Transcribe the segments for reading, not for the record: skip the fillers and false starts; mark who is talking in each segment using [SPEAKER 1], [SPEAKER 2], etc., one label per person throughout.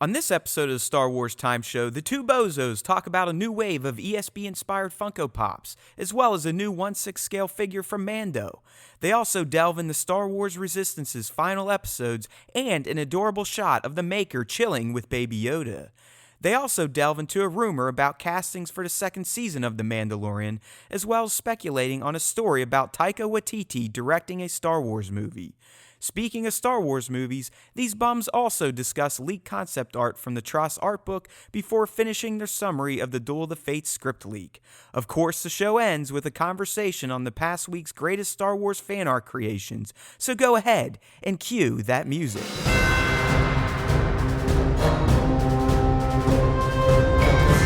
[SPEAKER 1] On this episode of the Star Wars Time Show, the two bozos talk about a new wave of ESB-inspired Funko Pops, as well as a new 1/6 scale figure from Mando. They also delve into Star Wars Resistance's final episodes and an adorable shot of the Maker chilling with Baby Yoda. They also delve into a rumor about castings for the second season of The Mandalorian, as well as speculating on a story about Taika Waititi directing a Star Wars movie. Speaking of Star Wars movies, these bums also discuss leaked concept art from the TROS Artbook before finishing their summary of the Duel of the Fates script leak. Of course, the show ends with a conversation on the past week's greatest Star Wars fan art creations, so go ahead and cue that music.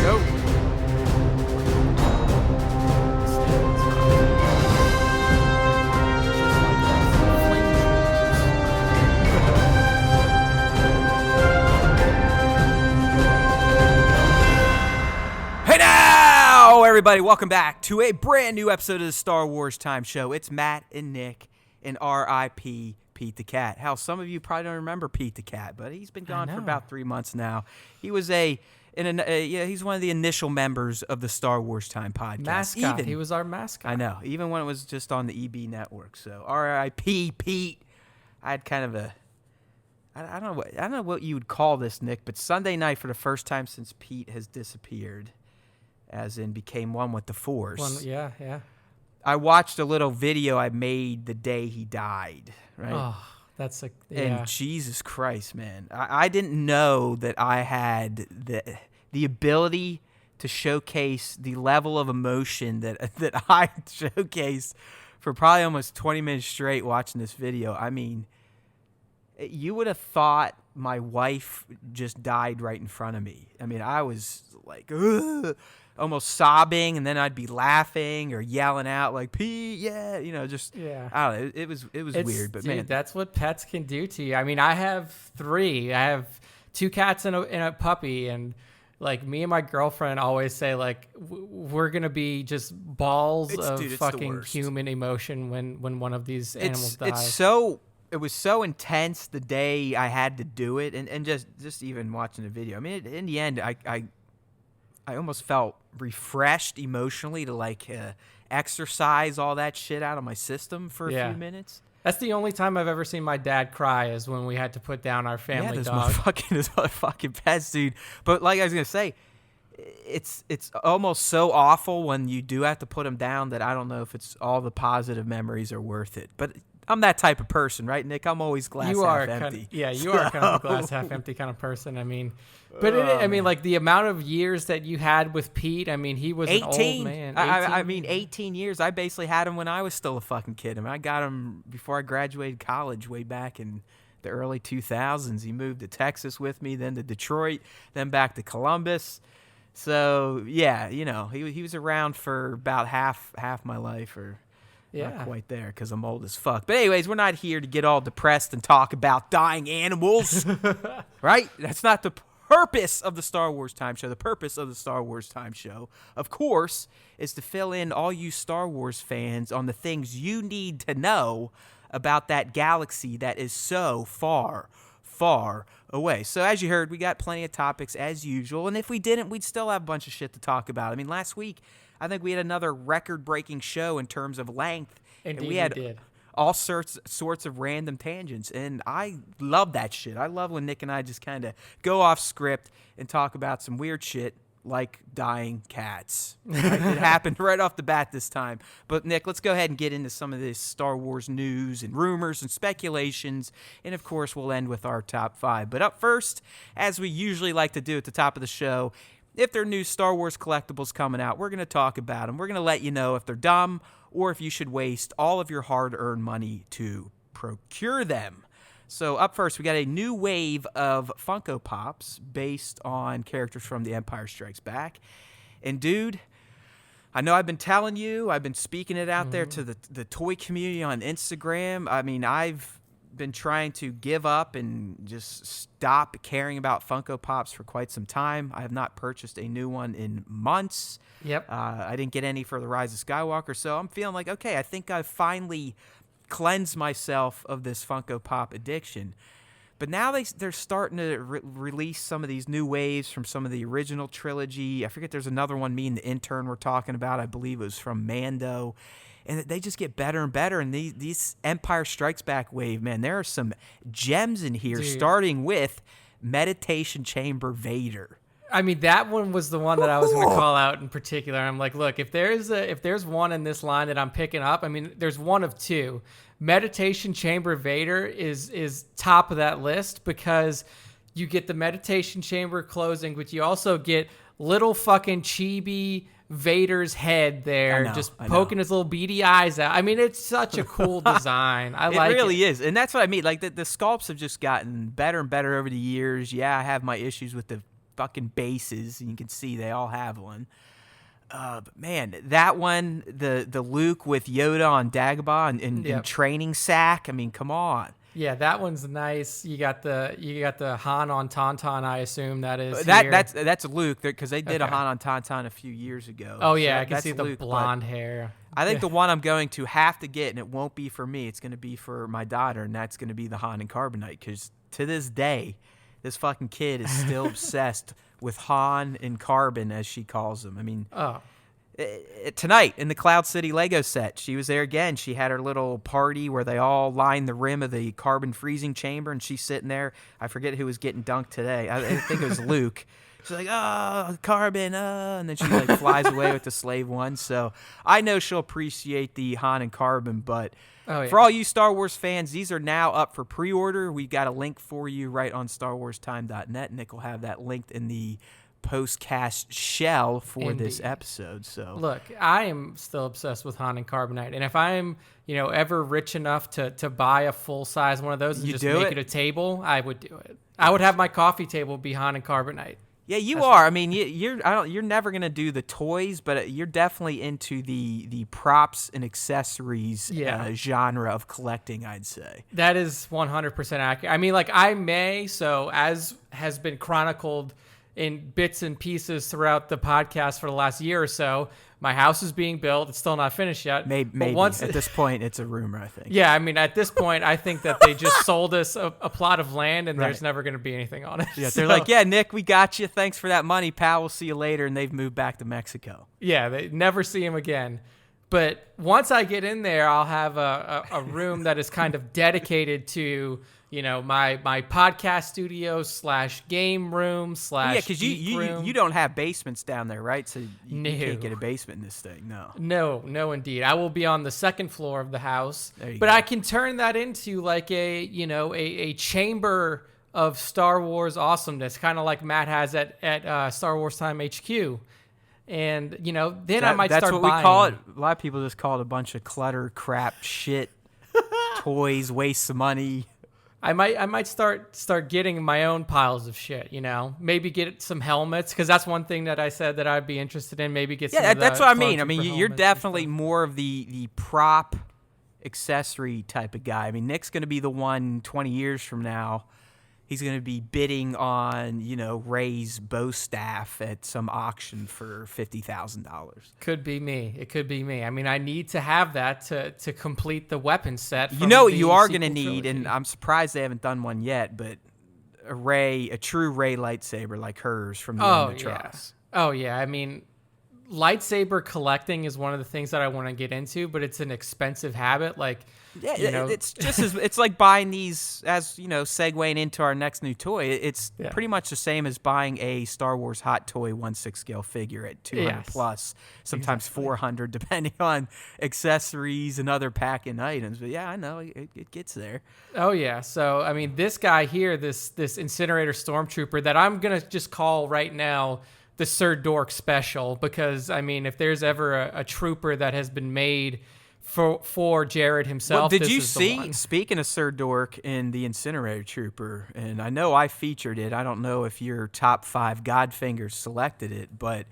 [SPEAKER 1] Go. Everybody, welcome back to a brand new episode of the Star Wars Time Show. It's Matt and Nick and R.I.P. Pete the Cat. Hell, some of you probably don't remember Pete the Cat, but he's been gone for about 3 months now. He was he's one of the initial members of the Star Wars Time podcast.
[SPEAKER 2] Mascot. He was our mascot.
[SPEAKER 1] I know, even when it was just on the EB network. So R.I.P. Pete. I had kind of I don't know what you would call this, Nick, but Sunday night for the first time since Pete has disappeared, as in became one with the Force.
[SPEAKER 2] Yeah.
[SPEAKER 1] I watched a little video I made the day he died, right?
[SPEAKER 2] Oh, that's yeah.
[SPEAKER 1] And Jesus Christ, man. I didn't know that I had the ability to showcase the level of emotion that I showcased for probably almost 20 minutes straight watching this video. I mean, you would have thought my wife just died right in front of me. I mean, I was like, ugh, almost sobbing, and then I'd be laughing or yelling out like, "Pete, yeah,"
[SPEAKER 2] yeah.
[SPEAKER 1] I don't know. It was weird, but
[SPEAKER 2] dude,
[SPEAKER 1] man,
[SPEAKER 2] that's what pets can do to you. I mean, I have 3. I have 2 cats and a puppy, and like me and my girlfriend always say, like we're gonna be just balls of fucking human emotion when one of these animals dies.
[SPEAKER 1] It was so intense the day I had to do it, and just even watching the video. I mean, in the end, I almost felt refreshed emotionally to exercise all that shit out of my system for a few minutes.
[SPEAKER 2] That's the only time I've ever seen my dad cry, is when we had to put down our family dog.
[SPEAKER 1] Those motherfucking pets, dude. But like I was gonna say, it's almost so awful when you do have to put them down that I don't know if it's all the positive memories are worth it. But I'm that type of person, right, Nick? I'm always glass half empty.
[SPEAKER 2] You are kind of a glass half empty kind of person. I mean, but like the amount of years that you had with Pete. I mean, he was
[SPEAKER 1] 18.
[SPEAKER 2] An old man.
[SPEAKER 1] 18 years. I basically had him when I was still a fucking kid. I mean, I got him before I graduated college, way back in the early 2000s. He moved to Texas with me, then to Detroit, then back to Columbus. So yeah, he was around for about half my life, or. Yeah. Not quite there because I'm old as fuck. But anyways, we're not here to get all depressed and talk about dying animals, right? That's not the purpose of the Star Wars Time Show. The purpose of the Star Wars Time Show, of course, is to fill in all you Star Wars fans on the things you need to know about that galaxy that is so far, far away. So as you heard, we got plenty of topics as usual. And if we didn't, we'd still have a bunch of shit to talk about. I mean, last week, I think we had another record-breaking show in terms of length.
[SPEAKER 2] Indeed,
[SPEAKER 1] and we had
[SPEAKER 2] did.
[SPEAKER 1] all sorts of random tangents, and I love that shit. I love when Nick and I just kind of go off script and talk about some weird shit like dying cats. Right? It happened right off the bat this time. But Nick, let's go ahead and get into some of this Star Wars news and rumors and speculations, and of course we'll end with our top 5. But up first, as we usually like to do at the top of the show, if there are new Star Wars collectibles coming out, we're going to talk about them. We're going to let you know if they're dumb or if you should waste all of your hard-earned money to procure them. So up first, we got a new wave of Funko Pops based on characters from The Empire Strikes Back. And dude, I know I've been telling you, I've been speaking it out there to the toy community on Instagram. I mean, I've been trying to give up and just stop caring about Funko Pops for quite some time. I have not purchased a new one in months.
[SPEAKER 2] Yep.
[SPEAKER 1] I didn't get any for The Rise of Skywalker, so I'm feeling like, okay, I think I've finally cleansed myself of this Funko Pop addiction. But now they're starting to release some of these new waves from some of the original trilogy. I forget, there's another one me and the intern were talking about. I believe it was from Mando. And they just get better and better. And these Empire Strikes Back wave, man, there are some gems in here, starting with Meditation Chamber Vader.
[SPEAKER 2] I mean, that one was the one that I was going to call out in particular. I'm like, look, if there's one in this line that I'm picking up, I mean, there's one of two. Meditation Chamber Vader is top of that list because you get the Meditation Chamber closing, but you also get little fucking chibi Vader's head there, just poking his little beady eyes out. I mean, it's such a cool design. It
[SPEAKER 1] really is. And that's what I mean. Like, the sculpts have just gotten better and better over the years. Yeah, I have my issues with the fucking bases, and you can see they all have one. But man, that one, the Luke with Yoda on Dagobah and training sack. I mean, come on.
[SPEAKER 2] Yeah, that one's nice. You got the Han on Tauntaun. I assume that is
[SPEAKER 1] that's Luke, because they did a Han on Tauntaun a few years ago.
[SPEAKER 2] Oh yeah, so I can see the Luke, blonde hair.
[SPEAKER 1] I think the one I'm going to have to get, and it won't be for me, it's going to be for my daughter, and that's going to be the Han and Carbonite, because to this day, this fucking kid is still obsessed with Han and Carbon, as she calls him. I mean, tonight in the Cloud City Lego set, she was there again. She had her little party where they all lined the rim of the Carbon freezing chamber, and she's sitting there. I forget who was getting dunked today. I think it was Luke. She's like, oh, Carbon, and then she like flies away with the slave one. So I know she'll appreciate the Han and Carbon, but for all you Star Wars fans, these are now up for pre-order. We got a link for you right on StarWarsTime.net. Nick will have that linked in the postcast shell for this episode. So
[SPEAKER 2] look, I am still obsessed with Han and Carbonite, and if I'm ever rich enough to buy a full size one of those and just make it a table, I would do it. I would have my coffee table be Han and Carbonite.
[SPEAKER 1] Yeah, you are. I mean, you're never gonna do the toys, but you're definitely into the props and accessories genre of collecting, I'd say.
[SPEAKER 2] That is 100% accurate. I mean, like, I may, so as has been chronicled in bits and pieces throughout the podcast for the last year or so, my house is being built. It's still not finished yet.
[SPEAKER 1] Maybe. At this point, it's a rumor, I think.
[SPEAKER 2] Yeah, I mean, at this point, I think that they just sold us a plot of land, and there's never going to be anything on it.
[SPEAKER 1] Yeah, they're like, yeah, Nick, we got you. Thanks for that money, pal. We'll see you later. And they've moved back to Mexico.
[SPEAKER 2] Yeah, they never see him again. But once I get in there, I'll have a room that is kind of dedicated to my podcast studio / game room /
[SPEAKER 1] because you don't have basements down there, right? So you can't get a basement in this thing.
[SPEAKER 2] No, indeed. I will be on the second floor of the house, but I can turn that into like a chamber of Star Wars awesomeness, kind of like Matt has at Star Wars Time HQ. And then I might start buying. That's what we call it.
[SPEAKER 1] A lot of people just call it a bunch of clutter, crap, shit, toys, waste of money.
[SPEAKER 2] I might start getting my own piles of shit, maybe get some helmets, because that's one thing that I said that I'd be interested in. Maybe get some of the
[SPEAKER 1] that's what I mean. I mean, you're definitely more of the prop accessory type of guy. I mean, Nick's going to be the one 20 years from now. He's going to be bidding on, Rey's bow staff at some auction for $50,000.
[SPEAKER 2] Could be me. It could be me. I mean, I need to have that to complete the weapon set.
[SPEAKER 1] You know what you are going to need, and I'm surprised they haven't done one yet, but a true Rey lightsaber like hers from the end of TROS.
[SPEAKER 2] Oh, yeah. I mean, lightsaber collecting is one of the things that I want to get into, but it's an expensive habit. Like,
[SPEAKER 1] it's just it's like buying these, as segueing into our next new toy. It's pretty much the same as buying a Star Wars Hot Toy 1/6 scale figure at 200 plus, sometimes 400, depending on accessories and other pack-in items. But yeah, I know it gets there.
[SPEAKER 2] Oh yeah. So I mean, this guy here, this incinerator stormtrooper that I'm gonna just call right now the Sir Dork special, because I mean, if there's ever a trooper that has been made for Jared himself.
[SPEAKER 1] Well, did you see, speaking of Sir Dork in the Incinerator Trooper, and I know I featured it, I don't know if your top 5 Godfingers selected it, but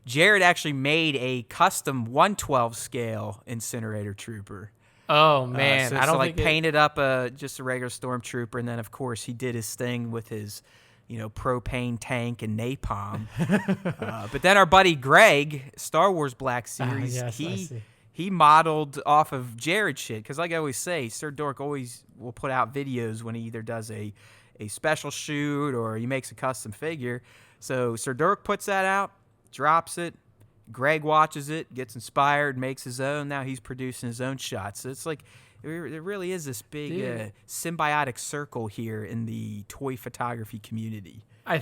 [SPEAKER 1] Jared actually made a custom 1/12 scale Incinerator Trooper.
[SPEAKER 2] Oh man,
[SPEAKER 1] I don't think painted up just a regular Stormtrooper, and then of course he did his thing with his propane tank and napalm. But then our buddy Greg, Star Wars Black Series, he modeled off of Jared's shit, because like I always say, Sir Dork always will put out videos when he either does a a special shoot or he makes a custom figure. So Sir Dirk puts that out, drops it. Greg watches it, gets inspired, makes his own. Now he's producing his own shots. So it's like there really is this big symbiotic circle here in the toy photography community.
[SPEAKER 2] I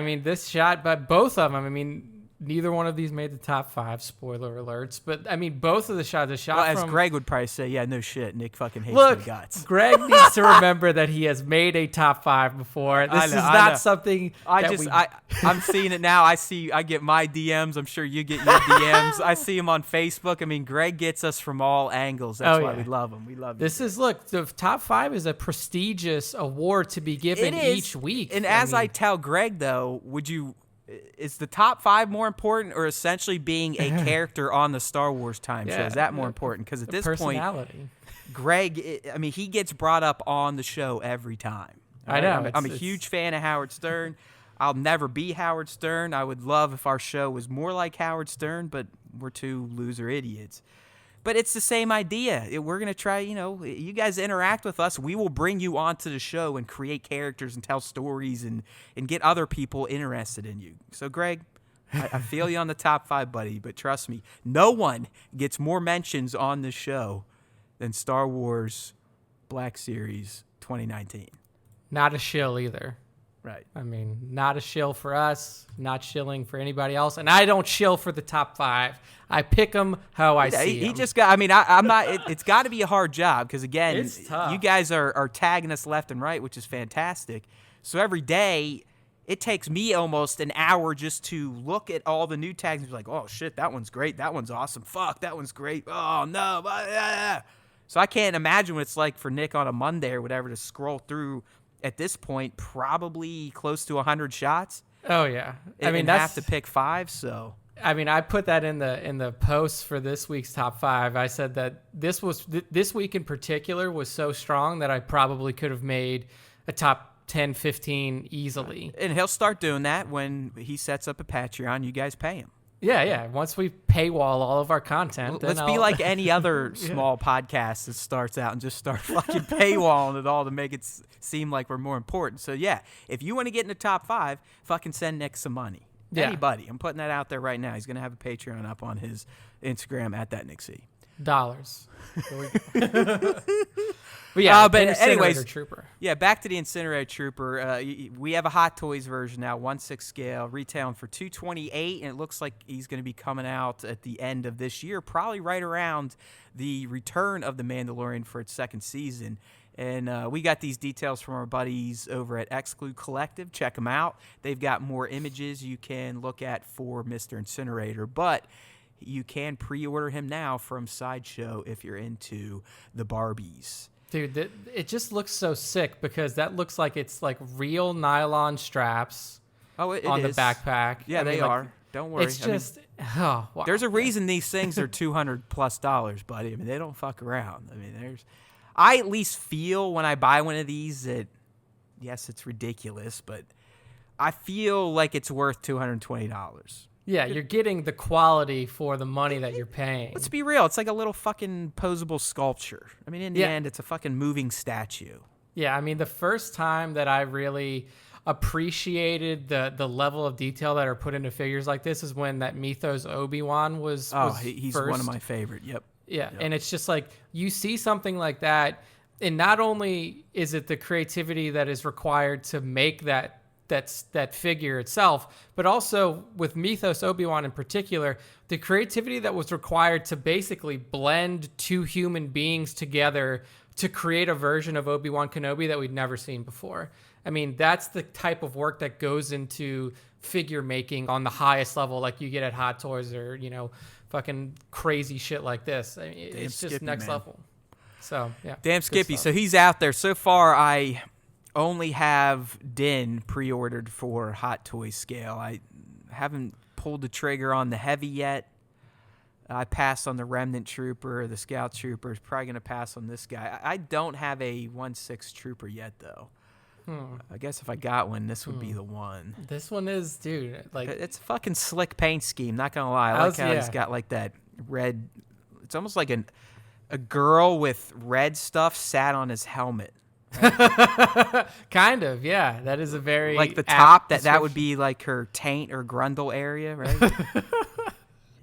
[SPEAKER 2] mean, this shot, but both of them, I mean, neither one of these made the top 5, spoiler alerts. But, I mean, both of the shots,
[SPEAKER 1] as Greg would probably say, yeah, no shit, Nick fucking hates
[SPEAKER 2] my
[SPEAKER 1] guts.
[SPEAKER 2] Greg needs to remember that he has made a top 5 before. This is not something
[SPEAKER 1] I'm seeing it now. I get my DMs. I'm sure you get your DMs. I see him on Facebook. I mean, Greg gets us from all angles. That's why we love him. We love
[SPEAKER 2] this. The top 5 is a prestigious award to be given each week.
[SPEAKER 1] And I tell Greg, though, is the top 5 more important, or essentially being a character on the Star Wars time show? Is that more important? Because at this point, Greg, I mean, he gets brought up on the show every time.
[SPEAKER 2] I know.
[SPEAKER 1] I'm a huge fan of Howard Stern. I'll never be Howard Stern. I would love if our show was more like Howard Stern, but we're two loser idiots. But it's the same idea. We're going to try, you guys interact with us. We will bring you onto the show and create characters and tell stories and get other people interested in you. So, Greg, I feel you on the top 5, buddy, but trust me, no one gets more mentions on this show than Star Wars Black Series 2019.
[SPEAKER 2] Not a shill either.
[SPEAKER 1] Right.
[SPEAKER 2] I mean, not a shill for us, not shilling for anybody else. And I don't shill for the top 5. I pick them how I see them.
[SPEAKER 1] He just got, I mean, I'm not, it's got to be a hard job because, again,
[SPEAKER 2] it's tough.
[SPEAKER 1] You guys are tagging us left and right, which is fantastic. So every day, it takes me almost an hour just to look at all the new tags and be like, oh, shit, that one's great. That one's awesome. Fuck, that one's great. Oh, no. So I can't imagine what it's like for Nick on a Monday or whatever to scroll through, at this point, probably close to 100 shots.
[SPEAKER 2] Oh, yeah.
[SPEAKER 1] I mean, have to pick 5, so.
[SPEAKER 2] I mean, I put that in the post for this week's top 5. I said that this week in particular was so strong that I probably could have made a top 10, 15 easily.
[SPEAKER 1] And he'll start doing that when he sets up a Patreon. You guys pay him.
[SPEAKER 2] Yeah. Once we paywall all of our content,
[SPEAKER 1] let's be like any other small podcast that starts out and just start fucking paywalling it all to make it seem like we're more important. So yeah, if you want to get in the top 5, fucking send Nick some money. Yeah. Anybody. I'm putting that out there right now. He's going to have a Patreon up on his Instagram at @ThatNickC.
[SPEAKER 2] Dollars. But yeah,
[SPEAKER 1] anyways,
[SPEAKER 2] Trooper.
[SPEAKER 1] Yeah, back to the Incinerator Trooper. We have a Hot Toys version now, 1/6 scale, retailing for $228, and it looks like he's going to be coming out at the end of this year, probably right around the return of The Mandalorian for its second season. And we got these details from our buddies over at Exclude Collective. Check them out. They've got more images you can look at for Mr. Incinerator, but you can pre-order him now from Sideshow if you're into the Barbies.
[SPEAKER 2] Dude, it just looks so sick because that looks like it's like real nylon straps on the backpack.
[SPEAKER 1] Yeah, they are. Don't worry.
[SPEAKER 2] It's just, wow.
[SPEAKER 1] There's a reason these things are $200+, buddy. I mean, they don't fuck around. I mean, I at least feel when I buy one of these that, yes, it's ridiculous, but I feel like it's worth $220.
[SPEAKER 2] Yeah, you're getting the quality for the money that you're paying.
[SPEAKER 1] Let's be real. It's like a little fucking posable sculpture. I mean, in the end, it's a fucking moving statue.
[SPEAKER 2] Yeah, I mean, the first time that I really appreciated the level of detail that are put into figures like this is when that Mythos Obi-Wan was
[SPEAKER 1] he's
[SPEAKER 2] first.
[SPEAKER 1] One of my favorite. Yep.
[SPEAKER 2] Yeah, and it's just like you see something like that, and not only is it the creativity that is required to make that figure itself, but also with Mythos Obi-Wan in particular, the creativity that was required to basically blend two human beings together to create a version of Obi-Wan Kenobi that we'd never seen before. I mean, that's the type of work that goes into figure making on the highest level, like you get at Hot Toys or, fucking crazy shit like this. I mean, it's just
[SPEAKER 1] Skippy,
[SPEAKER 2] next level. So, yeah.
[SPEAKER 1] Damn Skippy. So he's out there. So far, I only have Din pre-ordered for Hot Toys scale. I haven't pulled the trigger on the heavy yet. I passed on the Remnant Trooper, the Scout Trooper. Probably going to pass on this guy. I don't have a 1/6 Trooper yet, though. I guess if I got one, this would be the one.
[SPEAKER 2] This one is, dude. Like,
[SPEAKER 1] it's a fucking slick paint scheme. Not gonna lie, I like how he's got like that red. It's almost like a girl with red stuff sat on his helmet.
[SPEAKER 2] Kind of, yeah. That is a very
[SPEAKER 1] like the
[SPEAKER 2] apt
[SPEAKER 1] top. That would
[SPEAKER 2] description.
[SPEAKER 1] be like her taint or grundle area, right?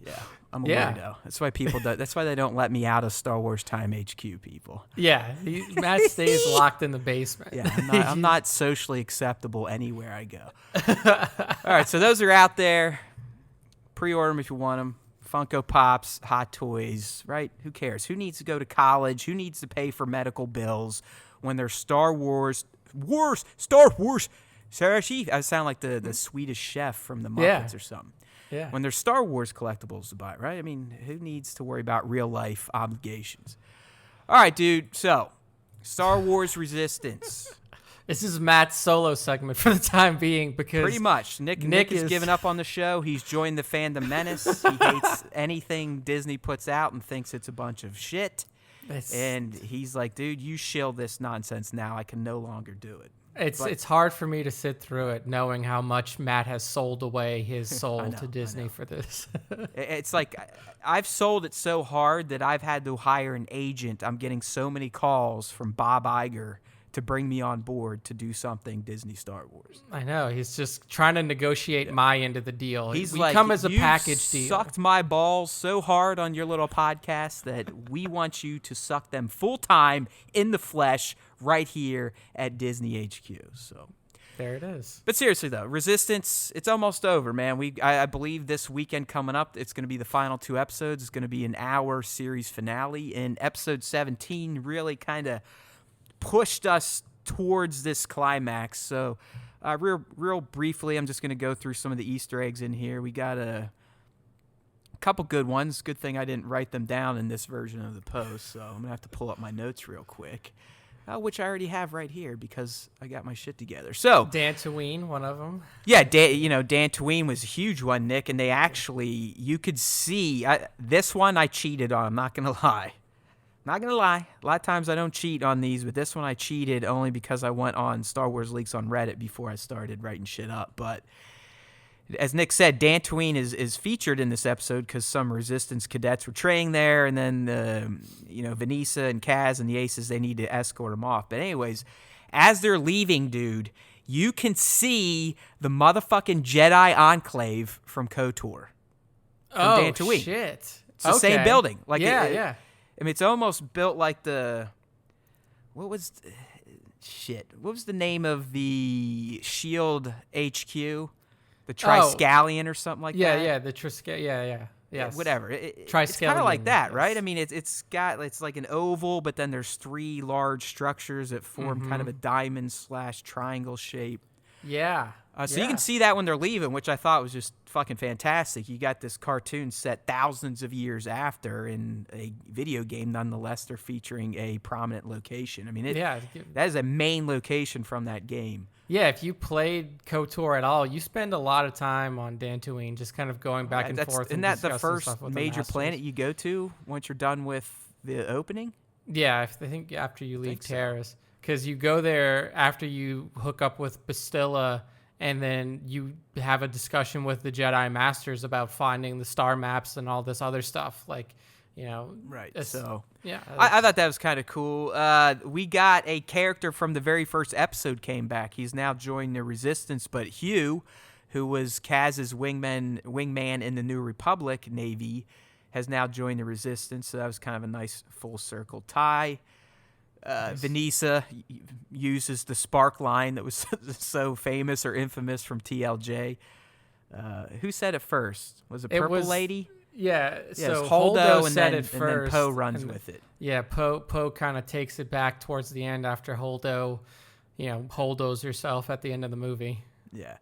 [SPEAKER 1] Yeah, I'm a
[SPEAKER 2] Yeah.
[SPEAKER 1] weirdo. That's why people. That's why they don't let me out of Star Wars Time HQ. People.
[SPEAKER 2] Yeah, Matt stays locked in the basement.
[SPEAKER 1] Yeah, I'm not socially acceptable anywhere I go. All right, so those are out there. Pre-order them if you want them. Funko Pops, Hot Toys, right? Who cares? Who needs to go to college? Who needs to pay for medical bills when there's Star Wars? Sarah Chief. I sound like the Swedish chef from the Muppets or something.
[SPEAKER 2] Yeah.
[SPEAKER 1] When there's Star Wars collectibles to buy, right? I mean, who needs to worry about real life obligations? All right, dude. So, Star Wars Resistance.
[SPEAKER 2] This is Matt's solo segment for the time being because
[SPEAKER 1] Pretty much. Nick has given up on the show. He's joined the fandom menace. He hates anything Disney puts out and thinks it's a bunch of shit. And he's like, dude, you shill this nonsense now. I can no longer do it.
[SPEAKER 2] It's hard for me to sit through it knowing how much Matt has sold away his soul to Disney for this.
[SPEAKER 1] It's like I've sold it so hard that I've had to hire an agent. I'm getting so many calls from Bob Iger to bring me on board to do something Disney Star Wars.
[SPEAKER 2] I know. He's just trying to negotiate my end of the deal.
[SPEAKER 1] He's
[SPEAKER 2] we
[SPEAKER 1] like,
[SPEAKER 2] come as a package deal.
[SPEAKER 1] Sucked my balls so hard on your little podcast that we want you to suck them full time in the flesh right here at Disney HQ. So
[SPEAKER 2] there it is.
[SPEAKER 1] But seriously though, Resistance, it's almost over, man. I believe this weekend coming up, it's going to be the final 2 episodes. It's going to be an hour series finale, and episode 17 really kind of pushed us towards this climax. So real briefly, I'm just going to go through some of the Easter eggs in here. We got a couple good ones. Good thing I didn't write them down in this version of the post, so I'm going to have to pull up my notes real quick, which I already have right here because I got my shit together. So
[SPEAKER 2] Dantooine, one of them.
[SPEAKER 1] Yeah, Dantooine was a huge one, Nick, and they actually, you could see, this one I cheated on, I'm not going to lie. Not going to lie. A lot of times I don't cheat on these, but this one I cheated only because I went on Star Wars Leaks on Reddit before I started writing shit up. But as Nick said, Dantooine is featured in this episode because some Resistance cadets were training there, and then, Vanessa and Kaz and the Aces, they need to escort them off. But anyways, as they're leaving, dude, you can see the motherfucking Jedi Enclave from KOTOR.
[SPEAKER 2] Oh,
[SPEAKER 1] Dantooine.
[SPEAKER 2] shit.
[SPEAKER 1] It's the same building. Like
[SPEAKER 2] yeah.
[SPEAKER 1] I mean, it's almost built like what was the name of the SHIELD HQ? The Triskelion or something like that?
[SPEAKER 2] Yeah, the Triskelion, yeah.
[SPEAKER 1] Whatever. It's
[SPEAKER 2] Triskelion.
[SPEAKER 1] kind of like that,
[SPEAKER 2] yes.
[SPEAKER 1] right? I mean, it's like an oval, but then there's 3 large structures that form kind of a diamond/triangle shape.
[SPEAKER 2] Yeah.
[SPEAKER 1] So you can see that when they're leaving, which I thought was just fucking fantastic. You got this cartoon set thousands of years after in a video game. Nonetheless, they're featuring a prominent location. I mean, that is a main location from that game.
[SPEAKER 2] Yeah, if you played KOTOR at all, you spend a lot of time on Dantooine, just kind of going back and forth.
[SPEAKER 1] Isn't that the first major planet you go to once you're done with the opening?
[SPEAKER 2] Yeah, I think after you leave Terrace. Because you go there after you hook up with Bastilla, and then you have a discussion with the Jedi Masters about finding the star maps and all this other stuff. Right.
[SPEAKER 1] So,
[SPEAKER 2] yeah.
[SPEAKER 1] I thought that was kind of cool. We got a character from the very first episode came back. He's now joined the Resistance, but Hugh, who was Kaz's wingman in the New Republic Navy, has now joined the Resistance. So that was kind of a nice full circle tie. Vanessa uses the spark line that was so famous or infamous from TLJ. Who said it first? Was it Purple Lady?
[SPEAKER 2] Yeah. So
[SPEAKER 1] Holdo
[SPEAKER 2] said it first,
[SPEAKER 1] and then Poe runs with it.
[SPEAKER 2] Yeah, Poe kind of takes it back towards the end after Holdo, Holdo's herself at the end of the movie.
[SPEAKER 1] Yeah.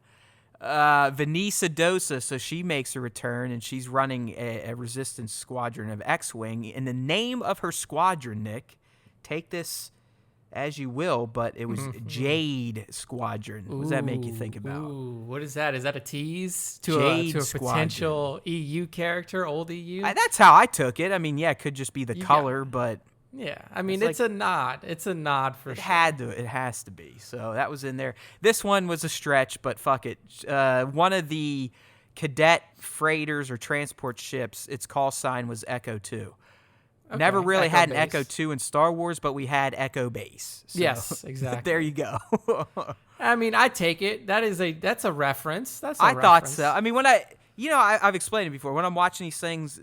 [SPEAKER 1] Vanessa Dosa, so she makes a return, and she's running a Resistance squadron of X-Wing. In the name of her squadron, Nick, take this as you will, but it was Jade Squadron. What does that make you think about?
[SPEAKER 2] What is that? Is that a tease to
[SPEAKER 1] Jade
[SPEAKER 2] a
[SPEAKER 1] Squadron.
[SPEAKER 2] Potential EU character, old EU?
[SPEAKER 1] That's how I took it. I mean, yeah, it could just be the color, but
[SPEAKER 2] yeah, I mean, it's a nod. It's a nod for sure.
[SPEAKER 1] It has to be. So that was in there. This one was a stretch, but fuck it. One of the cadet freighters or transport ships, its call sign was Echo 2. Never really
[SPEAKER 2] Echo
[SPEAKER 1] had an
[SPEAKER 2] base.
[SPEAKER 1] Echo 2 in Star Wars, but we had Echo Base. So,
[SPEAKER 2] Yes, exactly.
[SPEAKER 1] there you go.
[SPEAKER 2] I mean, I take it. That's a reference.
[SPEAKER 1] I thought so. I mean, when I've explained it before. When I'm watching these things,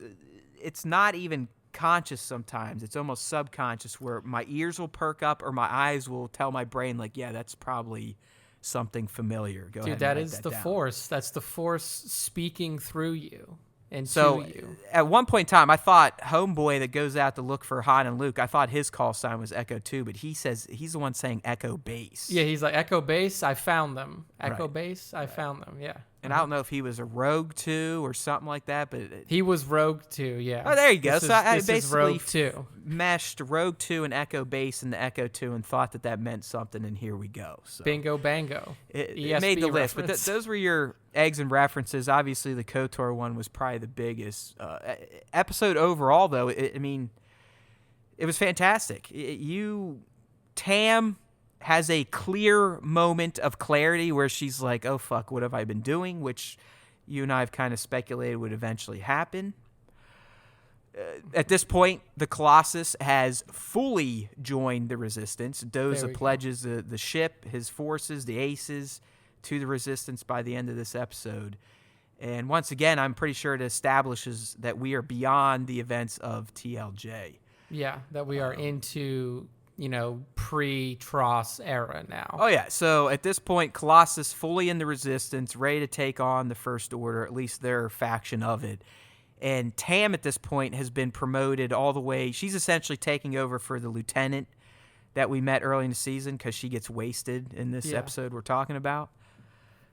[SPEAKER 1] it's not even conscious sometimes. It's almost subconscious where my ears will perk up or my eyes will tell my brain, like, yeah, that's probably something familiar. Go ahead and
[SPEAKER 2] that
[SPEAKER 1] write
[SPEAKER 2] is
[SPEAKER 1] that
[SPEAKER 2] the
[SPEAKER 1] down.
[SPEAKER 2] Force. That's the Force speaking through you and
[SPEAKER 1] So
[SPEAKER 2] to you.
[SPEAKER 1] at one point in time, I thought Homeboy that goes out to look for Han and Luke, I thought his call sign was Echo 2, but he says he's the one saying Echo Base.
[SPEAKER 2] Yeah, he's like, Echo Base, I found them. Echo
[SPEAKER 1] Right.
[SPEAKER 2] Base, I found them. Yeah.
[SPEAKER 1] And I don't know if he was a Rogue 2 or something like that, but
[SPEAKER 2] He was Rogue 2, yeah.
[SPEAKER 1] oh, there you go. So I
[SPEAKER 2] this is
[SPEAKER 1] basically
[SPEAKER 2] Rogue 2.
[SPEAKER 1] meshed Rogue 2 and Echo Base into Echo 2 and thought that meant something, and here we go. So
[SPEAKER 2] Bingo bango.
[SPEAKER 1] it
[SPEAKER 2] ESP
[SPEAKER 1] made the list.
[SPEAKER 2] reference.
[SPEAKER 1] But those were your eggs and references. Obviously, the KOTOR one was probably the biggest. Episode overall, though, it was fantastic. Tam has a clear moment of clarity where she's like, oh, fuck, what have I been doing? Which you and I have kind of speculated would eventually happen. At this point, the Colossus has fully joined the Resistance. Doza pledges the ship, his forces, the Aces, to the Resistance by the end of this episode. And once again, I'm pretty sure it establishes that we are beyond the events of TLJ.
[SPEAKER 2] Yeah, that we are into, pre-TROS era now.
[SPEAKER 1] Oh, yeah. So at this point, Colossus fully in the Resistance, ready to take on the First Order, at least their faction of it. And Tam at this point has been promoted all the way. She's essentially taking over for the lieutenant that we met early in the season because she gets wasted in this episode we're talking about.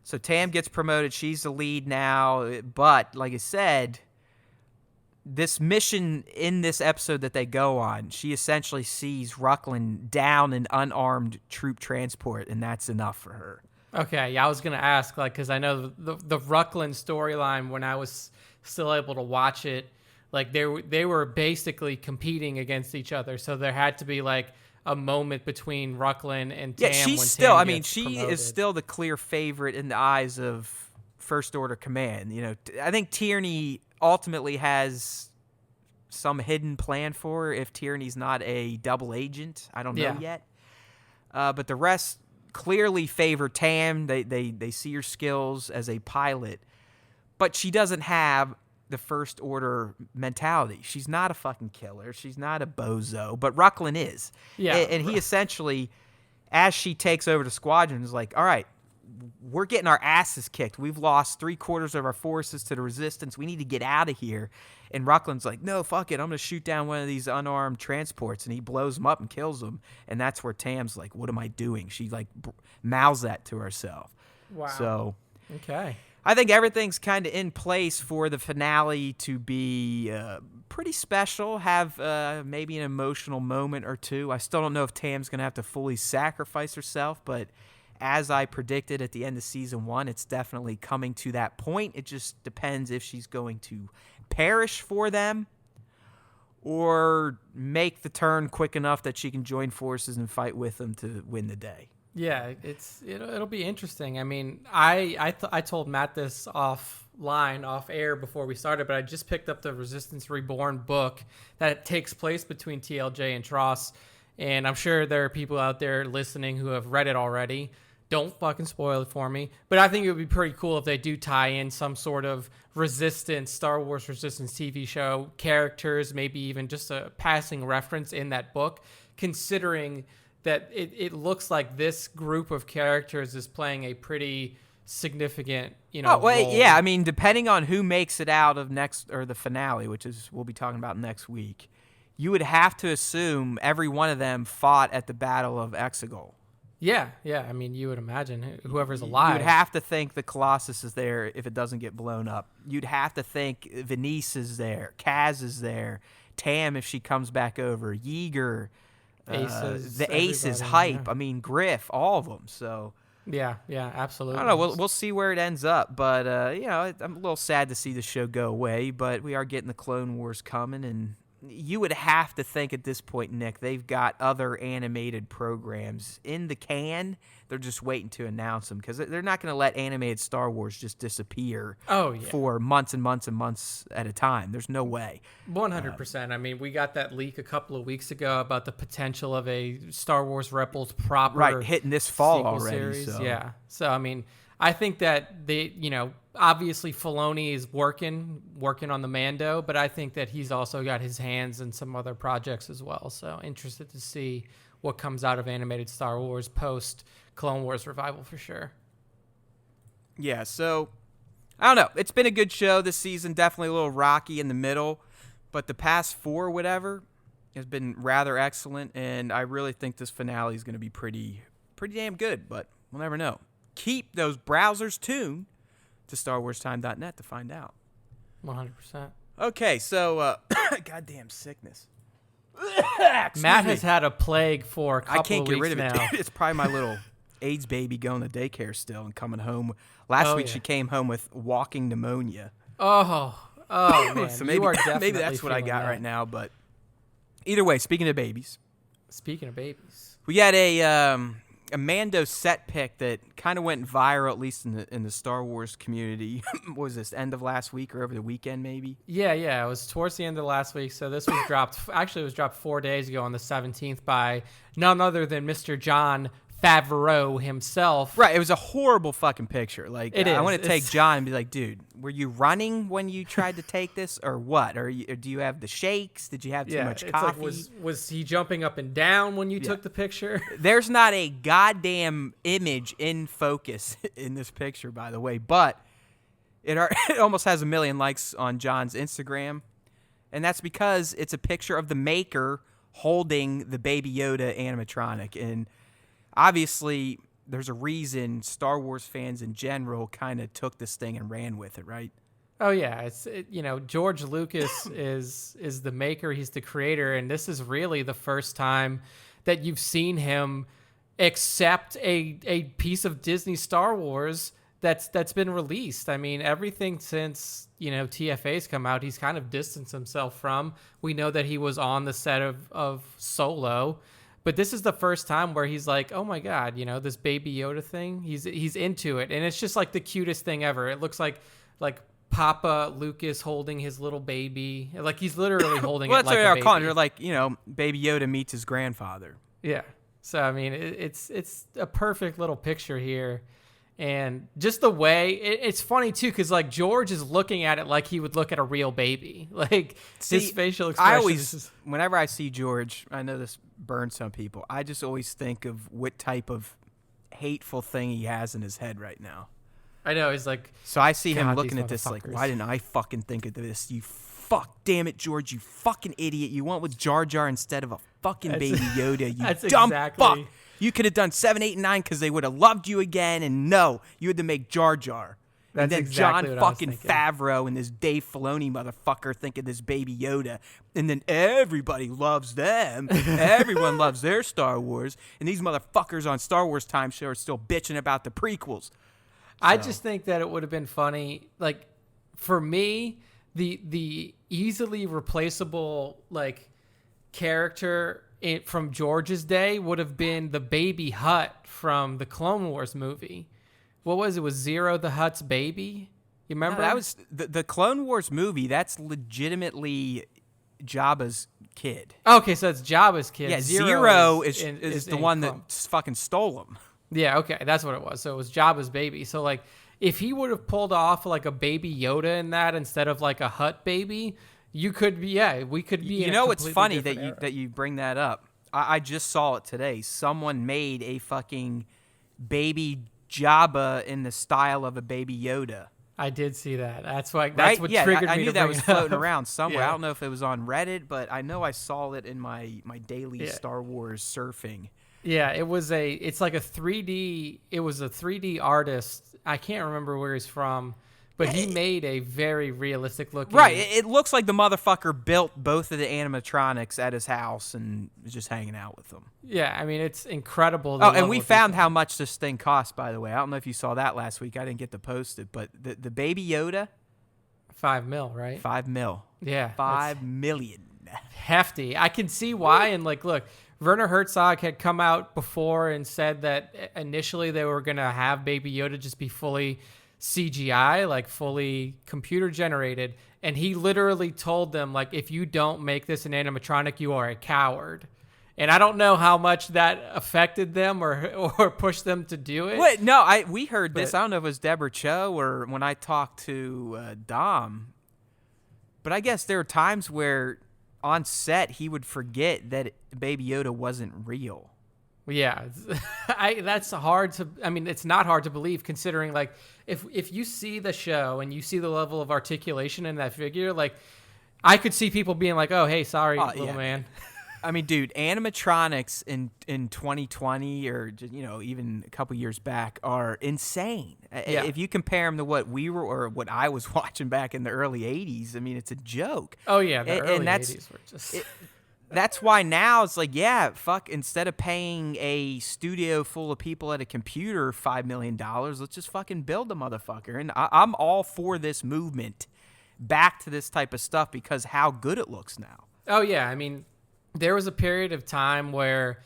[SPEAKER 1] So Tam gets promoted. She's the lead now. But like I said, this mission in this episode that they go on, she essentially sees Rucklin down an unarmed troop transport, and that's enough for her.
[SPEAKER 2] Okay, yeah, I was going to ask, because I know the Rucklin storyline, when I was still able to watch it, they were basically competing against each other. So there had to be, a moment between Rucklin and Tam.
[SPEAKER 1] Yeah, she's
[SPEAKER 2] when
[SPEAKER 1] still,
[SPEAKER 2] Tam
[SPEAKER 1] she
[SPEAKER 2] promoted.
[SPEAKER 1] is still the clear favorite in the eyes of First Order Command. I think Tierney ultimately has some hidden plan for her if Tierney's not a double agent. I don't know yet. But the rest clearly favor Tam. They see her skills as a pilot. But she doesn't have the First Order mentality. She's not a fucking killer. She's not a bozo. But Rucklin is.
[SPEAKER 2] Yeah.
[SPEAKER 1] And he essentially, as she takes over the squadron, is like, all right, we're getting our asses kicked. We've lost 3/4 of our forces to the Resistance. We need to get out of here. And Rucklin's like, no, fuck it. I'm going to shoot down one of these unarmed transports. And he blows them up and kills them. And that's where Tam's like, what am I doing? She mouths that to herself.
[SPEAKER 2] Wow.
[SPEAKER 1] So,
[SPEAKER 2] okay.
[SPEAKER 1] I think everything's kind of in place for the finale to be pretty special, have maybe an emotional moment or two. I still don't know if Tam's going to have to fully sacrifice herself, but as I predicted at the end of season 1, it's definitely coming to that point. It just depends if she's going to perish for them or make the turn quick enough that she can join forces and fight with them to win the day.
[SPEAKER 2] Yeah, it'll be interesting. I mean, I told Matt this off air before we started, but I just picked up the Resistance Reborn book that takes place between TLJ and TROS, and I'm sure there are people out there listening who have read it already. Don't fucking spoil it for me. But I think it would be pretty cool if they do tie in some sort of Resistance, Star Wars Resistance TV show, characters, maybe even just a passing reference in that book, considering that it looks like this group of characters is playing a pretty significant, role.
[SPEAKER 1] Yeah. I mean, depending on who makes it out of the finale, which is we'll be talking about next week, you would have to assume every one of them fought at the Battle of Exegol.
[SPEAKER 2] Yeah. I mean, you would imagine whoever's alive.
[SPEAKER 1] You would have to think the Colossus is there if it doesn't get blown up. You'd have to think Venice is there, Kaz is there, Tam if she comes back over, Yeager.
[SPEAKER 2] Aces,
[SPEAKER 1] the Aces, Hype.
[SPEAKER 2] Yeah.
[SPEAKER 1] I mean, Griff, all of them. So
[SPEAKER 2] yeah, absolutely.
[SPEAKER 1] I don't know. We'll see where it ends up, but I'm a little sad to see the show go away. But we are getting the Clone Wars coming, and you would have to think at this point, Nick, they've got other animated programs in the can. They're just waiting to announce them because they're not going to let animated Star Wars just disappear for months and months and months at a time. There's no way.
[SPEAKER 2] 100%. I mean, we got that leak a couple of weeks ago about the potential of a Star Wars Rebels proper
[SPEAKER 1] hitting this fall already.
[SPEAKER 2] Series.
[SPEAKER 1] So.
[SPEAKER 2] Yeah. So, I mean, I think that they, obviously Filoni is working on the Mando, but I think that he's also got his hands in some other projects as well. So interested to see what comes out of animated Star Wars post Clone Wars revival for sure.
[SPEAKER 1] Yeah, so I don't know. It's been a good show this season. Definitely a little rocky in the middle, but the past 4 whatever has been rather excellent, and I really think this finale is going to be pretty damn good, but we'll never know. Keep those browsers tuned to StarWarsTime.net to find out.
[SPEAKER 2] 100%.
[SPEAKER 1] Okay, so goddamn sickness.
[SPEAKER 2] Matt has had a plague for a couple
[SPEAKER 1] I can't
[SPEAKER 2] of
[SPEAKER 1] get
[SPEAKER 2] weeks
[SPEAKER 1] rid of it.
[SPEAKER 2] now.
[SPEAKER 1] It's probably my little AIDS baby going to daycare still and coming home. Last week she came home with walking pneumonia.
[SPEAKER 2] Oh man.
[SPEAKER 1] So maybe,
[SPEAKER 2] you are definitely
[SPEAKER 1] maybe that's what I got
[SPEAKER 2] that.
[SPEAKER 1] right now. But either way, speaking of babies, we got a Mando set pick that kind of went viral, at least in the Star Wars community. What was this, end of last week or over the weekend maybe?
[SPEAKER 2] Yeah. It was towards the end of last week. So this was dropped. Actually, it was dropped 4 days ago on the 17th by none other than Mr. John Trevorrow himself.
[SPEAKER 1] Right. It was a horrible fucking picture. Like,
[SPEAKER 2] it is.
[SPEAKER 1] I want to take John and be like, dude, were you running when you tried to take this or what? Or do you have the shakes? Did you have too much coffee?
[SPEAKER 2] Like, was he jumping up and down when you took the picture?
[SPEAKER 1] There's not a goddamn image in focus in this picture, by the way, but it almost has 1 million likes on John's Instagram. And that's because it's a picture of the maker holding the Baby Yoda animatronic. And obviously, there's a reason Star Wars fans in general kind of took this thing and ran with it, right?
[SPEAKER 2] Oh yeah, George Lucas is the maker, he's the creator, and this is really the first time that you've seen him accept a piece of Disney Star Wars that's been released. I mean, everything since TFA's come out, he's kind of distanced himself from. We know that he was on the set of Solo. But this is the first time where he's like, oh my God, this Baby Yoda thing, he's into it. And it's just like the cutest thing ever. It looks like Papa Lucas holding his little baby. Like he's literally holding it like a baby.
[SPEAKER 1] That's what they're calling it. Like, Baby Yoda meets his grandfather.
[SPEAKER 2] Yeah. So, I mean, it's a perfect little picture here. And just the way, it's funny too, because like George is looking at it like he would look at a real baby. Like his facial expression.
[SPEAKER 1] Whenever I see George, I know this burns some people, I just always think of what type of hateful thing he has in his head right now.
[SPEAKER 2] I know, he's like...
[SPEAKER 1] So I see him looking at this like, why didn't I fucking think of this? You damn it, George, you fucking idiot. You went with Jar Jar instead of a fucking Baby Yoda, you dumb fuck. You could have done 7, 8, and 9 because they would have loved you again, and no, you had to make Jar Jar.
[SPEAKER 2] That's
[SPEAKER 1] and then
[SPEAKER 2] exactly
[SPEAKER 1] John
[SPEAKER 2] what
[SPEAKER 1] fucking Favreau and this Dave Filoni motherfucker thinking this Baby Yoda, and then everybody loves them. Everyone loves their Star Wars, and these motherfuckers on Star Wars Time Show are still bitching about the prequels. So.
[SPEAKER 2] I just think that it would have been funny, like for me, the easily replaceable like character from George's day would have been the Baby Hutt from the Clone Wars movie. What was it? Was Zero the Hutt's baby? You remember?
[SPEAKER 1] No, that was the Clone Wars movie. That's legitimately Jabba's kid.
[SPEAKER 2] Okay, so it's Jabba's kid.
[SPEAKER 1] Yeah, Zero is the one that fucking stole him.
[SPEAKER 2] Yeah, okay, that's what it was. So it was Jabba's baby. So like, if he would have pulled off like a Baby Yoda in that instead of like a Hutt baby, we could be.
[SPEAKER 1] It's funny that you bring that up. I just saw it today. Someone made a fucking Baby Jabba in the style of a Baby Yoda.
[SPEAKER 2] I did see that. That's what
[SPEAKER 1] right?
[SPEAKER 2] triggered me.
[SPEAKER 1] I knew that was floating around somewhere.
[SPEAKER 2] Yeah.
[SPEAKER 1] I don't know if it was on Reddit, but I know I saw it in my daily Star Wars surfing.
[SPEAKER 2] Yeah, it's like a 3D. It was a 3D artist. I can't remember where he's from, but he made a very realistic looking.
[SPEAKER 1] Right, it looks like the motherfucker built both of the animatronics at his house and was just hanging out with them.
[SPEAKER 2] Yeah, I mean it's incredible.
[SPEAKER 1] Oh, and we found how much this thing cost, by the way. I don't know if you saw that last week. I didn't get to post it, but the Baby Yoda,
[SPEAKER 2] $5 million, right?
[SPEAKER 1] $5 million.
[SPEAKER 2] Yeah,
[SPEAKER 1] $5 million.
[SPEAKER 2] hefty. I can see why. And like, look, Werner Herzog had come out before and said that initially they were going to have Baby Yoda just be fully CGI, like fully computer generated. And he literally told them, like, if you don't make this an animatronic, you are a coward. And I don't know how much that affected them or pushed them to do it.
[SPEAKER 1] Wait, no, we heard this. I don't know if it was Deborah Cho or when I talked to Dom. But I guess there are times where on set he would forget that Baby Yoda wasn't real.
[SPEAKER 2] Yeah, that's hard to. I mean, it's not hard to believe considering, like, if you see the show and you see the level of articulation in that figure, like, I could see people being like, "Oh, hey, sorry, little man."
[SPEAKER 1] I mean, dude, animatronics in 2020 or even a couple years back are insane.
[SPEAKER 2] Yeah.
[SPEAKER 1] If you compare them to what we were or what I was watching back in the early 80s, I mean, it's a joke.
[SPEAKER 2] Oh yeah, the early 80s were just.
[SPEAKER 1] That's why now it's like, yeah, fuck, instead of paying a studio full of people at a computer $5 million, let's just fucking build a motherfucker. And I'm all for this movement back to this type of stuff because how good it looks now.
[SPEAKER 2] Oh, yeah. I mean, there was a period of time where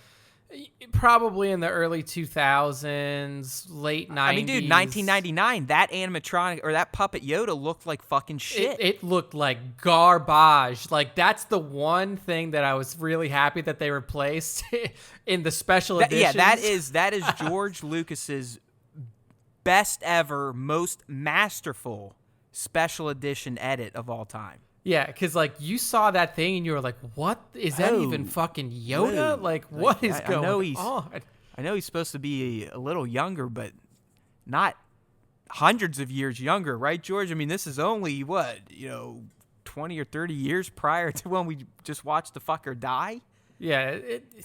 [SPEAKER 2] probably in the early 2000s, late 90s.
[SPEAKER 1] I mean, dude, 1999, that animatronic or that puppet Yoda looked like fucking shit.
[SPEAKER 2] It looked like garbage. Like, that's the one thing that I was really happy that they replaced in the special editions.
[SPEAKER 1] Yeah, that is George Lucas's best ever, most masterful special edition edit of all time.
[SPEAKER 2] Yeah, because, like, you saw that thing and you were like, what? Is that even fucking Yoda?
[SPEAKER 1] Whoa.
[SPEAKER 2] Like, what is going on?
[SPEAKER 1] I know he's supposed to be a little younger, but not hundreds of years younger, right, George? I mean, this is only, 20 or 30 years prior to when we just watched the fucker die?
[SPEAKER 2] Yeah.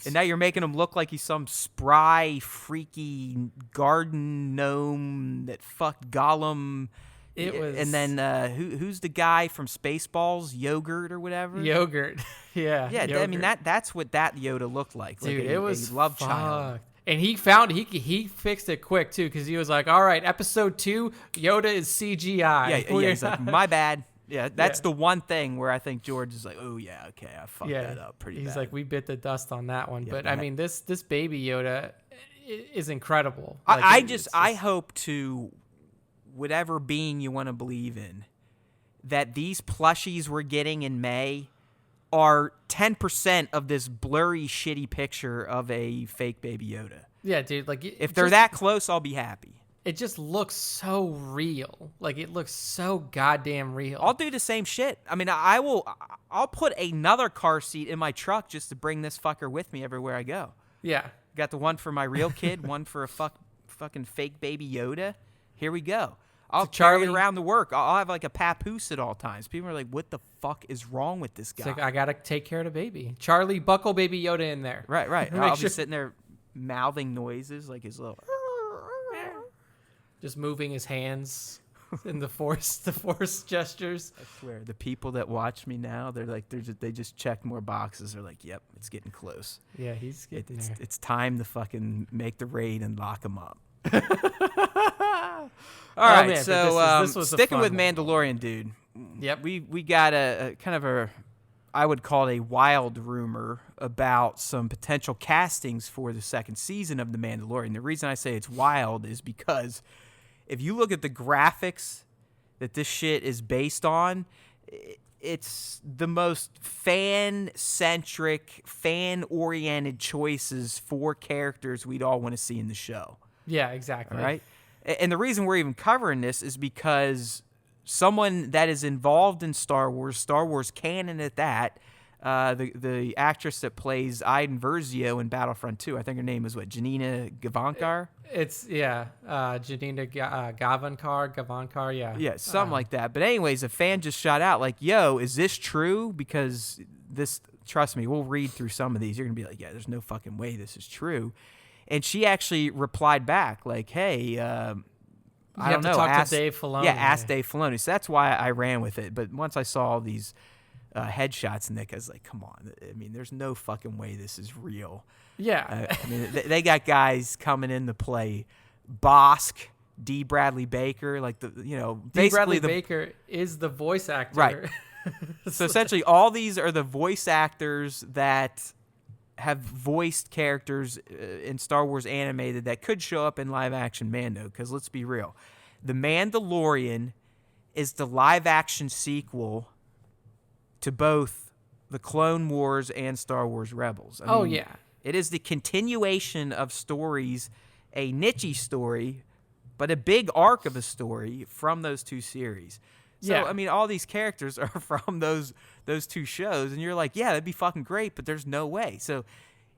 [SPEAKER 1] And now you're making him look like he's some spry, freaky garden gnome that fucked Gollum.
[SPEAKER 2] It was,
[SPEAKER 1] and then who's the guy from Spaceballs? Yogurt or whatever.
[SPEAKER 2] Yogurt, yeah.
[SPEAKER 1] Yogurt. I mean that's what that Yoda looked like.
[SPEAKER 2] Dude,
[SPEAKER 1] like
[SPEAKER 2] it was
[SPEAKER 1] a love child.
[SPEAKER 2] And he fixed it quick too because he was like, "All right, episode 2, Yoda is CGI."
[SPEAKER 1] Yeah, he's like, my bad. Yeah, that's the one thing where I think George is like, oh yeah, okay, I fucked that up pretty bad.
[SPEAKER 2] He's like, we bit the dust on that one. But I mean, this baby Yoda is incredible. Like,
[SPEAKER 1] I hope to. Whatever being you want to believe in, that these plushies we're getting in May are 10% of this blurry, shitty picture of a fake Baby Yoda.
[SPEAKER 2] Yeah, dude. Like,
[SPEAKER 1] if they're that close, I'll be happy.
[SPEAKER 2] It just looks so real. Like, it looks so goddamn real.
[SPEAKER 1] I'll do the same shit. I mean, I'll put another car seat in my truck just to bring this fucker with me everywhere I go.
[SPEAKER 2] Yeah.
[SPEAKER 1] Got the one for my real kid, one for a fucking fake Baby Yoda. Here we go. I'll carry it around to work. I'll have like a papoose at all times. People are like, what the fuck is wrong with this guy?
[SPEAKER 2] It's like, I got to take care of the baby. Charlie, buckle Baby Yoda in there.
[SPEAKER 1] Right. I'll be sitting there mouthing noises like his little...
[SPEAKER 2] Just moving his hands in the force gestures.
[SPEAKER 1] I swear, the people that watch me now, they're like, they just checked more boxes. They're like, yep, it's getting close.
[SPEAKER 2] Yeah, he's getting there.
[SPEAKER 1] It's time to fucking make the raid and lock him up. All right,
[SPEAKER 2] man,
[SPEAKER 1] so
[SPEAKER 2] this was
[SPEAKER 1] sticking with Mandalorian, dude.
[SPEAKER 2] Yep.
[SPEAKER 1] We got a kind of a, I would call it a wild rumor about some potential castings for the second season of The Mandalorian. The reason I say it's wild is because if you look at the graphics that this shit is based on, it's the most fan-centric, fan-oriented choices for characters we'd all want to see in the show.
[SPEAKER 2] Yeah, exactly.
[SPEAKER 1] All right? And the reason we're even covering this is because someone that is involved in Star Wars canon at that, the actress that plays Iden Versio in Battlefront 2, I think her name is Janina Gavankar?
[SPEAKER 2] Janina Gavankar, yeah.
[SPEAKER 1] Yeah, something like that. But anyways, a fan just shot out like, yo, is this true? Because this, trust me, we'll read through some of these. You're going to be like, yeah, there's no fucking way this is true. And she actually replied back like, hey, I don't know.
[SPEAKER 2] Talk to Dave Filoni.
[SPEAKER 1] Yeah, ask Dave Filoni. So that's why I ran with it. But once I saw all these headshots, Nick, I was like, come on. I mean, there's no fucking way this is real.
[SPEAKER 2] Yeah.
[SPEAKER 1] I mean, they got guys coming in to play Bosk, D. Bradley Baker, like basically
[SPEAKER 2] Bradley Baker is the voice actor.
[SPEAKER 1] Right. So essentially, all these are the voice actors that have voiced characters in Star Wars animated that could show up in live-action Mando. Because let's be real, The Mandalorian is the live-action sequel to both the Clone Wars and Star Wars Rebels. I mean,
[SPEAKER 2] yeah.
[SPEAKER 1] it is the continuation of stories, a niche story, but a big arc of a story from those two series. So,
[SPEAKER 2] Yeah.
[SPEAKER 1] I mean, all these characters are from those two shows, and you're like, yeah, that'd be fucking great, but there's no way. So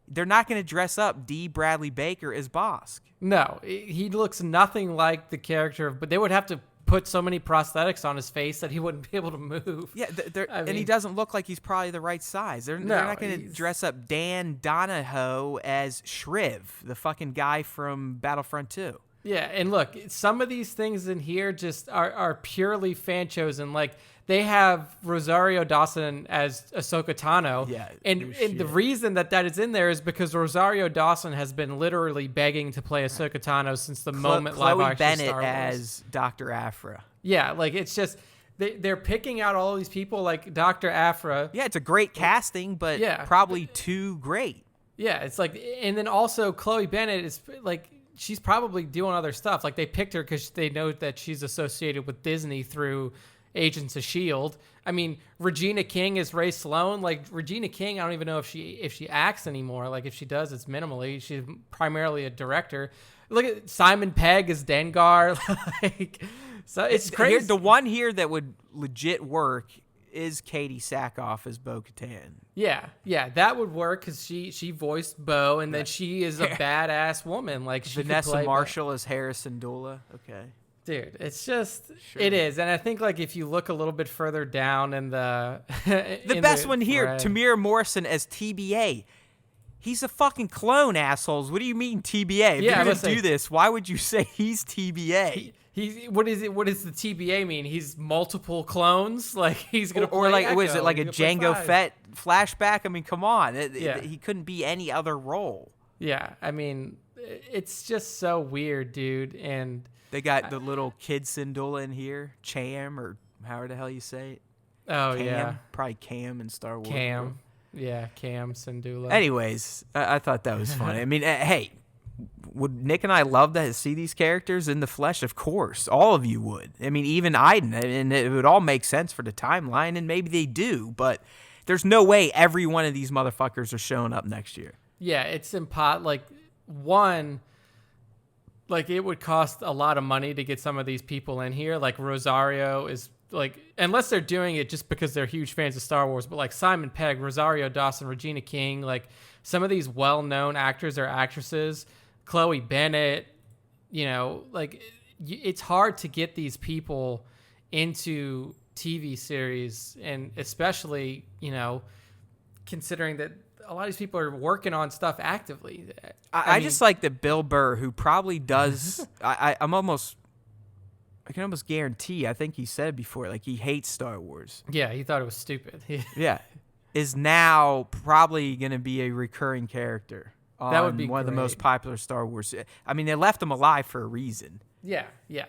[SPEAKER 1] they're not going to dress up D. Bradley Baker as Bosk.
[SPEAKER 2] No, he looks nothing like the character, but they would have to put so many prosthetics on his face that he wouldn't be able to move.
[SPEAKER 1] Yeah, and he doesn't look like he's probably the right size. They're not going to dress up Dan Donahoe as Shriv, the fucking guy from Battlefront 2.
[SPEAKER 2] Yeah, and look, some of these things in here just are purely fan chosen. Like, they have Rosario Dawson as Ahsoka Tano.
[SPEAKER 1] Yeah,
[SPEAKER 2] and the reason that is in there is because Rosario Dawson has been literally begging to play Ahsoka Tano since the moment live action
[SPEAKER 1] Bennett
[SPEAKER 2] Star Wars.
[SPEAKER 1] as Dr. Aphra.
[SPEAKER 2] Yeah, like, it's just they're picking out all these people like Dr. Aphra.
[SPEAKER 1] Yeah, it's a great casting, but probably too great.
[SPEAKER 2] Yeah, it's like, and then also Chloe Bennett is like, she's probably doing other stuff. Like, they picked her because they know that she's associated with Disney through Agents of S.H.I.E.L.D. I mean, Regina King is Ray Sloan. Like, Regina King, I don't even know if she acts anymore. Like, if she does, it's minimally. She's primarily a director. Look at Simon Pegg as Dengar. Like, so it's crazy.
[SPEAKER 1] The one here that would legit work is Katie Sackhoff as Bo-Katan.
[SPEAKER 2] Yeah, that would work because she voiced Bo, and then she is a badass woman. Like, she
[SPEAKER 1] Vanessa Marshall as Harrison Dula. Okay.
[SPEAKER 2] Dude, it's just, it is. And I think, like, if you look a little bit further down in the...
[SPEAKER 1] the best one here, Tamir Morrison as TBA. He's a fucking clone, assholes. What do you mean TBA? If you're going to do this, why would you say he's TBA?
[SPEAKER 2] What does the TBA mean? He's multiple clones? Like, he's going to play
[SPEAKER 1] Or like,
[SPEAKER 2] Echo.
[SPEAKER 1] was it like a Jango Fett flashback? I mean, come on. He couldn't be any other role.
[SPEAKER 2] Yeah, I mean, it's just so weird, dude. And...
[SPEAKER 1] they got the little kid Syndulla in here, Cham, or however the hell you say it.
[SPEAKER 2] Oh,
[SPEAKER 1] Cam.
[SPEAKER 2] yeah.
[SPEAKER 1] Probably Cam in Star Wars.
[SPEAKER 2] Cam. Yeah, Cam Syndulla.
[SPEAKER 1] Anyways, I thought that was funny. I mean, hey, would Nick and I love to see these characters in the flesh? Of course. All of you would. I mean, even Iden. And it would all make sense for the timeline, and maybe they do. But there's no way every one of these motherfuckers are showing up next year.
[SPEAKER 2] Yeah, it's impossible. Like, one... like, it would cost a lot of money to get some of these people in here. Like, Rosario is, like, unless they're doing it just because they're huge fans of Star Wars, but, like, Simon Pegg, Rosario Dawson, Regina King, like, some of these well-known actors or actresses, Chloe Bennett, you know, like, it's hard to get these people into TV series, and especially, you know, considering that a lot of these people are working on stuff actively.
[SPEAKER 1] I just like that Bill Burr, who probably does. I can almost guarantee. I think he said it before. Like, he hates Star Wars.
[SPEAKER 2] Yeah, he thought it was stupid.
[SPEAKER 1] Yeah, is now probably going to be a recurring character on
[SPEAKER 2] that would be
[SPEAKER 1] one of the
[SPEAKER 2] great.
[SPEAKER 1] most popular Star Wars. I mean, they left him alive for a reason.
[SPEAKER 2] Yeah.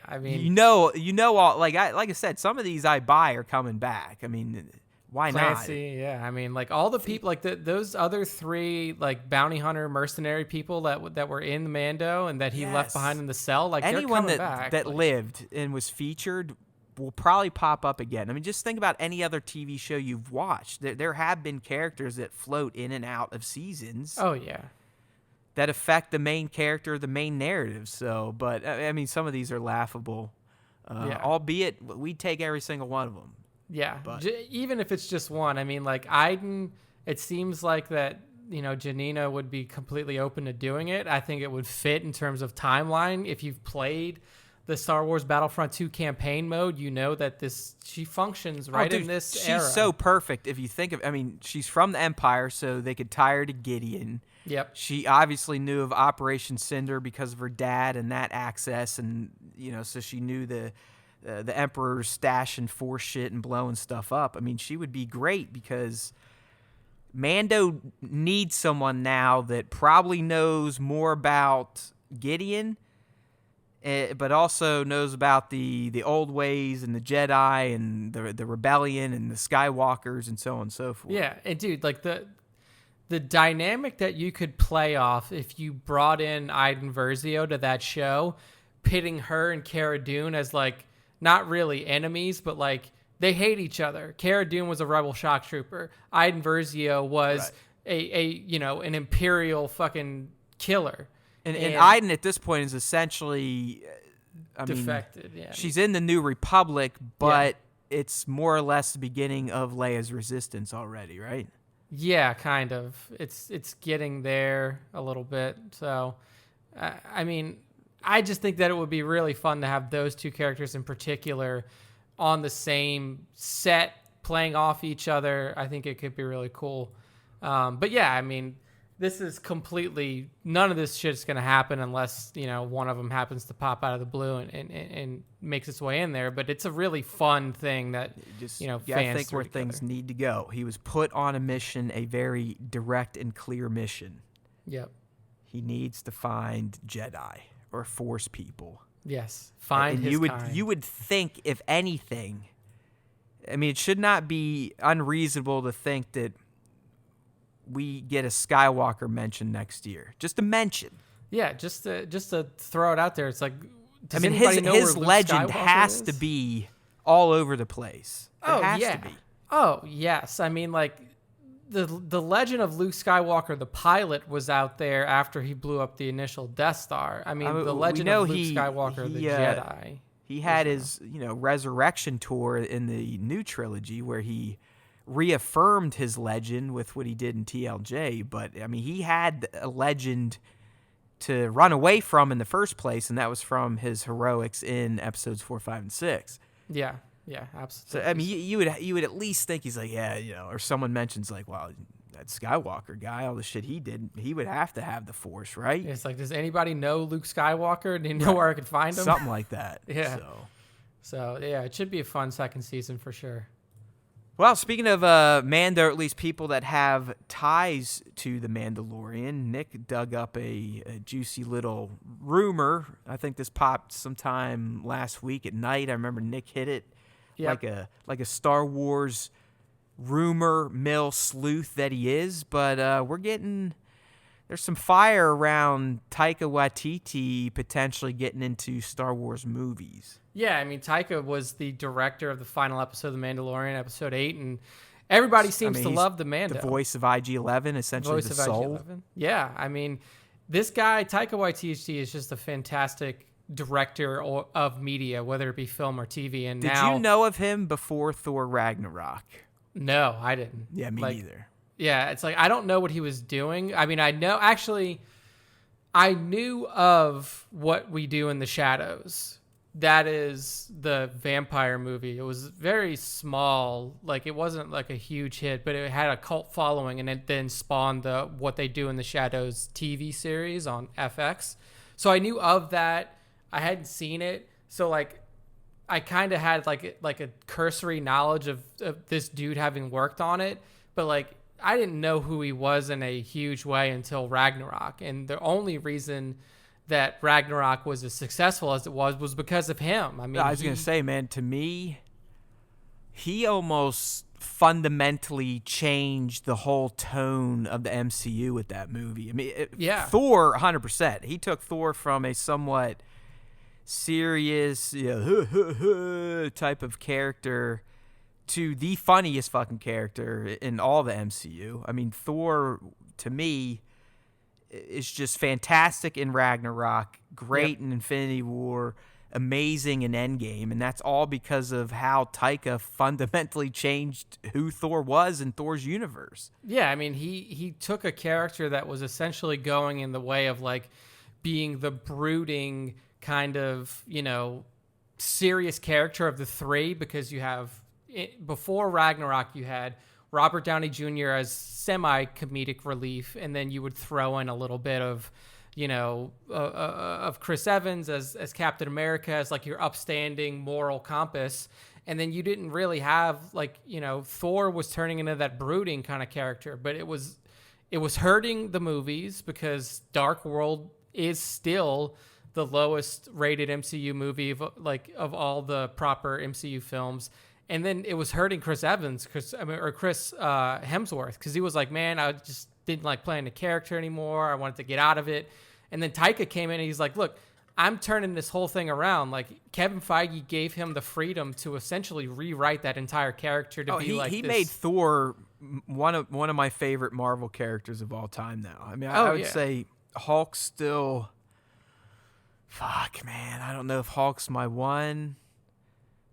[SPEAKER 2] I mean,
[SPEAKER 1] you know, all like I said, some of these I buy are coming back. I mean, why
[SPEAKER 2] Clancy, yeah. I mean, like, all the people, like those other three, like, bounty hunter mercenary people that were in the Mando and that he left behind in the cell, like,
[SPEAKER 1] anyone
[SPEAKER 2] they're coming back.
[SPEAKER 1] that lived and was featured will probably pop up again. I mean, just think about any other TV show you've watched. There have been characters that float in and out of seasons.
[SPEAKER 2] Oh yeah.
[SPEAKER 1] That affect the main character, the main narrative. So, but I mean, some of these are laughable. Albeit we'd take every single one of them.
[SPEAKER 2] Yeah, even if it's just one. I mean, like, Iden, it seems like that, you know, Janina would be completely open to doing it. I think it would fit in terms of timeline. If you've played the Star Wars Battlefront 2 campaign mode, you know that she functions in this era.
[SPEAKER 1] She's so perfect if you think of, I mean, she's from the Empire, so they could tie her to Gideon.
[SPEAKER 2] Yep.
[SPEAKER 1] She obviously knew of Operation Cinder because of her dad and that access, and, you know, so she knew the Emperor's stashing Force shit and blowing stuff up. I mean, she would be great because Mando needs someone now that probably knows more about Gideon but also knows about the old ways and the Jedi and the rebellion and the Skywalkers and so on and so forth.
[SPEAKER 2] Yeah, and dude, like the dynamic that you could play off if you brought in Iden Versio to that show, pitting her and Cara Dune as like not really enemies, but like they hate each other. Cara Dune was a rebel shock trooper. Iden Versio was a an Imperial fucking killer.
[SPEAKER 1] And Iden at this point is essentially,
[SPEAKER 2] defected. Yeah,
[SPEAKER 1] she's in the New Republic, but it's more or less the beginning of Leia's resistance already, right?
[SPEAKER 2] Yeah, kind of. It's getting there a little bit. So, I mean, I just think that it would be really fun to have those two characters in particular on the same set, playing off each other. I think it could be really cool. But yeah, I mean, this is completely, none of this shit's going to happen unless, one of them happens to pop out of the blue and makes its way in there. But it's a really fun thing that, fans
[SPEAKER 1] I think
[SPEAKER 2] throw
[SPEAKER 1] where
[SPEAKER 2] together.
[SPEAKER 1] things need to go. He was put on a mission, a very direct and clear mission.
[SPEAKER 2] Yep.
[SPEAKER 1] He needs to find Jedi or Force people.
[SPEAKER 2] Yes. Find
[SPEAKER 1] and
[SPEAKER 2] his
[SPEAKER 1] you would think, if anything, I mean, it should not be unreasonable to think that we get a Skywalker mention next year. Just a mention.
[SPEAKER 2] Yeah, just to throw it out there. It's like, does
[SPEAKER 1] I mean,
[SPEAKER 2] anybody know
[SPEAKER 1] his
[SPEAKER 2] where Luke
[SPEAKER 1] legend
[SPEAKER 2] Skywalker
[SPEAKER 1] has
[SPEAKER 2] is?
[SPEAKER 1] to be all over the place. It has to be.
[SPEAKER 2] Oh, yes. I mean, like, the legend of Luke Skywalker, the pilot, was out there after he blew up the initial Death Star. I mean, the legend of Luke Skywalker, the Jedi.
[SPEAKER 1] He had his, resurrection tour in the new trilogy where he reaffirmed his legend with what he did in TLJ. But, I mean, he had a legend to run away from in the first place, and that was from his heroics in episodes 4, 5, and 6.
[SPEAKER 2] Yeah. Yeah, absolutely.
[SPEAKER 1] So I mean, you would at least think he's like, or someone mentions like, wow, that Skywalker guy, all the shit he did, he would have to have the Force, right?
[SPEAKER 2] It's like, does anybody know Luke Skywalker? Do you know where I could find him?
[SPEAKER 1] Something like that.
[SPEAKER 2] Yeah. So yeah, it should be a fun second season for sure.
[SPEAKER 1] Well, speaking of Mando, or at least people that have ties to the Mandalorian, Nick dug up a juicy little rumor. I think this popped sometime last week at night. I remember Nick hit it. Yep. like a Star Wars rumor mill sleuth that he is, but there's some fire around Taika Waititi potentially getting into Star Wars movies.
[SPEAKER 2] Yeah, I mean, Taika was the director of the final episode of The Mandalorian, episode 8, and everybody seems to love the Mando.
[SPEAKER 1] The voice of IG-11, essentially the soul. IG-11.
[SPEAKER 2] Yeah, I mean, this guy, Taika Waititi, is just a fantastic director of media, whether it be film or TV. And
[SPEAKER 1] did you know of him before Thor Ragnarok?
[SPEAKER 2] No, I didn't.
[SPEAKER 1] Yeah, me neither.
[SPEAKER 2] Yeah, it's like I don't know what he was doing. I mean, I knew of What We Do in the Shadows. That is the vampire movie. It was very small, like it wasn't like a huge hit, but it had a cult following, and it then spawned the What They Do in the Shadows TV series on FX. So I knew of that. I hadn't seen it, so like I kind of had like a cursory knowledge of this dude having worked on it, but like I didn't know who he was in a huge way until Ragnarok. And the only reason that Ragnarok was as successful as it was because of him. I mean,
[SPEAKER 1] I was going to say, man, to me, he almost fundamentally changed the whole tone of the MCU with that movie. I mean, Thor, 100%. He took Thor from a somewhat serious type of character to the funniest fucking character in all the MCU. I mean, Thor, to me, is just fantastic in Ragnarok, great in Infinity War, amazing in Endgame, and that's all because of how Taika fundamentally changed who Thor was in Thor's universe.
[SPEAKER 2] Yeah, I mean, he took a character that was essentially going in the way of like being the brooding kind of, serious character of the three, because you have, before Ragnarok, you had Robert Downey Jr. as semi-comedic relief, and then you would throw in a little bit of, of Chris Evans as Captain America, as like your upstanding moral compass. And then you didn't really have Thor was turning into that brooding kind of character, but it was hurting the movies because Dark World is still the lowest rated MCU movie of all the proper MCU films. And then it was hurting Chris Hemsworth, because he was like, man, I just didn't like playing the character anymore. I wanted to get out of it. And then Taika came in and he's like, look, I'm turning this whole thing around. Like, Kevin Feige gave him the freedom to essentially rewrite that entire character to be like
[SPEAKER 1] he
[SPEAKER 2] this.
[SPEAKER 1] made Thor one of my favorite Marvel characters of all time now. I mean, I would say Hulk still. Fuck, man, I don't know if Hulk's my one.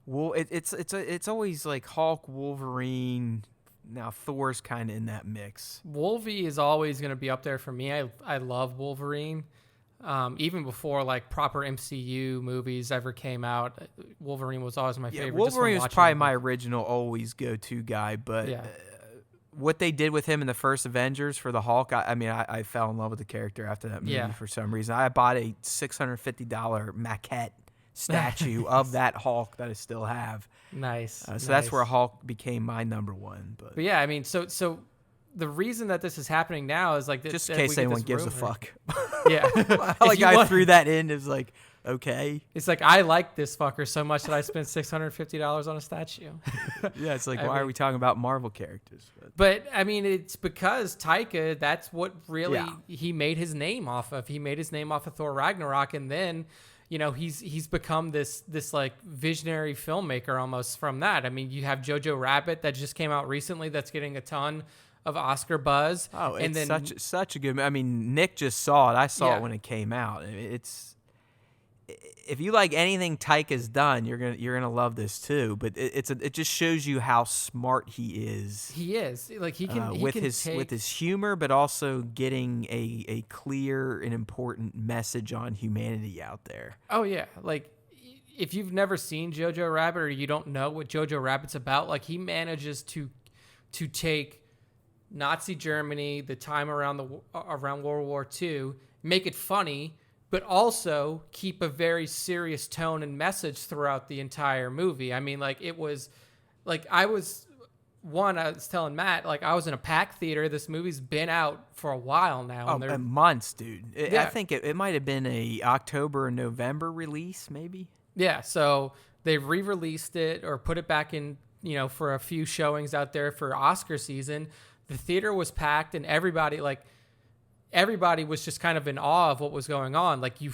[SPEAKER 1] Well, it's always like Hulk, Wolverine. Now Thor's kind of in that mix.
[SPEAKER 2] Wolvie is always going to be up there for me. I love Wolverine. Even before like proper MCU movies ever came out, Wolverine was always my favorite.
[SPEAKER 1] Wolverine was probably my original always go-to guy, but what they did with him in the first Avengers for the Hulk, I fell in love with the character after that movie for some reason. I bought a $650 maquette statue of that Hulk that I still have.
[SPEAKER 2] Nice.
[SPEAKER 1] So that's where Hulk became my number one. But
[SPEAKER 2] yeah, I mean, so the reason that this is happening now is like
[SPEAKER 1] just in case anyone gives a fuck.
[SPEAKER 2] Yeah,
[SPEAKER 1] I threw that in. It was like, okay.
[SPEAKER 2] It's like, I like this fucker so much that I spent $650 on a statue.
[SPEAKER 1] Yeah, it's like, why are we talking about Marvel characters?
[SPEAKER 2] But I mean, it's because Taika, that's what really he made his name off of. He made his name off of Thor Ragnarok, and then, you know, he's become this like visionary filmmaker almost from that. I mean, you have Jojo Rabbit that just came out recently that's getting a ton of Oscar buzz.
[SPEAKER 1] Oh, it's then, such a good. I mean, Nick just saw it. I saw it when it came out. It's, if you like anything Taika's done, you're gonna love this too. But it just shows you how smart he is.
[SPEAKER 2] He is, like, he can
[SPEAKER 1] with his humor, but also getting a clear and important message on humanity out there.
[SPEAKER 2] Oh yeah, like, if you've never seen Jojo Rabbit or you don't know what Jojo Rabbit's about, like, he manages to take Nazi Germany, the time around World War II, make it funny, but also keep a very serious tone and message throughout the entire movie. I mean, like, it was like, I was telling Matt, like, I was in a packed theater. This movie's been out for a while now.
[SPEAKER 1] And months, dude. I think it might have been a October or November release, maybe.
[SPEAKER 2] Yeah, so they re-released it or put it back in, you know, for a few showings out there for Oscar season. The theater was packed, and everybody was just kind of in awe of what was going on. Like, you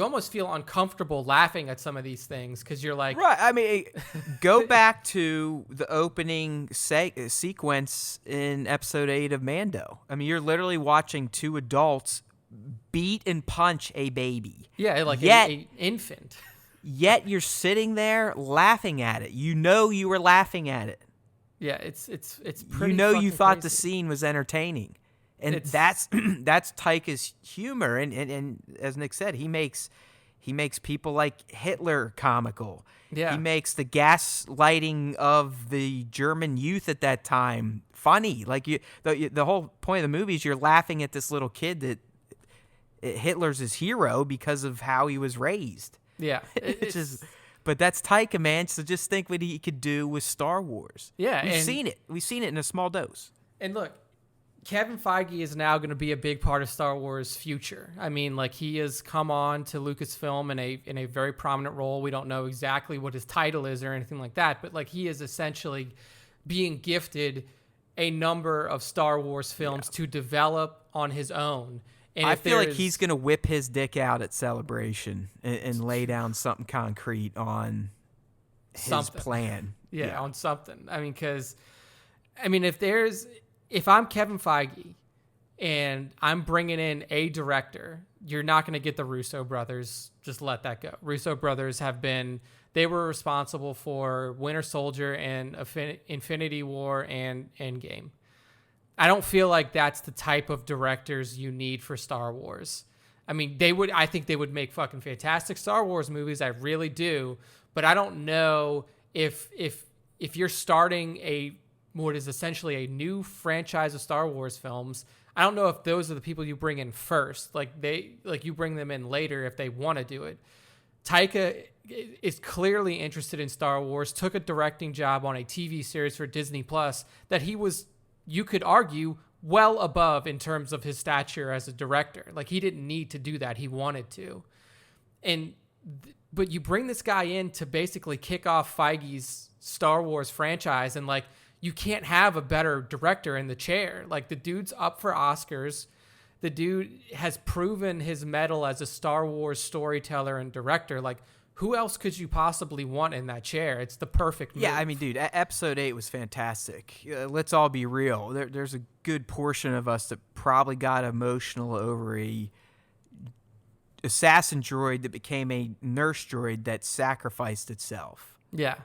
[SPEAKER 2] almost feel uncomfortable laughing at some of these things because you're like,
[SPEAKER 1] right. I mean, go back to the opening sequence in episode 8 of Mando. I mean, you're literally watching two adults beat and punch a baby.
[SPEAKER 2] Yeah, like an infant.
[SPEAKER 1] Yet you're sitting there laughing at it. You know you were laughing at it.
[SPEAKER 2] Yeah, it's pretty.
[SPEAKER 1] You know, you thought
[SPEAKER 2] crazy.
[SPEAKER 1] the scene was entertaining, and that's Taika's humor. And as Nick said, he makes people like Hitler comical.
[SPEAKER 2] Yeah,
[SPEAKER 1] he makes the gaslighting of the German youth at that time funny. Like, the whole point of the movie is you're laughing at this little kid that Hitler's his hero because of how he was raised.
[SPEAKER 2] Yeah,
[SPEAKER 1] but that's Taika, man. So just think what he could do with Star Wars.
[SPEAKER 2] Yeah,
[SPEAKER 1] we've seen it. We've seen it in a small dose.
[SPEAKER 2] And look, Kevin Feige is now going to be a big part of Star Wars' future. I mean, like, he has come on to Lucasfilm in a very prominent role. We don't know exactly what his title is or anything like that, but like, he is essentially being gifted a number of Star Wars films to develop on his own. And
[SPEAKER 1] I feel like he's going to whip his dick out at Celebration and lay down something concrete on his plan.
[SPEAKER 2] Yeah, on something. I mean, because, I mean, if I'm Kevin Feige and I'm bringing in a director, you're not going to get the Russo brothers. Just let that go. Russo brothers they were responsible for Winter Soldier and Infinity War and Endgame. I don't feel like that's the type of directors you need for Star Wars. I mean, I think they would make fucking fantastic Star Wars movies. I really do. But I don't know if you're starting what is essentially a new franchise of Star Wars films, I don't know if those are the people you bring in first. Like, you bring them in later if they want to do it. Taika is clearly interested in Star Wars, took a directing job on a TV series for Disney Plus that he was, you could argue, well above in terms of his stature as a director. Like, he didn't need to do that. He wanted to. But you bring this guy in to basically kick off Feige's Star Wars franchise, and like, you can't have a better director in the chair. Like, the dude's up for Oscars. The dude has proven his mettle as a Star Wars storyteller and director. Like, who else could you possibly want in that chair? It's the perfect move.
[SPEAKER 1] Yeah, I mean, dude, Episode 8 was fantastic. Let's all be real. There's a good portion of us that probably got emotional over a assassin droid that became a nurse droid that sacrificed itself.
[SPEAKER 2] Yeah.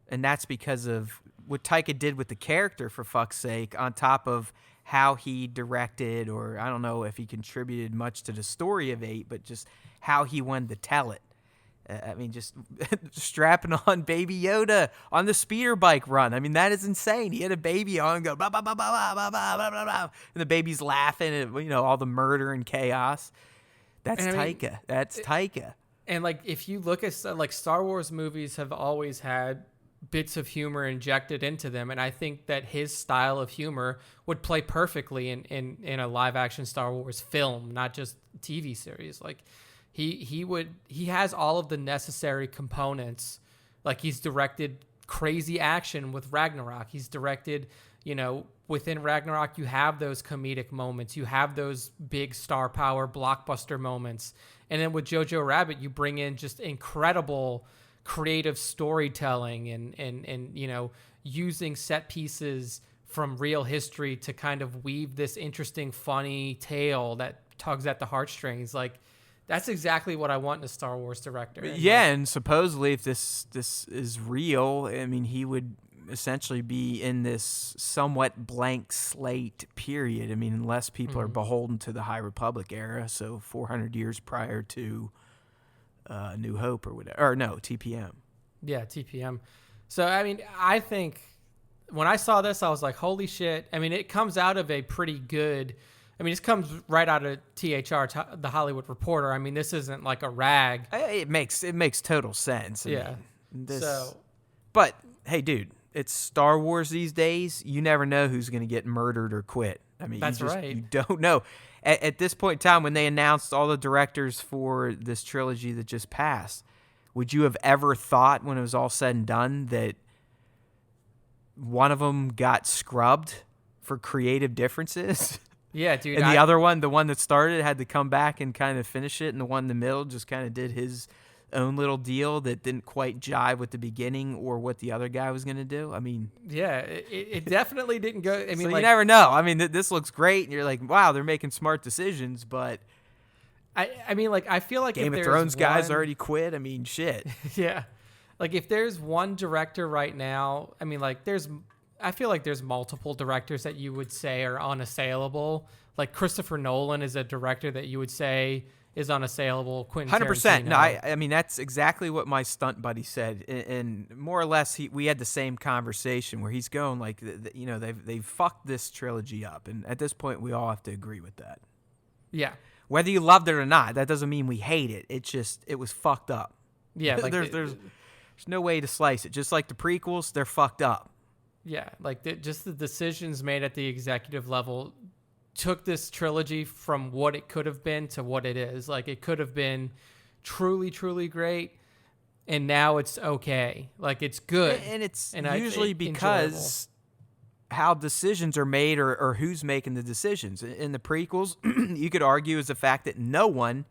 [SPEAKER 1] And that's because of what Taika did with the character, for fuck's sake, on top of how he directed, or I don't know if he contributed much to the story of 8, but just how he wanted to tell it. I mean, just strapping on Baby Yoda on the speeder bike run. I mean, that is insane. He had a baby on and go, bah, bah, bah, bah, bah, bah, bah, bah, bah, and the baby's laughing at, you know, all the murder and chaos. That's Taika. That's Taika.
[SPEAKER 2] And, like, if you look at, like, Star Wars movies have always had bits of humor injected into them, and I think that his style of humor would play perfectly in a live-action Star Wars film, not just TV series. Like, he has all of the necessary components. Like, he's directed crazy action with Ragnarok. He's directed, you know, within Ragnarok, you have those comedic moments. You have those big star power blockbuster moments. And then with Jojo Rabbit, you bring in just incredible creative storytelling and you know, using set pieces from real history to kind of weave this interesting, funny tale that tugs at the heartstrings. Like, that's exactly what I want in a Star Wars director.
[SPEAKER 1] And supposedly, if this is real, I mean, he would essentially be in this somewhat blank slate period. I mean, unless people are beholden to the High Republic era, so 400 years prior to New Hope or whatever. Or no, TPM.
[SPEAKER 2] Yeah, TPM. So, I mean, I think when I saw this, I was like, holy shit. I mean, it comes out of a pretty good... I mean, this comes right out of THR, the Hollywood Reporter. I mean, this isn't like a rag.
[SPEAKER 1] It makes total sense. I mean, but hey, dude, it's Star Wars these days. You never know who's going to get murdered or quit. I mean,
[SPEAKER 2] that's right.
[SPEAKER 1] You don't know. At this point in time, when they announced all the directors for this trilogy that just passed, would you have ever thought, when it was all said and done, that one of them got scrubbed for creative differences?
[SPEAKER 2] Yeah, dude.
[SPEAKER 1] And the other one, the one that started, had to come back and kind of finish it, and the one in the middle just kind of did his own little deal that didn't quite jive with the beginning or what the other guy was going to do. I mean...
[SPEAKER 2] Yeah, it definitely didn't go... I mean,
[SPEAKER 1] so
[SPEAKER 2] like,
[SPEAKER 1] you never know. I mean, this looks great, and you're like, wow, they're making smart decisions, but...
[SPEAKER 2] I mean, like, I feel like
[SPEAKER 1] Game of Thrones guys already quit. I mean, shit.
[SPEAKER 2] Yeah. Like, if there's one director right now, I mean, like, I feel like there's multiple directors that you would say are unassailable. Like, Christopher Nolan is a director that you would say is unassailable. Quentin
[SPEAKER 1] 100%.
[SPEAKER 2] Tarantino.
[SPEAKER 1] No, I mean, that's exactly what my stunt buddy said. And more or less, we had the same conversation where he's going like, you know, they've fucked this trilogy up. And at this point, we all have to agree with that.
[SPEAKER 2] Yeah.
[SPEAKER 1] Whether you loved it or not, that doesn't mean we hate it. It's just, it was fucked up.
[SPEAKER 2] Yeah. Like
[SPEAKER 1] there's no way to slice it. Just like the prequels, they're fucked up.
[SPEAKER 2] Yeah, like just the decisions made at the executive level took this trilogy from what it could have been to what it is. Like, it could have been truly, truly great, and now it's okay. Like, it's good.
[SPEAKER 1] And it's usually because how decisions are made or who's making the decisions. In the prequels, you could argue is the fact that no one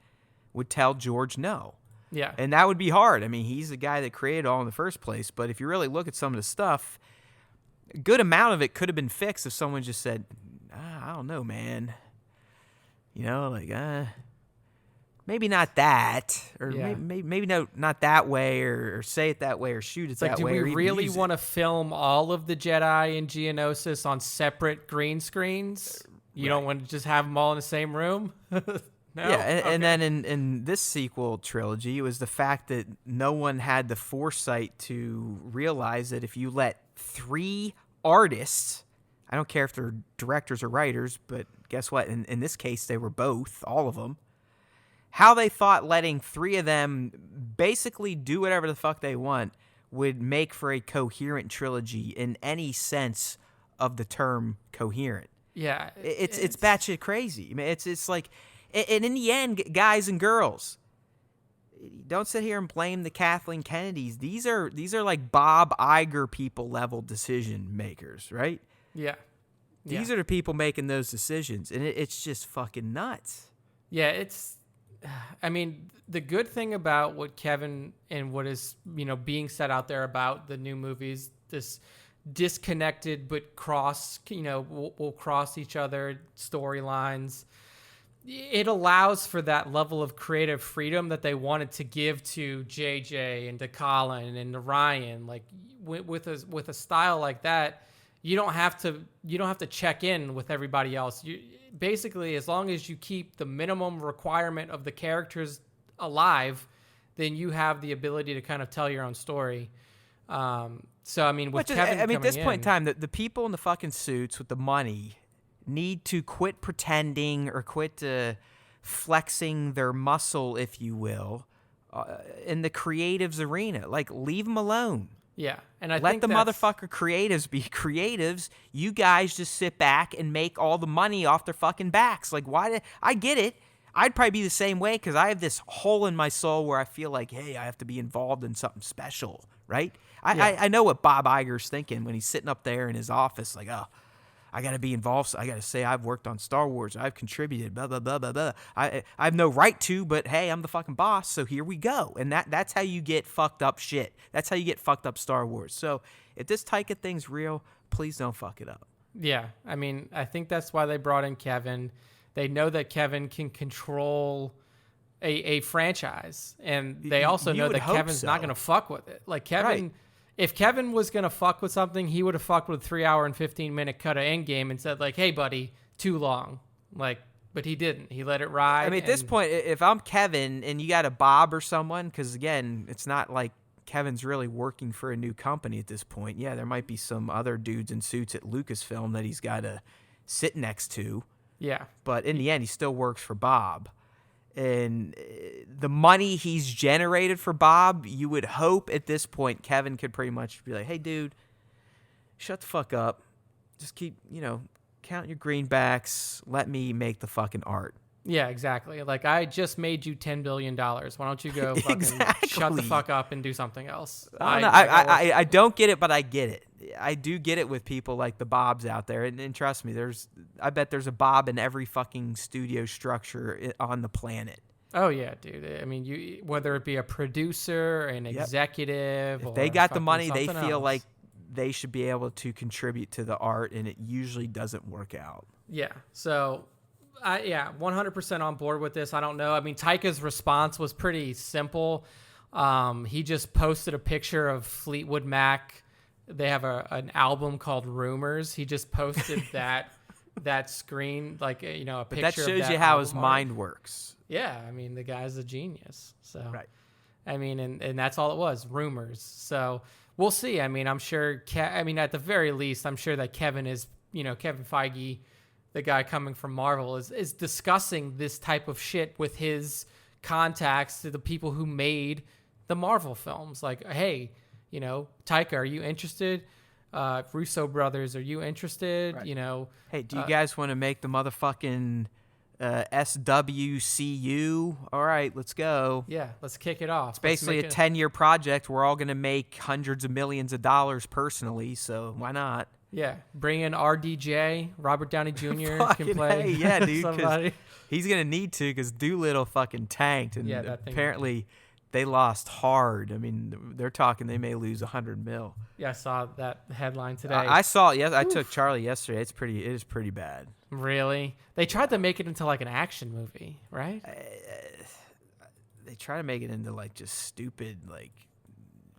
[SPEAKER 1] would tell George no.
[SPEAKER 2] Yeah.
[SPEAKER 1] And that would be hard. I mean, he's the guy that created it all in the first place. But if you really look at some of the stuff, a good amount of it could have been fixed if someone just said, I don't know, man. You know, like, maybe not that. Or maybe no, not that way, or say it that way, or shoot it that way.
[SPEAKER 2] Do we really want to film all of the Jedi in Geonosis on separate green screens? You don't want to just have them all in the same room? No?
[SPEAKER 1] Yeah, and then in this sequel trilogy, it was the fact that no one had the foresight to realize that if you let 3 artists, I don't care if they're directors or writers, but guess what? In this case, they were both, all of them. How they thought letting 3 of them basically do whatever the fuck they want would make for a coherent trilogy in any sense of the term coherent.
[SPEAKER 2] Yeah.
[SPEAKER 1] It's batshit crazy. I mean, it's like... And in the end, guys and girls, don't sit here and blame the Kathleen Kennedys. These are like Bob Iger people level decision makers, right?
[SPEAKER 2] Yeah.
[SPEAKER 1] These are the people making those decisions, and it's just fucking nuts.
[SPEAKER 2] Yeah, I mean, the good thing about what Kevin and what is, being said out there about the new movies, this disconnected but will cross each other storylines. It allows for that level of creative freedom that they wanted to give to JJ and to Colin and to Ryan. Like with a style like that, you don't have to check in with everybody else. You basically, as long as you keep the minimum requirement of the characters alive, then you have the ability to kind of tell your own story. So I mean, with Kevin,
[SPEAKER 1] at this point in time, the people in the fucking suits with the money need to quit pretending or quit flexing their muscle, if you will, in the creatives arena. Like, leave them alone.
[SPEAKER 2] Yeah, and
[SPEAKER 1] let the motherfucker creatives be creatives. You guys just sit back and make all the money off their fucking backs. Like, I get it. I'd probably be the same way because I have this hole in my soul where I feel like, hey, I have to be involved in something special, right? I know what Bob Iger's thinking when he's sitting up there in his office, like, oh, I got to be involved. So I got to say I've worked on Star Wars. I've contributed, blah, blah, blah, blah, blah. I have no right to, but hey, I'm the fucking boss, so here we go. And that's how you get fucked up shit. That's how you get fucked up Star Wars. So if this Taika thing's real, please don't fuck it up.
[SPEAKER 2] Yeah, I mean, I think that's why they brought in Kevin. They know that Kevin can control a franchise, and they also know that Kevin's not going to fuck with it. Like, Kevin... Right. If Kevin was going to fuck with something, he would have fucked with 3 hour and 15-minute cut of Endgame and said, like, hey, buddy, too long. Like, but he didn't. He let it ride.
[SPEAKER 1] I mean, at this point, if I'm Kevin and you got a Bob or someone, because, again, it's not like Kevin's really working for a new company at this point. Yeah, there might be some other dudes in suits at Lucasfilm that he's got to sit next to.
[SPEAKER 2] Yeah.
[SPEAKER 1] But in the end, he still works for Bob. And the money he's generated for Bob, you would hope at this point Kevin could pretty much be like, hey, dude, shut the fuck up. Just keep, count your greenbacks. Let me make the fucking art.
[SPEAKER 2] Yeah, exactly. Like, I just made you $10 billion. Why don't you go fucking shut the fuck up and do something else?
[SPEAKER 1] I don't get it, but I get it. I do get it with people like the Bobs out there. And trust me, I bet there's a Bob in every fucking studio structure on the planet.
[SPEAKER 2] Oh, yeah, dude. I mean, whether it be a producer, an executive,
[SPEAKER 1] if they got the money, they feel like they should be able to contribute to the art, and it usually doesn't work out.
[SPEAKER 2] Yeah. So... 100% on board with this. I don't know. I mean, Taika's response was pretty simple. He just posted a picture of Fleetwood Mac. They have an album called Rumors. He just posted that screen, like, a picture.
[SPEAKER 1] But that shows you how his mind works.
[SPEAKER 2] Yeah, I mean, the guy's a genius. So,
[SPEAKER 1] right.
[SPEAKER 2] I mean, and that's all it was, rumors. So we'll see. I mean, I'm sure. At the very least, I'm sure that Kevin is, Kevin Feige, the guy coming from Marvel, is discussing this type of shit with his contacts to the people who made the Marvel films. Like, hey, Taika, are you interested? Russo brothers, are you interested?
[SPEAKER 1] Right. Hey, do you guys want to make the motherfucking SWCU? All right, let's go.
[SPEAKER 2] Yeah, let's kick it off.
[SPEAKER 1] It's basically a 10-year project. We're all going to make hundreds of millions of dollars personally, so why not?
[SPEAKER 2] Yeah, bring in RDJ, Robert Downey Jr. can play.
[SPEAKER 1] Yeah, dude, because he's gonna need to, because Doolittle fucking tanked, and apparently they lost hard. I mean, they're talking they may lose $100 million.
[SPEAKER 2] Yeah, I saw that headline today.
[SPEAKER 1] I saw it. Yes, I took Charlie yesterday. It is pretty bad.
[SPEAKER 2] Really? They tried to make it into like an action movie, right?
[SPEAKER 1] They try to make it into like just stupid like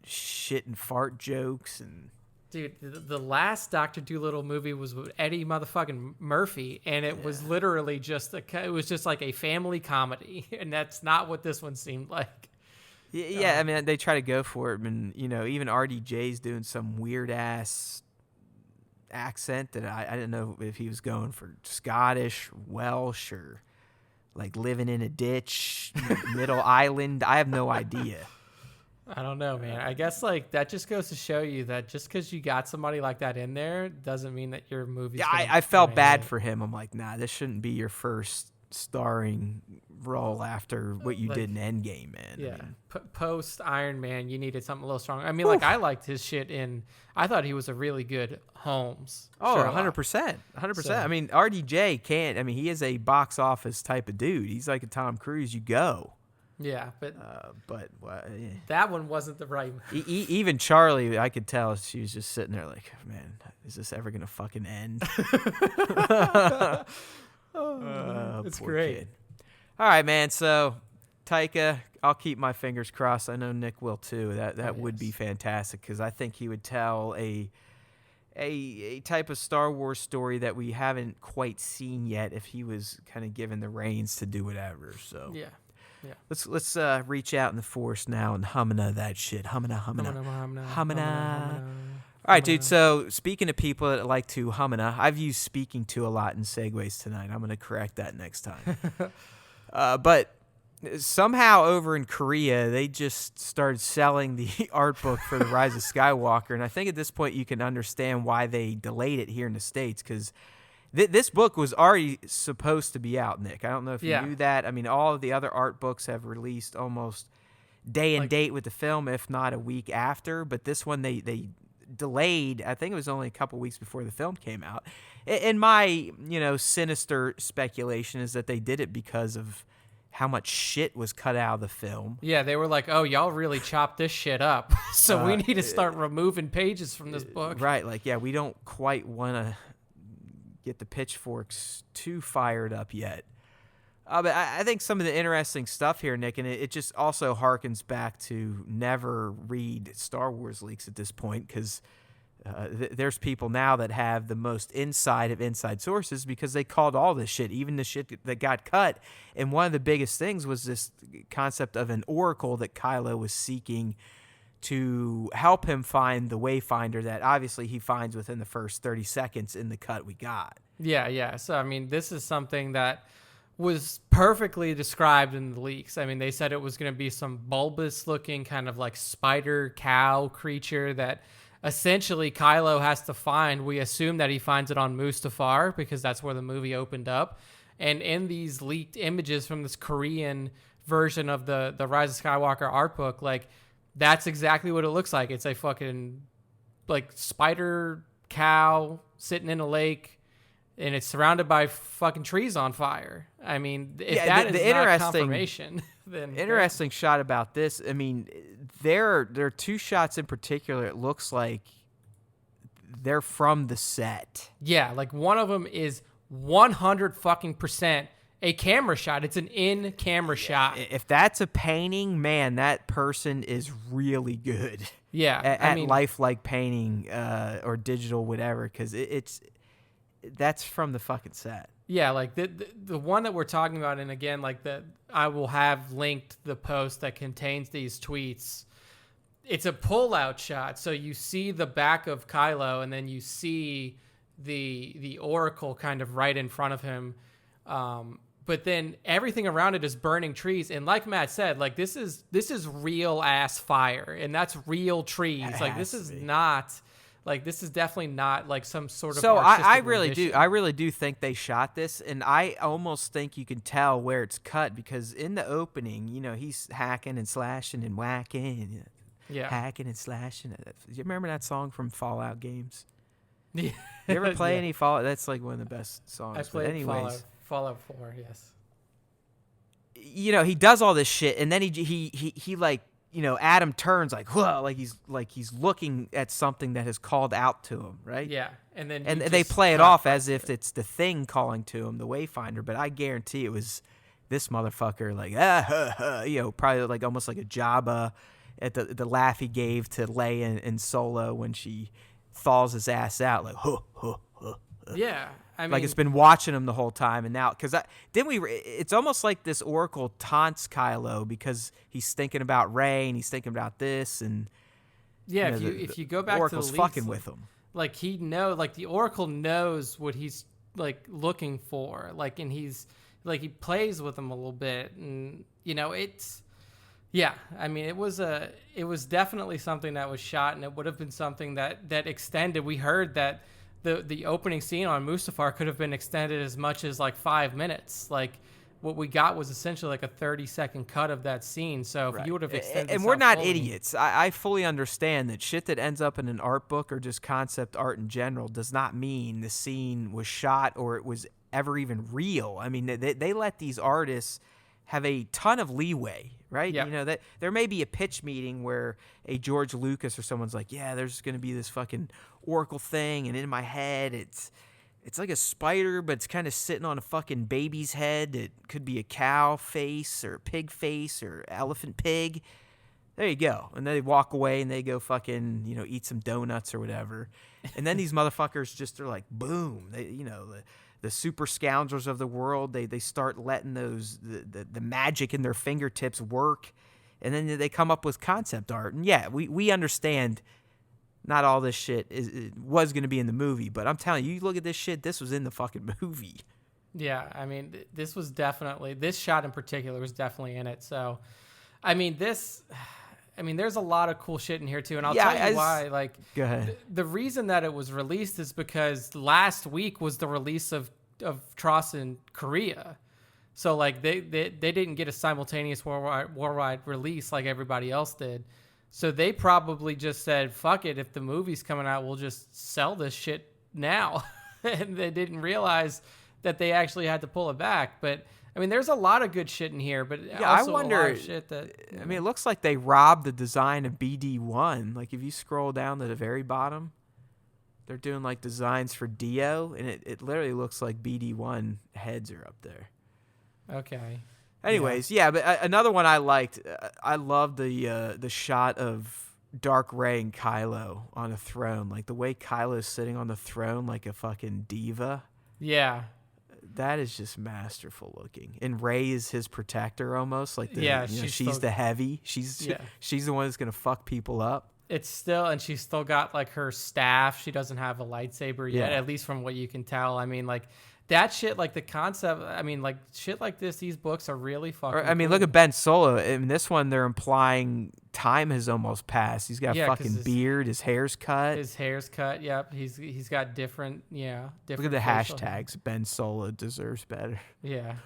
[SPEAKER 1] shit and fart jokes and.
[SPEAKER 2] Dude, the last Dr. Dolittle movie was with Eddie motherfucking Murphy, and it was literally just like a family comedy, and that's not what this one seemed like.
[SPEAKER 1] Yeah, I mean, they try to go for it, and even RDJ's doing some weird ass accent that I didn't know if he was going for Scottish, Welsh, or like living in a ditch, middle island. I have no idea.
[SPEAKER 2] I don't know, man. I guess like that just goes to show you that just because you got somebody like that in there doesn't mean that your movie's.
[SPEAKER 1] Yeah, I felt bad for him. I'm like, nah, this shouldn't be your first starring role after what you did in Endgame, man.
[SPEAKER 2] Yeah.
[SPEAKER 1] I mean,
[SPEAKER 2] Post Iron Man, you needed something a little stronger. I mean, like, I liked his shit I thought he was a really good Holmes.
[SPEAKER 1] Oh,
[SPEAKER 2] Sherlock.
[SPEAKER 1] 100%. 100%.
[SPEAKER 2] So-
[SPEAKER 1] I mean, RDJ can't. I mean, he is a box office type of dude. He's like a Tom Cruise. You go.
[SPEAKER 2] Yeah, but that one wasn't the right.
[SPEAKER 1] Even Charlie, I could tell she was just sitting there like, man, is this ever gonna fucking end?
[SPEAKER 2] It's
[SPEAKER 1] poor
[SPEAKER 2] great.
[SPEAKER 1] kid. All right, man. So Taika, I'll keep my fingers crossed. I know Nick will too. That would be fantastic because I think he would tell a type of Star Wars story that we haven't quite seen yet if he was kind of given the reins to do whatever. So
[SPEAKER 2] Yeah.
[SPEAKER 1] let's reach out in the force now and humana that shit. Humana. All right, dude. So speaking of people that like to humana, I've used speaking to a lot in segues tonight. I'm going to correct that next time. But somehow over in Korea, they just started selling the art book for The Rise of Skywalker. And I think at this point you can understand why they delayed it here in the States because this book was already supposed to be out, Nick. I don't know if you knew that. I mean, all of the other art books have released almost day and date with the film, if not a week after. But this one, they delayed. I think it was only a couple weeks before the film came out. And my, sinister speculation is that they did it because of how much shit was cut out of the film.
[SPEAKER 2] Yeah, they were like, oh, y'all really chopped this shit up. So we need to start removing pages from this book.
[SPEAKER 1] Right. Like, yeah, we don't quite want to get the pitchforks too fired up yet. But I think some of the interesting stuff here, Nick, and it just also harkens back to never read Star Wars leaks at this point because there's people now that have the most inside of inside sources because they called all this shit, even the shit that got cut. And one of the biggest things was this concept of an oracle that Kylo was seeking to help him find the Wayfinder that obviously he finds within the first 30 seconds in the cut we got.
[SPEAKER 2] Yeah. So, I mean, this is something that was perfectly described in the leaks. I mean, they said it was going to be some bulbous looking kind of like spider cow creature that essentially Kylo has to find. We assume that he finds it on Mustafar because that's where the movie opened up. And in these leaked images from this Korean version of the Rise of Skywalker art book, like, that's exactly what it looks like. It's a fucking like spider cow sitting in a lake, and it's surrounded by fucking trees on fire. I mean, if that is not confirmation, then
[SPEAKER 1] interesting shot about this. I mean, there are two shots in particular. It looks like they're from the set.
[SPEAKER 2] Yeah, like one of them is 100% a camera shot. It's an in-camera shot.
[SPEAKER 1] If that's a painting, man, that person is really good.
[SPEAKER 2] Yeah,
[SPEAKER 1] at lifelike painting or digital, whatever, because that's from the fucking set.
[SPEAKER 2] Yeah, like the one that we're talking about, and again, like I will have linked the post that contains these tweets. It's a pull-out shot, so you see the back of Kylo, and then you see the oracle kind of right in front of him. But then everything around it is burning trees, and like Matt said, like this is real ass fire, and that's real trees. Like this is not, like this is definitely not like some sort of.
[SPEAKER 1] So I really do think they shot this, and I almost think you can tell where it's cut because in the opening, he's hacking and slashing and whacking, hacking and slashing. Do you remember that song from Fallout games?
[SPEAKER 2] Yeah.
[SPEAKER 1] You ever play any Fallout? That's like one of the best songs.
[SPEAKER 2] I played Fallout 4, yes.
[SPEAKER 1] He does all this shit, and then he like, Adam turns like, whoa, like he's looking at something that has called out to him, right?
[SPEAKER 2] Yeah, and then
[SPEAKER 1] they play it off as if it's the thing calling to him, the Wayfinder. But I guarantee it was this motherfucker, like probably like almost like a Jabba at the laugh he gave to Leia in Solo when she thaws his ass out, like
[SPEAKER 2] Yeah, I mean,
[SPEAKER 1] like it's been watching him the whole time, and now it's almost like this oracle taunts Kylo because he's thinking about Rey and he's thinking about this, and
[SPEAKER 2] yeah, if you go back to the leaks,
[SPEAKER 1] fucking with him,
[SPEAKER 2] like the oracle knows what he's like looking for, like, and he's like he plays with him a little bit, and it's. Yeah, I mean, it was definitely something that was shot, and it would have been something that extended. We heard that the opening scene on Mustafar could have been extended as much as like 5 minutes. Like what we got was essentially like a 30-second cut of that scene. So if
[SPEAKER 1] Right.
[SPEAKER 2] you would have extended
[SPEAKER 1] And
[SPEAKER 2] this
[SPEAKER 1] we're
[SPEAKER 2] out
[SPEAKER 1] not
[SPEAKER 2] fully-
[SPEAKER 1] idiots. I fully understand that shit that ends up in an art book or just concept art in general does not mean the scene was shot or it was ever even real. I mean, they let these artists have a ton of leeway, right?
[SPEAKER 2] Yep.
[SPEAKER 1] You know, that there may be a pitch meeting where a George Lucas or someone's like, yeah, there's going to be this fucking Oracle thing, and in my head it's like a spider, but it's kind of sitting on a fucking baby's head. It could be a cow face or pig face or elephant pig. There you go. And they walk away and they go fucking, eat some donuts or whatever. And then these motherfuckers just are like, boom. They, the super scoundrels of the world, they start letting the magic in their fingertips work. And then they come up with concept art. And yeah, we understand not all this shit was going to be in the movie, but I'm telling you, you look at this shit, this was in the fucking movie.
[SPEAKER 2] Yeah, I mean, this shot in particular was definitely in it. So, there's a lot of cool shit in here too, and I'll tell you why. Like,
[SPEAKER 1] go ahead.
[SPEAKER 2] The reason that it was released is because last week was the release of TROS in Korea. So like they didn't get a simultaneous worldwide release like everybody else did. So they probably just said, fuck it, if the movie's coming out, we'll just sell this shit now. And they didn't realize that they actually had to pull it back. But, there's a lot of good shit in here, but also
[SPEAKER 1] I wonder,
[SPEAKER 2] a lot of shit that...
[SPEAKER 1] it looks like they robbed the design of BD1. Like, if you scroll down to the very bottom, they're doing, like, designs for Dio, and it literally looks like BD1 heads are up there.
[SPEAKER 2] Okay.
[SPEAKER 1] Anyways, yeah, but another one I liked, I loved the shot of Dark Rey and Kylo on a throne. Like, the way Kylo's sitting on the throne like a fucking diva.
[SPEAKER 2] Yeah.
[SPEAKER 1] That is just masterful looking. And Rey is his protector almost. Like, she's the heavy. She's the one that's going to fuck people up.
[SPEAKER 2] And she's still got, like, her staff. She doesn't have a lightsaber yet, at least from what you can tell. That shit, like the concept, shit like this, these books are really fucking cool.
[SPEAKER 1] Look at Ben Solo. In this one, they're implying time has almost passed. He's got a fucking beard. His hair's cut.
[SPEAKER 2] Yep. He's got different.
[SPEAKER 1] Look at the hashtags. Ben Solo deserves better.
[SPEAKER 2] Yeah.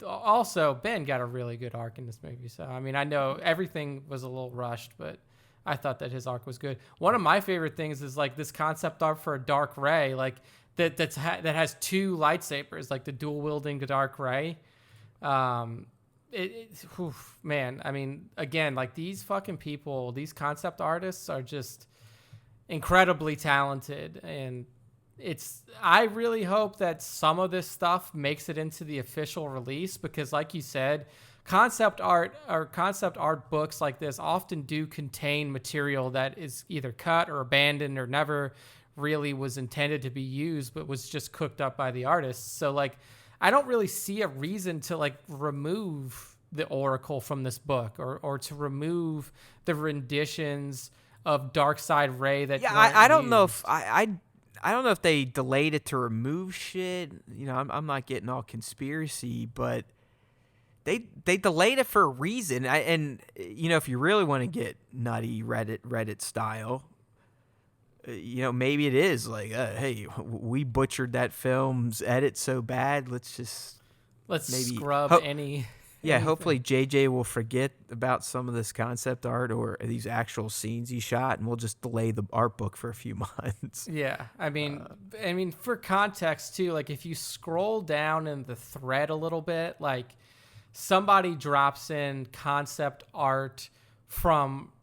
[SPEAKER 2] Also, Ben got a really good arc in this movie. So, I know everything was a little rushed, but I thought that his arc was good. One of my favorite things is, like, this concept art for a Dark Rey, like, that has two lightsabers, like the dual wielding Dark Rey. Man, again, like, these fucking people, these concept artists are just incredibly talented, and I really hope that some of this stuff makes it into the official release, because like you said, concept art books like this often do contain material that is either cut or abandoned or never really was intended to be used, but was just cooked up by the artists. So, like, I don't really see a reason to, like, remove the Oracle from this book or to remove the renditions of Darkside Rey that
[SPEAKER 1] I don't know if I don't know if they delayed it to remove shit. I'm not getting all conspiracy, but they delayed it for a reason. If you really want to get nutty Reddit style, maybe it is like, hey, we butchered that film's edit so bad. Let's maybe
[SPEAKER 2] scrub any.
[SPEAKER 1] Yeah,
[SPEAKER 2] anything.
[SPEAKER 1] Hopefully JJ will forget about some of this concept art or these actual scenes he shot, and we'll just delay the art book for a few months.
[SPEAKER 2] Yeah, for context too, like, if you scroll down in the thread a little bit, like, somebody drops in concept art from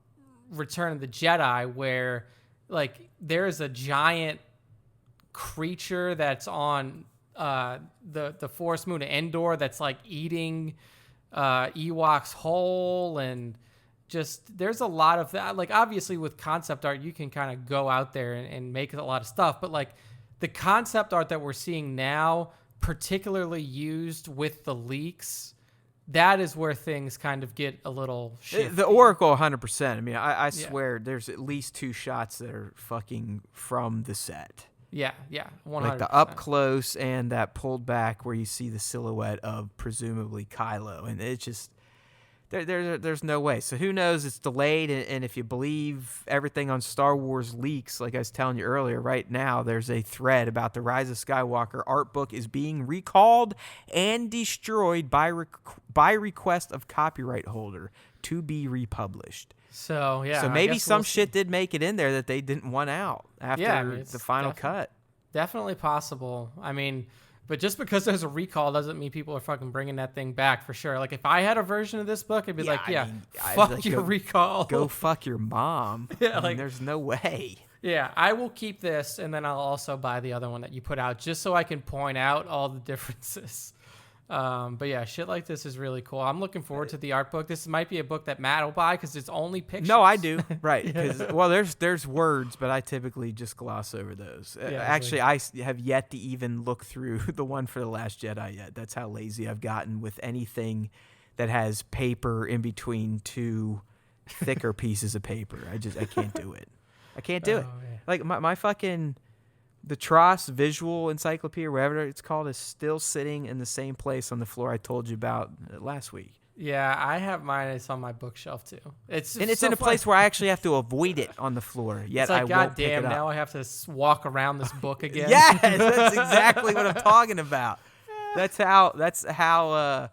[SPEAKER 2] Return of the Jedi where, like, there's a giant creature that's on the forest moon of Endor that's, like, eating Ewoks whole, and just there's a lot of that. Like, obviously with concept art you can kind of go out there and make a lot of stuff, but, like, the concept art that we're seeing now, particularly used with the leaks, that is where things kind of get a little shifty.
[SPEAKER 1] The Oracle, 100%. I swear there's at least two shots that are fucking from the set.
[SPEAKER 2] Yeah, 100%.
[SPEAKER 1] Like the up close and that pulled back where you see the silhouette of presumably Kylo. And it's just, There's no way. So who knows? It's delayed, and if you believe everything on Star Wars leaks, like I was telling you earlier, right now there's a thread about the Rise of Skywalker art book is being recalled and destroyed by request of copyright holder to be republished.
[SPEAKER 2] So yeah.
[SPEAKER 1] So maybe some shit did make it in there that they didn't want out after the final cut.
[SPEAKER 2] Definitely possible. I mean, but just because there's a recall doesn't mean people are fucking bringing that thing back for sure. Like if I had a version of this book, I'd be fuck your recall.
[SPEAKER 1] Go fuck your mom. I mean, there's no way.
[SPEAKER 2] Yeah, I will keep this, and then I'll also buy the other one that you put out just so I can point out all the differences. But yeah, shit like this is really cool. I'm looking forward to the art book. This might be a book that Matt will buy because it's only pictures.
[SPEAKER 1] No, I do. Right. Well, there's words, but I typically just gloss over those. Actually, I have yet to even look through the one for The Last Jedi yet. That's how lazy I've gotten with anything that has paper in between two thicker pieces of paper. I can't do it. I can't do it.
[SPEAKER 2] Yeah.
[SPEAKER 1] Like my fucking... The TROS visual encyclopedia, whatever it's called, is still sitting in the same place on the floor I told you about last week.
[SPEAKER 2] Yeah, I have mine. It's on my bookshelf too. It's
[SPEAKER 1] in a place where I actually have to avoid it on the floor. Yet
[SPEAKER 2] it's like,
[SPEAKER 1] I won't pick it
[SPEAKER 2] goddamn,
[SPEAKER 1] up.
[SPEAKER 2] Now I have to walk around this book again.
[SPEAKER 1] Yes, that's exactly what I'm talking about. That's how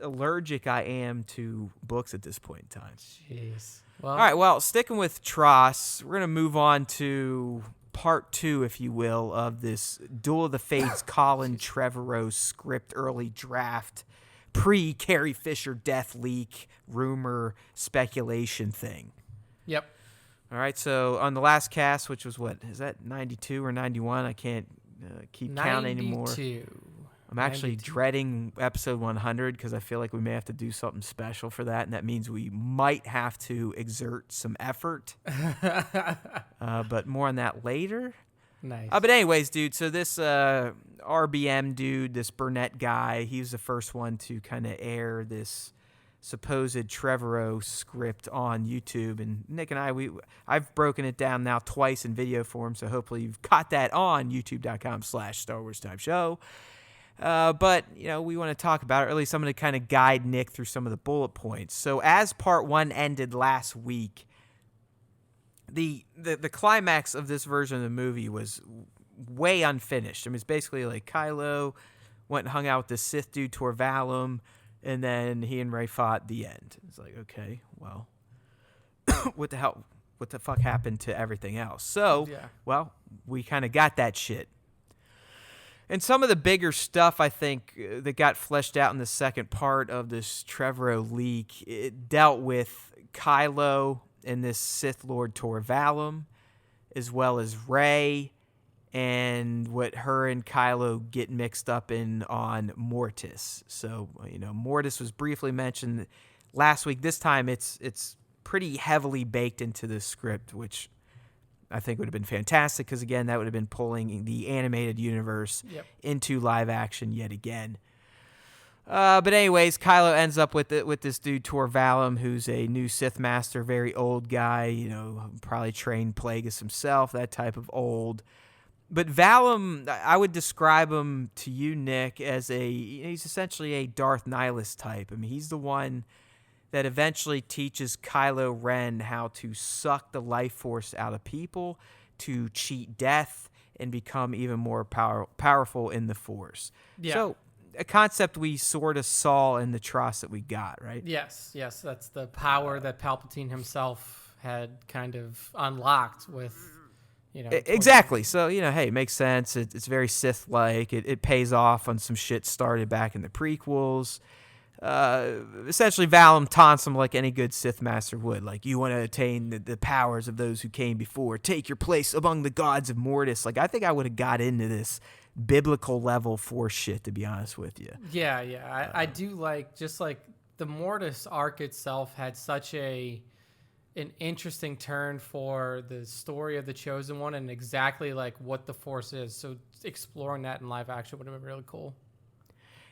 [SPEAKER 1] allergic I am to books at this point in time.
[SPEAKER 2] Jeez. Well,
[SPEAKER 1] all right. Well, sticking with TROS, we're gonna move on to part 2, if you will, of this Duel of the Fates Colin Trevorrow script early draft, pre-Carrie Fisher death leak, rumor, speculation thing.
[SPEAKER 2] Yep.
[SPEAKER 1] All right, so on the last cast, which was what, is that 92 or 91? I can't keep count anymore.
[SPEAKER 2] 92.
[SPEAKER 1] I'm actually dreading episode 100 because I feel like we may have to do something special for that, and that means we might have to exert some effort. But more on that later.
[SPEAKER 2] Nice.
[SPEAKER 1] But anyways, dude, so this RBM dude, this Burnett guy, he was the first one to kind of air this supposed Trevorrow script on YouTube, and Nick and I've broken it down now twice in video form, so hopefully you've caught that on youtube.com/Star Wars Time Show. But, we want to talk about it, or at least I'm going to kind of guide Nick through some of the bullet points. So as part 1 ended last week, the climax of this version of the movie was way unfinished. I mean, it's basically like Kylo went and hung out with the Sith dude Torvalum, and then he and Rey fought. The end. It's like, okay, well, what the fuck happened to everything else? So, well, we kind of got that shit. And some of the bigger stuff, I think, that got fleshed out in the second part of this Trevorrow leak, it dealt with Kylo and this Sith Lord Torvalum, as well as Rey, and what her and Kylo get mixed up in on Mortis. So, Mortis was briefly mentioned last week. This time, it's pretty heavily baked into the script, which I think would have been fantastic because, again, that would have been pulling the animated universe into live action yet again. But anyways, Kylo ends up with this dude Torvalum, who's a new Sith Master, very old guy, probably trained Plagueis himself, that type of old. But Valum, I would describe him to you, Nick, as he's essentially a Darth Nihilus type. I mean, he's the one that eventually teaches Kylo Ren how to suck the life force out of people, to cheat death, and become even more powerful in the Force. Yeah. So, a concept we sort of saw in the TROS that we got, right?
[SPEAKER 2] Yes, that's the power that Palpatine himself had kind of unlocked with,
[SPEAKER 1] Exactly. So, hey, it makes sense. It's very Sith-like. It pays off on some shit started back in the prequels. Essentially, Valum taunts him like any good Sith Master would. Like, you want to attain the powers of those who came before. Take your place among the gods of Mortis. Like, I think I would have got into this biblical level Force shit, to be honest with you.
[SPEAKER 2] Yeah. I do like, just like the Mortis arc itself had such an interesting turn for the story of the Chosen One and exactly like what the Force is. So exploring that in live action would have been really cool.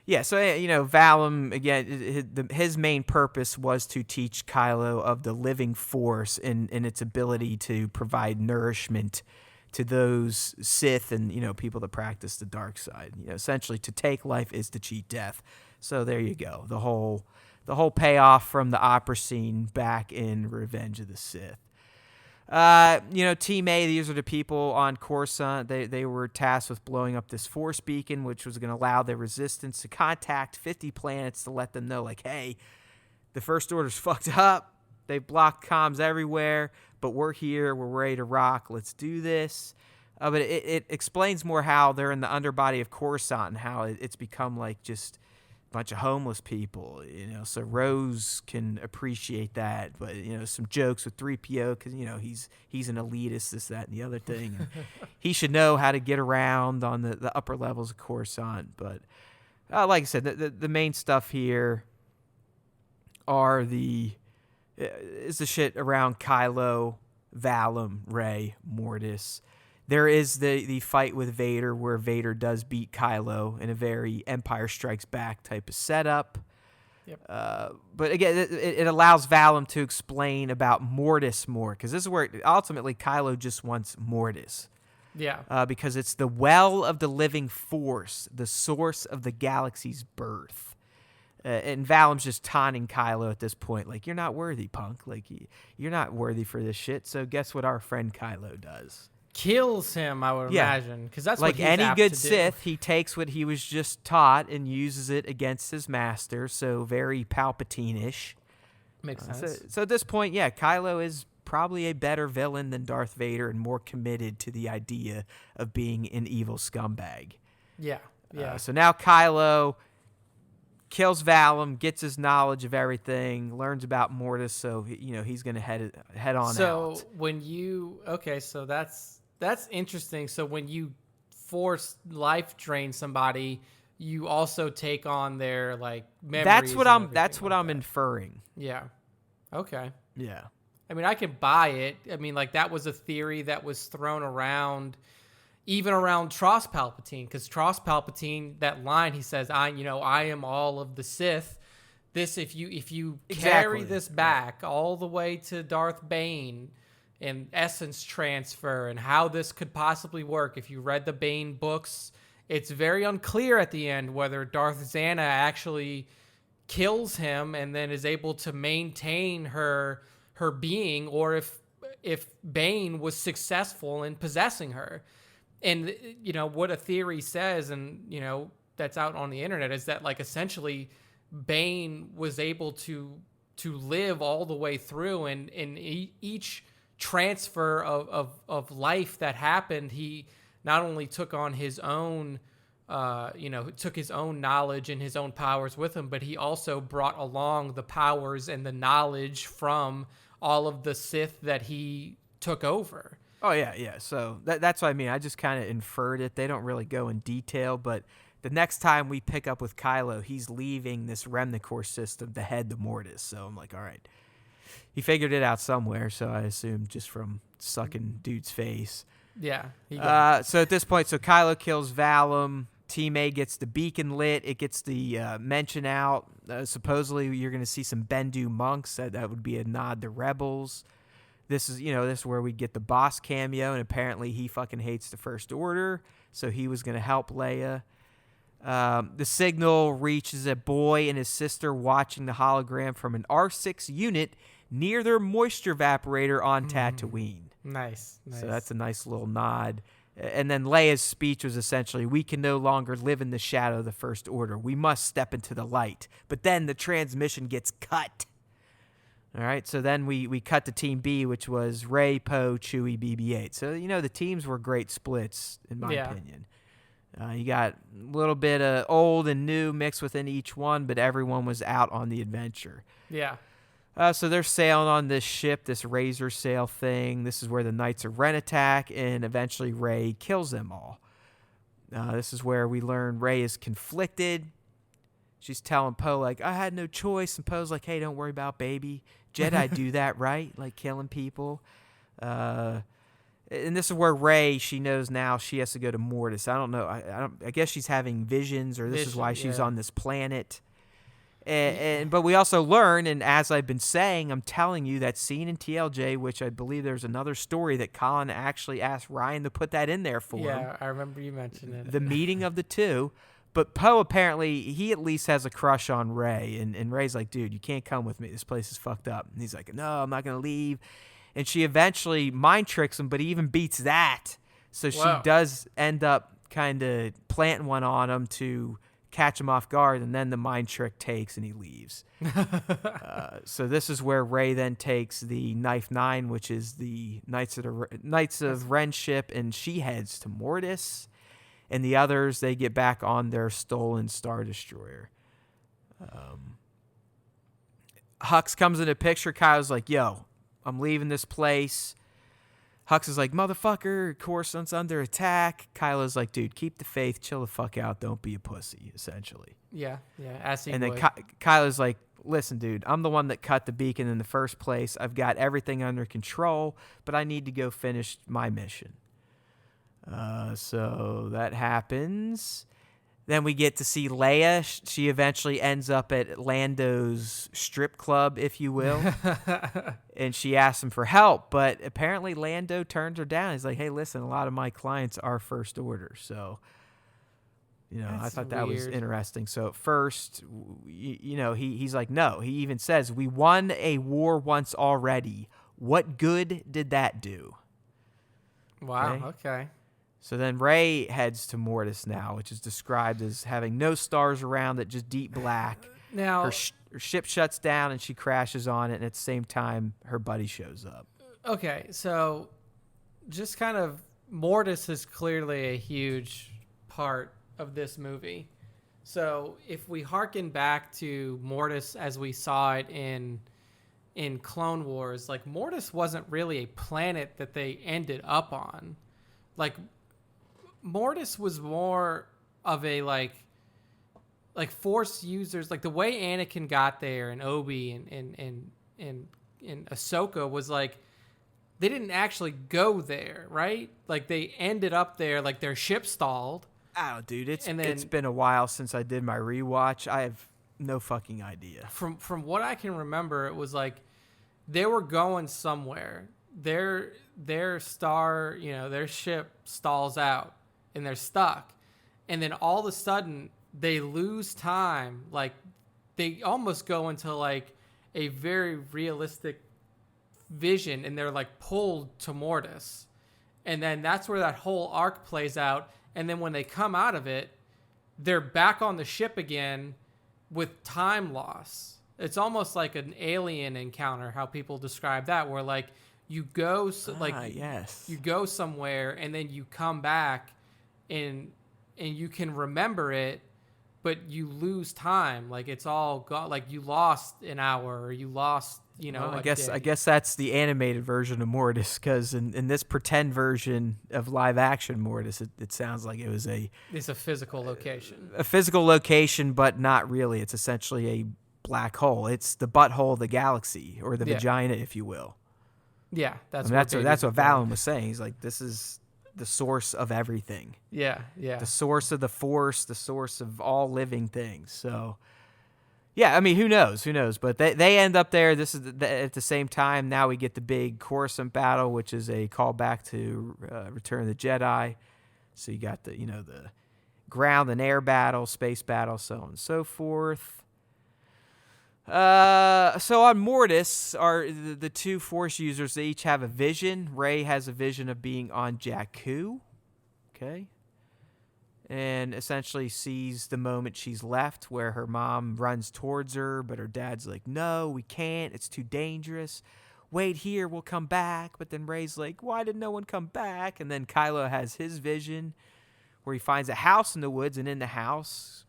[SPEAKER 1] Yeah, so, Valum, again, his main purpose was to teach Kylo of the living Force and its ability to provide nourishment to those Sith and, people that practice the dark side. Essentially, to take life is to cheat death. So there you go. The whole the whole payoff from the opera scene back in Revenge of the Sith. Team A, these are the people on Coruscant. They were tasked with blowing up this force beacon, which was going to allow the Resistance to contact 50 planets to let them know, like, hey, the First Order's fucked up. They've blocked comms everywhere, but we're here. We're ready to rock. Let's do this. But it explains more how they're in the underbody of Coruscant and how it's become like just a bunch of homeless people, so Rose can appreciate that. But, some jokes with 3PO because, he's an elitist, this, that, and the other thing. And he should know how to get around on the upper levels of Coruscant. But like I said, the main stuff here is the shit around Kylo, Valum, Rey, Mortis. There is the fight with Vader where Vader does beat Kylo in a very Empire Strikes Back type of setup.
[SPEAKER 2] Yep.
[SPEAKER 1] But again, it allows Valum to explain about Mortis more, because this is where ultimately Kylo just wants Mortis.
[SPEAKER 2] Yeah.
[SPEAKER 1] Because it's the well of the living force, the source of the galaxy's birth. And Valum's just taunting Kylo at this point, like, you're not worthy, punk. Like, you're not worthy for this shit. So guess what our friend Kylo does?
[SPEAKER 2] Kills him, I would imagine, because that's
[SPEAKER 1] like
[SPEAKER 2] what he's
[SPEAKER 1] any
[SPEAKER 2] apt
[SPEAKER 1] good
[SPEAKER 2] to do.
[SPEAKER 1] Sith. He takes what he was just taught and uses it against his master. So very Palpatine-ish.
[SPEAKER 2] Makes sense.
[SPEAKER 1] So at this point, Kylo is probably a better villain than Darth Vader and more committed to the idea of being an evil scumbag.
[SPEAKER 2] Yeah.
[SPEAKER 1] So now Kylo kills Valum, gets his knowledge of everything, learns about Mortis, so he's going to head on out.
[SPEAKER 2] So so that's interesting. So when you force life drain somebody, you also take on their like memories.
[SPEAKER 1] That's what I'm inferring.
[SPEAKER 2] Yeah. Okay.
[SPEAKER 1] Yeah.
[SPEAKER 2] I mean, I can buy it. I mean, like, that was a theory that was thrown around, even around TROS Palpatine, because TROS Palpatine, that line, he says, I am all of the Sith. This, if you carry this back all the way to Darth Bane and essence transfer and how this could possibly work. If you read the Bane books, it's very unclear at the end whether Darth Xana actually kills him and then is able to maintain her being, or if Bane was successful in possessing her. And, what a theory says, and, that's out on the internet, is that, like, essentially Bane was able to live all the way through, and in each transfer of life that happened, he not only took on his own, took his own knowledge and his own powers with him, but he also brought along the powers and the knowledge from all of the Sith that he took over.
[SPEAKER 1] Oh, yeah. So that's what I mean. I just kind of inferred it. They don't really go in detail, but the next time we pick up with Kylo, he's leaving this Remnant Corps system to head to Mortis. So I'm like, all right. He figured it out somewhere, so I assume just from sucking dude's face.
[SPEAKER 2] Yeah.
[SPEAKER 1] So at this point, Kylo kills Valum. Team A gets the beacon lit. It gets the mention out. Supposedly, you're going to see some Bendu monks. That would be a nod to Rebels. This is where we get the boss cameo, and apparently he fucking hates the First Order, so he was going to help Leia. The signal reaches a boy and his sister watching the hologram from an R6 unit near their moisture evaporator on Tatooine.
[SPEAKER 2] Nice.
[SPEAKER 1] So that's a nice little nod. And then Leia's speech was essentially, we can no longer live in the shadow of the First Order. We must step into the light. But then the transmission gets cut. All right, so then we cut to Team B, which was Rey, Poe, Chewie, BB-8. So, the teams were great splits, in my opinion. You got a little bit of old and new mixed within each one, but everyone was out on the adventure.
[SPEAKER 2] Yeah.
[SPEAKER 1] So they're sailing on this ship, this razor sail thing. This is where the Knights of Ren attack, and eventually Rey kills them all. This is where we learn Rey is conflicted. She's telling Poe, like, I had no choice. And Poe's like, hey, don't worry about baby. Jedi do that, right? Like, killing people. And this is where Rey, she knows now she has to go to Mortis. I don't know. I guess she's having visions, or this is why she's on this planet. But we also learn, and as I've been saying, I'm telling you, that scene in TLJ, which I believe there's another story that Colin actually asked Ryan to put that in there for him.
[SPEAKER 2] Yeah, I remember you mentioning it.
[SPEAKER 1] The meeting of the two. But Poe apparently, he at least has a crush on Rey. And Rey's like, dude, you can't come with me. This place is fucked up. And he's like, no, I'm not going to leave. And she eventually mind tricks him, but he even beats that. So she does end up kind of planting one on him to catch him off guard, and then the mind trick takes and he leaves. So this is where Rey then takes the Knife 9, which is the Knights of Ren ship, and she heads to Mortis. And the others, they get back on their stolen Star Destroyer. Hux comes into the picture. Kylo's like, yo, I'm leaving this place. Hux is like, motherfucker, Coruscant's under attack. Kylo's like, dude, keep the faith, chill the fuck out, don't be a pussy, essentially.
[SPEAKER 2] Yeah, as he would.
[SPEAKER 1] And then Kylo's like, listen, dude, I'm the one that cut the beacon in the first place. I've got everything under control, but I need to go finish my mission. So that happens. Then we get to see Leia. She eventually ends up at Lando's strip club, if you will. And she asks him for help, but apparently Lando turns her down. He's like, hey, listen, a lot of my clients are first order. So, I thought that was interesting. So at first, he's like, no. He even says, we won a war once already. What good did that do?
[SPEAKER 2] Wow, okay.
[SPEAKER 1] So then Rey heads to Mortis now, which is described as having no stars around it, just deep black.
[SPEAKER 2] Now,
[SPEAKER 1] her ship shuts down and she crashes on it, and at the same time, her buddy shows up.
[SPEAKER 2] Okay, so just kind of Mortis is clearly a huge part of this movie. So if we harken back to Mortis as we saw it in Clone Wars, like Mortis wasn't really a planet that they ended up on. Like Mortis was more of a like Force users, like the way Anakin got there and Obi and Ahsoka was like they didn't actually go there, right? Like they ended up there, like their ship stalled.
[SPEAKER 1] Oh, dude, it's been a while since I did my rewatch. I have no fucking idea.
[SPEAKER 2] From what I can remember, it was like they were going somewhere. Their star, their ship stalls out and they're stuck. And then all of a sudden they lose time. Like they almost go into like a very realistic vision and they're like pulled to Mortis. And then that's where that whole arc plays out. And then when they come out of it, they're back on the ship again with time loss. It's almost like an alien encounter, how people describe that, where like you go you go somewhere and then you come back and you can remember it, but you lose time. Like it's all gone. Like you lost an hour or you lost,
[SPEAKER 1] I guess that's the animated version of Mortis, because in this pretend version of live action Mortis, it sounds like it's
[SPEAKER 2] a physical location.
[SPEAKER 1] A physical location, but not really. It's essentially a black hole. It's the butthole of the galaxy, or the vagina, if you will.
[SPEAKER 2] Yeah, that's
[SPEAKER 1] what Valen was saying. He's like, this is the source of everything.
[SPEAKER 2] Yeah.
[SPEAKER 1] The source of the Force, the source of all living things. So, yeah, I mean, who knows? But they end up there. This is at the same time. Now we get the big Coruscant battle, which is a callback to Return of the Jedi. So you got the ground and air battle, space battle, so on and so forth. So on Mortis, are the two Force users, they each have a vision. Rey has a vision of being on Jakku, okay, and essentially sees the moment she's left, where her mom runs towards her, but her dad's like, no, we can't, it's too dangerous. Wait here, we'll come back. But then Rey's like, why did no one come back? And then Kylo has his vision, where he finds a house in the woods, and in the house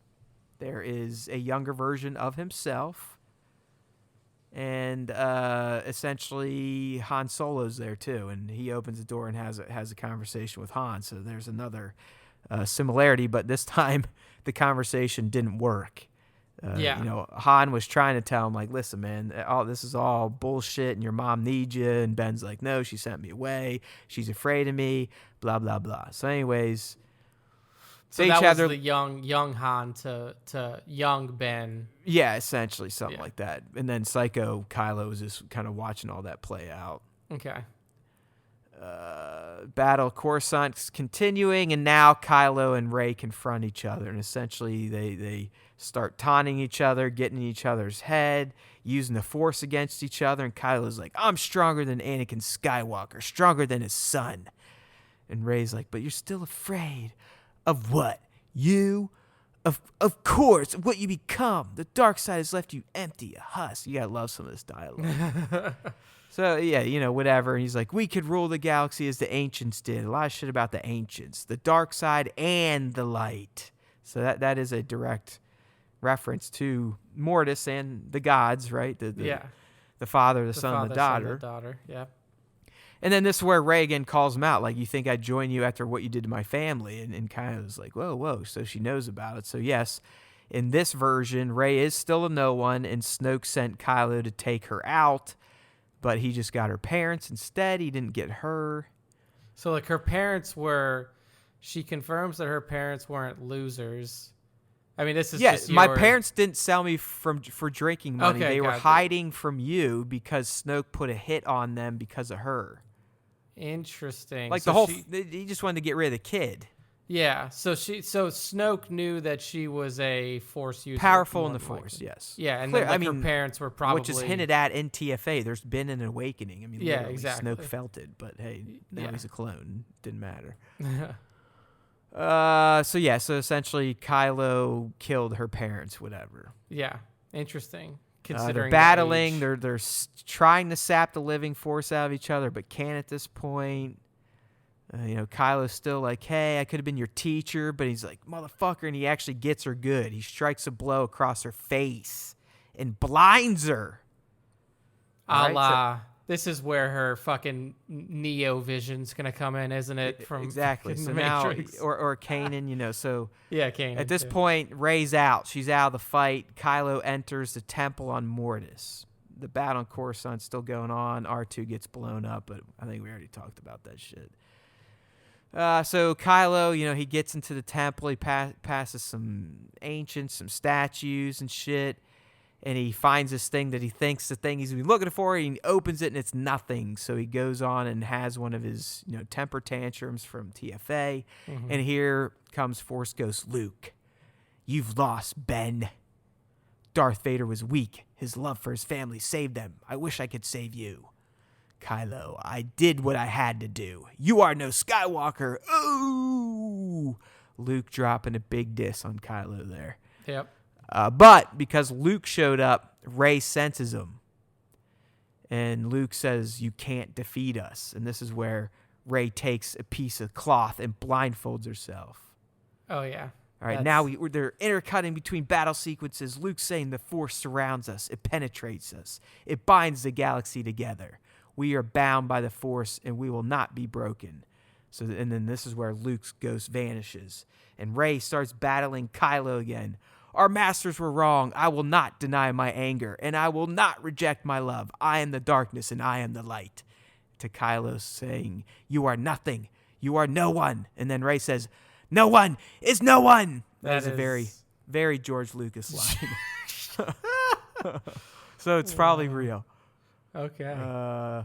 [SPEAKER 1] there is a younger version of himself. And essentially Han Solo's there too, and he opens the door and has a conversation with Han. So there's another similarity, but this time the conversation didn't work. Han was trying to tell him, like, listen, man, this is all bullshit, and your mom needs you. And Ben's like, no, she sent me away. She's afraid of me. Blah blah blah. So, anyways.
[SPEAKER 2] So that was the young Han to young Ben.
[SPEAKER 1] Yeah, essentially something like that. And then Psycho Kylo was just kind of watching all that play out.
[SPEAKER 2] Okay.
[SPEAKER 1] battle Coruscant's continuing, and now Kylo and Rey confront each other, and essentially they start taunting each other, getting in each other's head, using the Force against each other, and Kylo's like, I'm stronger than Anakin Skywalker, stronger than his son. And Rey's like, but you're still afraid of what? You? Of course, what you become. The dark side has left you empty, a husk. You gotta love some of this dialogue. So, yeah, whatever. And he's like, we could rule the galaxy as the ancients did. A lot of shit about the ancients. The dark side and the light. So that is a direct reference to Mortis and the gods, right? The father, the son, and the daughter.
[SPEAKER 2] Yeah.
[SPEAKER 1] And then this is where Rey again calls him out, like, you think I'd join you after what you did to my family? And Kylo's like, whoa. So she knows about it. So, yes, in this version, Rey is still a no one, and Snoke sent Kylo to take her out, but he just got her parents instead. He didn't get her.
[SPEAKER 2] So, like, she confirms that her parents weren't losers. I mean, this is just
[SPEAKER 1] my parents didn't sell me for drinking money.
[SPEAKER 2] Okay,
[SPEAKER 1] they were
[SPEAKER 2] gotcha.
[SPEAKER 1] hiding from you because Snoke put a hit on them because of her.
[SPEAKER 2] Interesting.
[SPEAKER 1] Like,
[SPEAKER 2] so
[SPEAKER 1] he just wanted to get rid of the kid.
[SPEAKER 2] Yeah, so Snoke knew that she was a Force user.
[SPEAKER 1] Powerful in the Force, yes.
[SPEAKER 2] Yeah, and then, her parents were probably...
[SPEAKER 1] Which is hinted at in TFA. There's been an awakening. I mean,
[SPEAKER 2] yeah, exactly.
[SPEAKER 1] Snoke felt it, but hey, now he's a clone. Didn't matter. So essentially Kylo killed her parents, whatever.
[SPEAKER 2] Yeah, interesting.
[SPEAKER 1] They're
[SPEAKER 2] Considering
[SPEAKER 1] battling. They're trying to sap the living Force out of each other, but can't at this point. Kylo's still like, hey, I could have been your teacher, but he's like, motherfucker, and he actually gets her good. He strikes a blow across her face and blinds her.
[SPEAKER 2] This is where her fucking Neo vision's gonna come in, isn't it? From
[SPEAKER 1] exactly. So
[SPEAKER 2] the
[SPEAKER 1] now,
[SPEAKER 2] Matrix.
[SPEAKER 1] or Kanan, so
[SPEAKER 2] yeah, Kanan.
[SPEAKER 1] At this point, Rey's out. She's out of the fight. Kylo enters the temple on Mortis. The battle on Coruscant's still going on. R2 gets blown up, but I think we already talked about that shit. So Kylo, he gets into the temple. He passes some ancients, some statues and shit. And he finds this thing that he thinks the thing he's been looking for. He opens it and it's nothing. So he goes on and has one of his, temper tantrums from TFA. Mm-hmm. And here comes Force Ghost Luke. You've lost, Ben. Darth Vader was weak. His love for his family saved them. I wish I could save you. Kylo, I did what I had to do. You are no Skywalker. Ooh! Luke dropping a big diss on Kylo there.
[SPEAKER 2] Yep.
[SPEAKER 1] But because Luke showed up, Rey senses him. And Luke says, you can't defeat us. And this is where Rey takes a piece of cloth and blindfolds herself.
[SPEAKER 2] Oh, yeah.
[SPEAKER 1] All right, now they're intercutting between battle sequences. Luke's saying the Force surrounds us. It penetrates us. It binds the galaxy together. We are bound by the Force, and we will not be broken. And then this is where Luke's ghost vanishes. And Rey starts battling Kylo again. Our masters were wrong. I will not deny my anger, and I will not reject my love. I am the darkness, and I am the light. To Kylo saying, you are nothing. You are no one. And then Rey says, no one is no one. That is a very, very George Lucas line. So it's probably real.
[SPEAKER 2] Okay.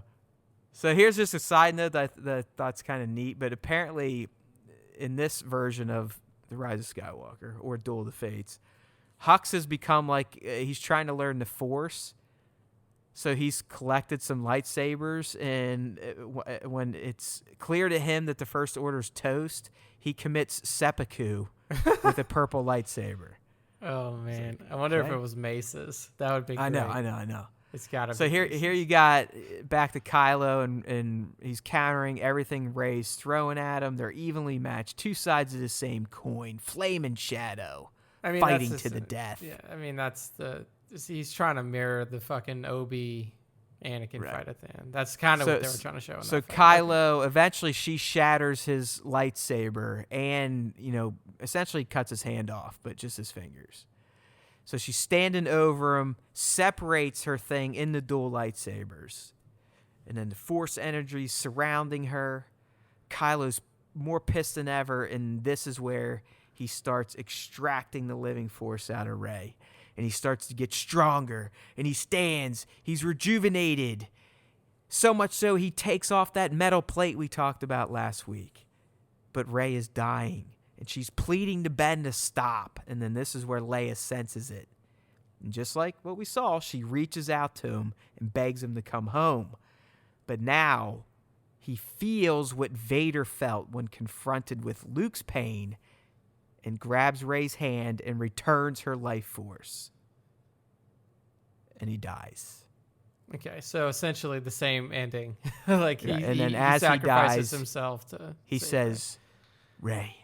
[SPEAKER 1] So here's just a side note that I thought's kind of neat, but apparently in this version of The Rise of Skywalker or Duel of the Fates, Hux has become like he's trying to learn the Force. So he's collected some lightsabers, and when it's clear to him that the First Order's toast, he commits seppuku with a purple lightsaber.
[SPEAKER 2] Oh, man. I wonder if it was Mace's. That would be great.
[SPEAKER 1] I know.
[SPEAKER 2] It's got to be.
[SPEAKER 1] So here you got back to Kylo, and he's countering everything Rey's throwing at him. They're evenly matched. Two sides of the same coin. Flame and shadow. Fighting to the death.
[SPEAKER 2] Yeah, I mean, he's trying to mirror the fucking Obi Anakin fight at the end. That's kind of what they were trying to show.
[SPEAKER 1] So Kylo, eventually she shatters his lightsaber and, essentially cuts his hand off, but just his fingers. So she's standing over him, separates her thing in the dual lightsabers. And then the Force energy surrounding her. Kylo's more pissed than ever, and this is where he starts extracting the living Force out of Rey. And he starts to get stronger, and he stands. He's rejuvenated. So much so he takes off that metal plate we talked about last week. But Rey is dying, and she's pleading to Ben to stop. And then this is where Leia senses it. And just like what we saw, she reaches out to him and begs him to come home. But now he feels what Vader felt when confronted with Luke's pain and grabs Rey's hand and returns her life force. And he dies.
[SPEAKER 2] Okay, so essentially the same ending. Like he,
[SPEAKER 1] and then
[SPEAKER 2] he
[SPEAKER 1] as he
[SPEAKER 2] sacrifices
[SPEAKER 1] dies,
[SPEAKER 2] himself to.
[SPEAKER 1] He
[SPEAKER 2] save
[SPEAKER 1] says, Rey,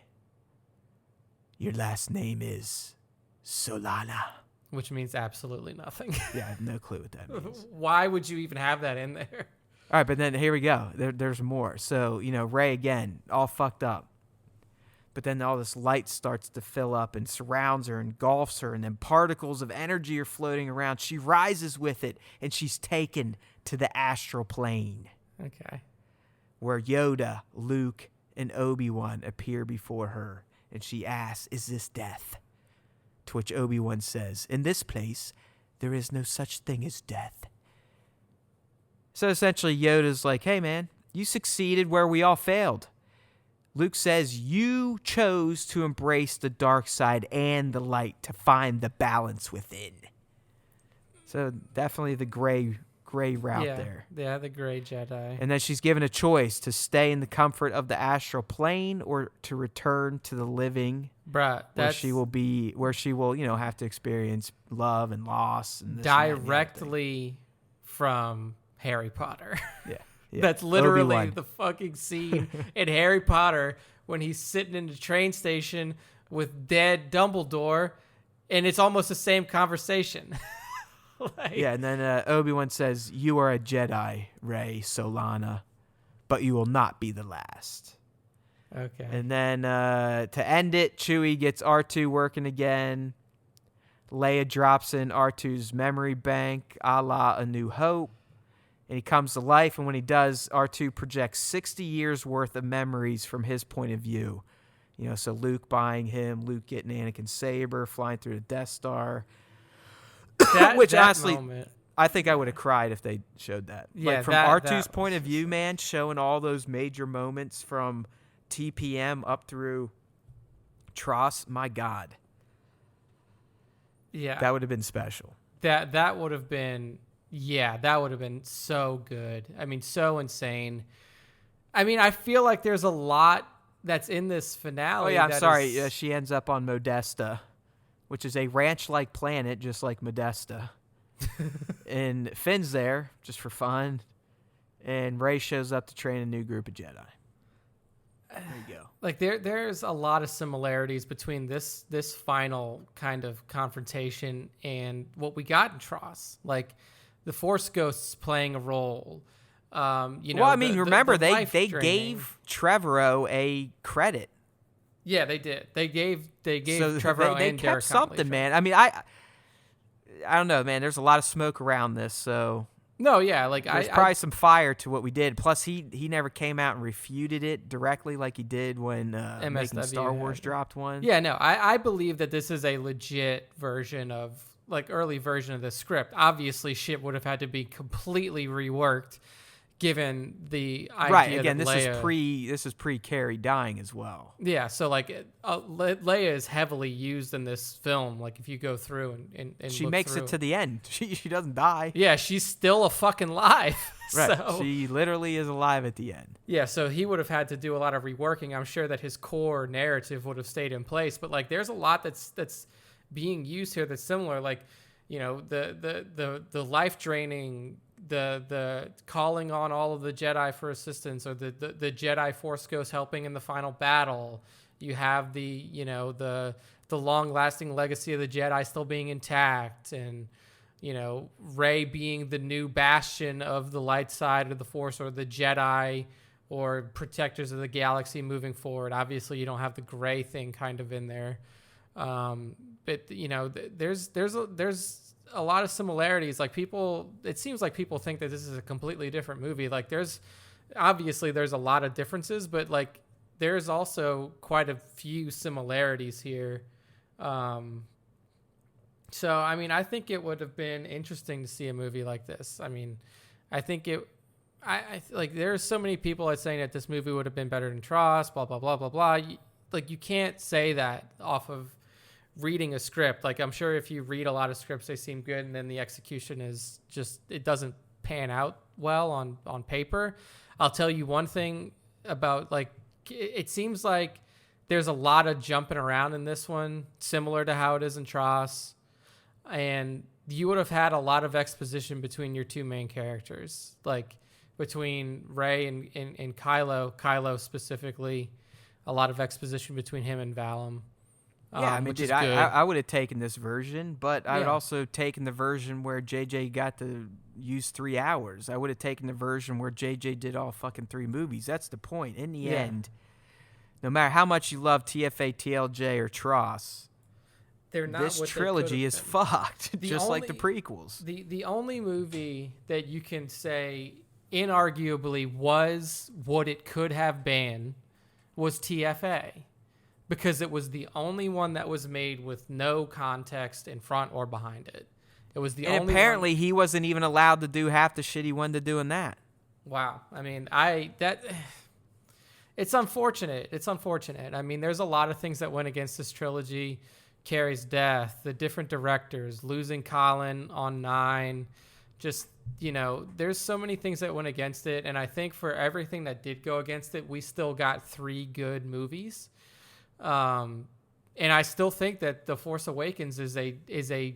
[SPEAKER 1] your last name is Solana.
[SPEAKER 2] which means absolutely nothing.
[SPEAKER 1] Yeah, I have no clue what that means.
[SPEAKER 2] Why would you even have that in there?
[SPEAKER 1] All right, but then here we go. There's more. So, Rey again, all fucked up. But then all this light starts to fill up and surrounds her, engulfs her, and then particles of energy are floating around. She rises with it, and she's taken to the astral plane.
[SPEAKER 2] Okay.
[SPEAKER 1] Where Yoda, Luke, and Obi-Wan appear before her. And she asks, is this death? To which Obi-Wan says, in this place, there is no such thing as death. So essentially, Yoda's like, hey, man, you succeeded where we all failed. Luke says you chose to embrace the dark side and the light to find the balance within. So definitely the gray route there.
[SPEAKER 2] Yeah, the gray Jedi.
[SPEAKER 1] And then she's given a choice to stay in the comfort of the astral plane or to return to the living,
[SPEAKER 2] Bruh,
[SPEAKER 1] where she will, have to experience love and loss and this
[SPEAKER 2] directly from Harry Potter.
[SPEAKER 1] Yeah.
[SPEAKER 2] That's literally
[SPEAKER 1] Obi-Wan.
[SPEAKER 2] the fucking scene in Harry Potter when he's sitting in the train station with dead Dumbledore, and it's almost the same conversation.
[SPEAKER 1] And then Obi-Wan says, you are a Jedi, Rey Solana, but you will not be the last.
[SPEAKER 2] Okay.
[SPEAKER 1] And then to end it, Chewie gets R2 working again. Leia drops in R2's memory bank, a la A New Hope. And he comes to life, and when he does, R2 projects 60 years' worth of memories from his point of view. So Luke buying him, Luke getting Anakin's saber, flying through the Death Star. Which, honestly, moment. I think I would have cried if they showed that.
[SPEAKER 2] Yeah,
[SPEAKER 1] from R2's point of view, man, showing all those major moments from TPM up through TROS, my God.
[SPEAKER 2] Yeah.
[SPEAKER 1] That would have been special.
[SPEAKER 2] That would have been... Yeah, that would have been so good. I mean, so insane. I mean, I feel like there's a lot that's in this finale.
[SPEAKER 1] Oh, yeah, I'm sorry. She ends up on Modesta, which is a ranch-like planet, just like Modesta. And Finn's there, just for fun. And Rey shows up to train a new group of Jedi. There you go.
[SPEAKER 2] Like, there's a lot of similarities between this final kind of confrontation and what we got in TROS. Like... The Force Ghosts playing a role.
[SPEAKER 1] Remember, they gave Trevorrow a credit.
[SPEAKER 2] Yeah, they did. They gave Trevorrow
[SPEAKER 1] they
[SPEAKER 2] and
[SPEAKER 1] kept
[SPEAKER 2] Derek
[SPEAKER 1] something,
[SPEAKER 2] Connolly
[SPEAKER 1] man. I mean, I don't know, man. There's a lot of smoke around this, so
[SPEAKER 2] no, yeah, like
[SPEAKER 1] there's probably some fire to what we did. Plus, he never came out and refuted it directly like he did when making Star Wars dropped one.
[SPEAKER 2] Yeah, no, I believe that this is a legit version of. Like early version of the script. Obviously, shit would have had to be completely reworked, given the idea.
[SPEAKER 1] Right. Again,
[SPEAKER 2] that
[SPEAKER 1] this is pre Carrie dying as well.
[SPEAKER 2] Yeah. So like, Leia is heavily used in this film. Like if you go through and
[SPEAKER 1] she makes it to the end. She doesn't die.
[SPEAKER 2] Yeah, she's still a fucking live.
[SPEAKER 1] Right.
[SPEAKER 2] So,
[SPEAKER 1] she literally is alive at the end.
[SPEAKER 2] Yeah. So he would have had to do a lot of reworking. I'm sure that his core narrative would have stayed in place. But like, there's a lot that's being used here that's similar, like the life draining, the calling on all of the Jedi for assistance, or the Jedi Force Ghost helping in the final battle. You have the long lasting legacy of the Jedi still being intact, and Rey being the new bastion of the light side of the Force, or the Jedi or protectors of the galaxy moving forward. Obviously, you don't have the gray thing kind of in there. But there's a lot of similarities. Like it seems like people think that this is a completely different movie. Like there's a lot of differences, but like there's also quite a few similarities here. So I mean, I think it would have been interesting to see a movie like this. I mean, I think like there's so many people that saying that this movie would have been better than TROS, blah blah blah blah blah. You can't say that off of reading a script. Like I'm sure if you read a lot of scripts, they seem good, and then the execution is just it doesn't pan out well on paper. I'll tell you one thing about like it seems like there's a lot of jumping around in this one, similar to how it is in TROS, and you would have had a lot of exposition between your two main characters, like between Rey and Kylo specifically, a lot of exposition between him and Valum.
[SPEAKER 1] Yeah, I mean, dude, I would have taken this version, but I would also taken the version where JJ got to use 3 hours. I would have taken the version where JJ did all fucking 3 movies. That's the point. In the end, no matter how much you love TFA, TLJ, or TROS, this trilogy is fucked, just like the prequels.
[SPEAKER 2] The only movie that you can say inarguably was what it could have been was TFA. Because it was the only one that was made with no context in front or behind it. It was the only. And
[SPEAKER 1] apparently, he wasn't even allowed to do half the shit he wanted to do in that.
[SPEAKER 2] Wow. I mean, it's unfortunate. It's unfortunate. I mean, there's a lot of things that went against this trilogy. Carrie's death, the different directors, losing Colin on 9, just there's so many things that went against it. And I think for everything that did go against it, we still got 3 good movies. And I still think that The Force Awakens is a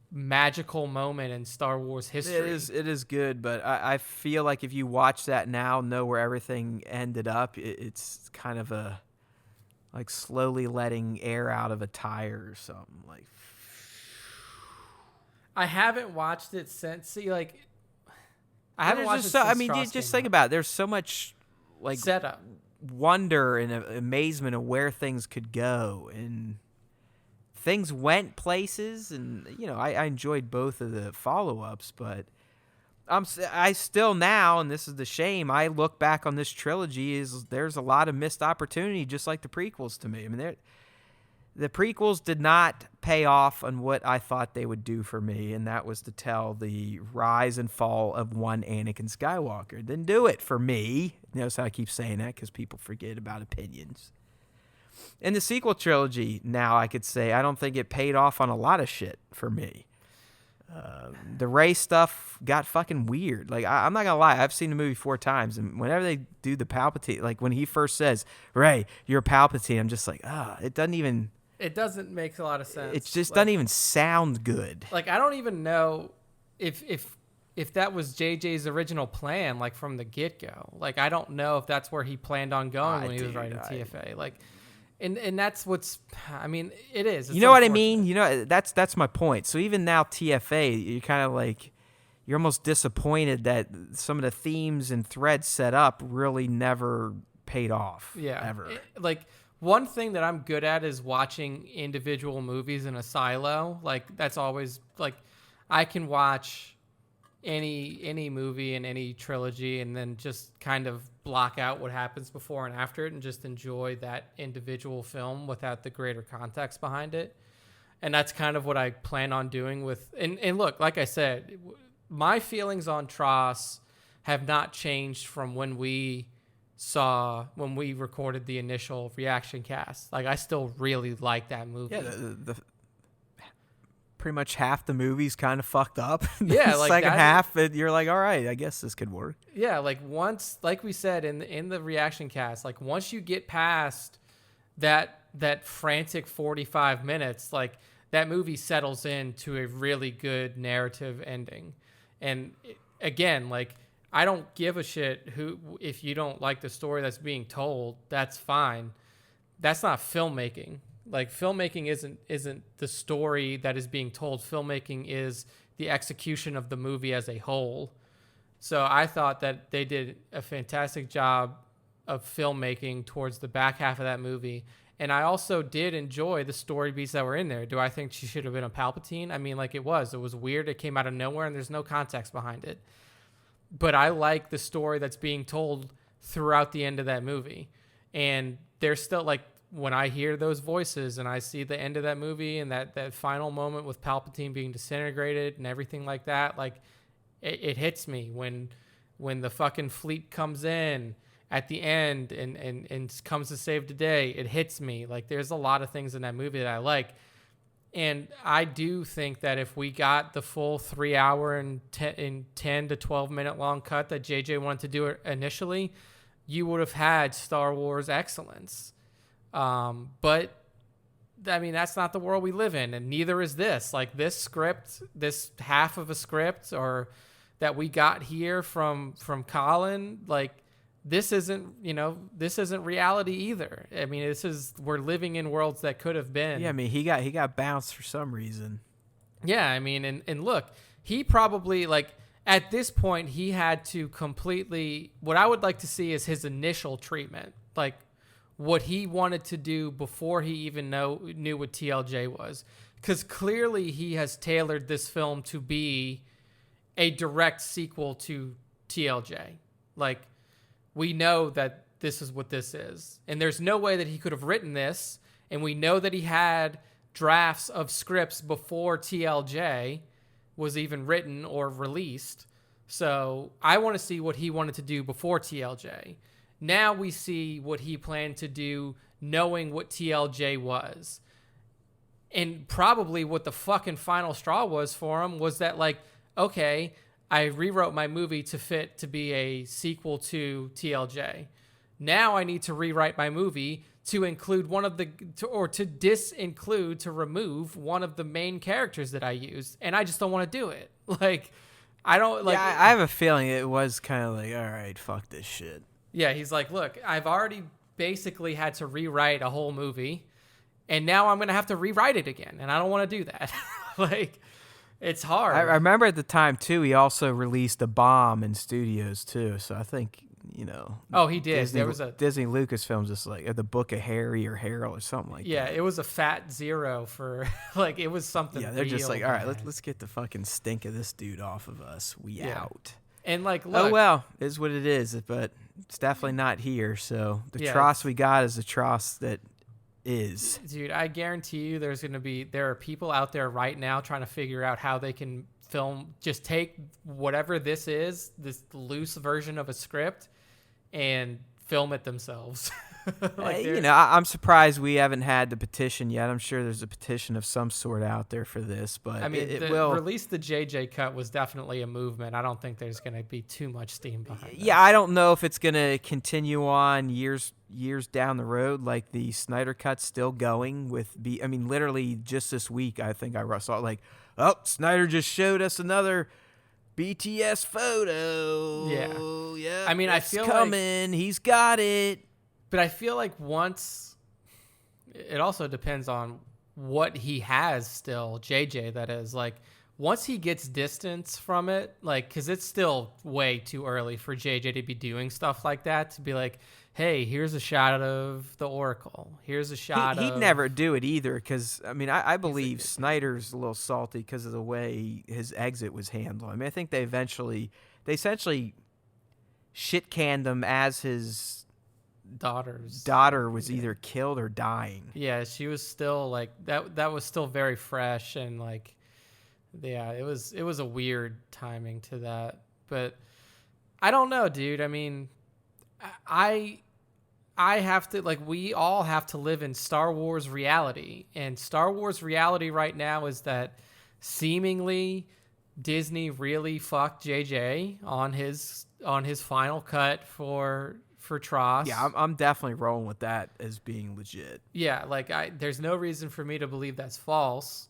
[SPEAKER 2] magical moment in Star Wars history.
[SPEAKER 1] It is good, but I feel like if you watch that now, know where everything ended up, it's kind of like slowly letting air out of a tire or something. Like,
[SPEAKER 2] I haven't watched it since. See, like, I haven't watched it since
[SPEAKER 1] I mean, just think about it. There's so much like
[SPEAKER 2] setup,
[SPEAKER 1] wonder and amazement of where things could go, and things went places, and I enjoyed both of the follow-ups, but I still now, and this is the shame, I look back on this trilogy there's a lot of missed opportunity, just like the prequels to me. I mean, the prequels did not pay off on what I thought they would do for me, and that was to tell the rise and fall of one Anakin Skywalker. Didn't do it for me. Notice how I keep saying that because people forget about opinions. In the sequel trilogy, now I could say I don't think it paid off on a lot of shit for me. The Rey stuff got fucking weird. Like, I'm not gonna lie, I've seen the movie 4 times, and whenever they do the Palpatine, like when he first says, "Rey, you're a Palpatine," I'm just like, it doesn't even.
[SPEAKER 2] It doesn't make a lot of sense.
[SPEAKER 1] It just doesn't even sound good.
[SPEAKER 2] Like, I don't even know if that was JJ's original plan, like from the get-go. Like, I don't know if that's where he planned on going when he was writing TFA. Like, and that's what's. I mean, it is.
[SPEAKER 1] You know what I mean? That's my point. So even now, TFA, you're kind of like, you're almost disappointed that some of the themes and threads set up really never paid off.
[SPEAKER 2] Yeah,
[SPEAKER 1] ever.
[SPEAKER 2] Like, one thing that I'm good at is watching individual movies in a silo. Like, that's always, like, I can watch any movie in any trilogy and then just kind of block out what happens before and after it and just enjoy that individual film without the greater context behind it. And that's kind of what I plan on doing with, and look, like I said, my feelings on TROS have not changed from when we recorded the initial reaction cast. Like, I still really like that movie.
[SPEAKER 1] Yeah, the pretty much half the movie's kind of fucked up.
[SPEAKER 2] Yeah,
[SPEAKER 1] the
[SPEAKER 2] like
[SPEAKER 1] second half, you're like, all right, I guess this could work.
[SPEAKER 2] Yeah, like once, like we said in the reaction cast, like once you get past that frantic 45 minutes, like that movie settles into a really good narrative ending. And again, like, I don't give a shit if you don't like the story that's being told, that's fine. That's not filmmaking. Like, filmmaking isn't the story that is being told. Filmmaking is the execution of the movie as a whole. So I thought that they did a fantastic job of filmmaking towards the back half of that movie. And I also did enjoy the story beats that were in there. Do I think she should have been a Palpatine? I mean, like, it was weird. It came out of nowhere and there's no context behind it. But I like the story that's being told throughout the end of that movie. And there's still, like, when I hear those voices and I see the end of that movie and that final moment with Palpatine being disintegrated and everything like that, like, it hits me when when the fucking fleet comes in at the end and comes to save the day, it hits me. Like, there's a lot of things in that movie that I like. And I do think that if we got the full 3 hour and 10 to 12 minute long cut that JJ wanted to do initially, you would have had Star Wars excellence. But I mean, that's not the world we live in, and neither is this. Like, this script, this half of a script or that we got here from Colin, like, this isn't reality either. I mean, we're living in worlds that could have been.
[SPEAKER 1] Yeah, I mean, he got bounced for some reason.
[SPEAKER 2] Yeah, I mean, and look, he probably, like, at this point, he had to completely, what I would like to see is his initial treatment, like what he wanted to do before he even knew what TLJ was. Because clearly he has tailored this film to be a direct sequel to TLJ. Like, we know that this is what this is. And there's no way that he could have written this. And we know that he had drafts of scripts before TLJ was even written or released. So I want to see what he wanted to do before TLJ. Now we see what he planned to do knowing what TLJ was. And probably what the fucking final straw was for him was that, like, okay, I rewrote my movie to fit to be a sequel to TLJ. Now I need to rewrite my movie to include to remove one of the main characters that I used. And I just don't want to do it. Like, I don't like.
[SPEAKER 1] Yeah, I have a feeling it was kind of like, all right, fuck this shit.
[SPEAKER 2] Yeah, he's like, look, I've already basically had to rewrite a whole movie, and now I'm going to have to rewrite it again, and I don't want to do that. Like, it's hard.
[SPEAKER 1] I remember at the time, too, he also released a bomb in studios, too, so I think,
[SPEAKER 2] Oh, he did.
[SPEAKER 1] Disney,
[SPEAKER 2] there was a
[SPEAKER 1] Disney Lucasfilms, just like the Book of Harry or Harold or something like that.
[SPEAKER 2] Yeah, it was a fat zero for, like, it was something.
[SPEAKER 1] Yeah, they're just like, all right, let's get the fucking stink of this dude off of us. We out.
[SPEAKER 2] And, like, look.
[SPEAKER 1] Oh, well, it is what it is, but it's definitely not here, so the TROS we got is the TROS that is.
[SPEAKER 2] Dude, I guarantee you there are people out there right now trying to figure out how they can just take whatever this is, this loose version of a script, and film it themselves.
[SPEAKER 1] I'm surprised we haven't had the petition yet. I'm sure there's a petition of some sort out there for this, but
[SPEAKER 2] I mean,
[SPEAKER 1] it will
[SPEAKER 2] release the JJ cut was definitely a movement. I don't think there's going to be too much steam behind it.
[SPEAKER 1] Yeah, I don't know if it's going to continue on years down the road, like the Snyder cut's still going I mean, literally just this week, I think I saw like, oh, Snyder just showed us another BTS photo. Yeah.
[SPEAKER 2] I mean, I feel
[SPEAKER 1] coming. He's got it.
[SPEAKER 2] But I feel like it also depends on what he has still, JJ, that is. Like, once he gets distance from it, like, because it's still way too early for JJ to be doing stuff like that, to be like, hey, here's a shot of the Oracle. Here's a shot
[SPEAKER 1] He'd never do it either, because, I mean, I believe Snyder's a little salty because of the way his exit was handled. I mean, I think they essentially shit-canned him as his daughter was either killed or dying.
[SPEAKER 2] Yeah, she was still like that was still very fresh, and like, yeah, it was a weird timing to that. But I don't know, dude. I mean, I have to, like, we all have to live in Star Wars reality, and Star Wars reality right now is that seemingly Disney really fucked JJ on his final cut for TROS.
[SPEAKER 1] Yeah, I'm definitely rolling with that as being legit.
[SPEAKER 2] Yeah, like, there's no reason for me to believe that's false.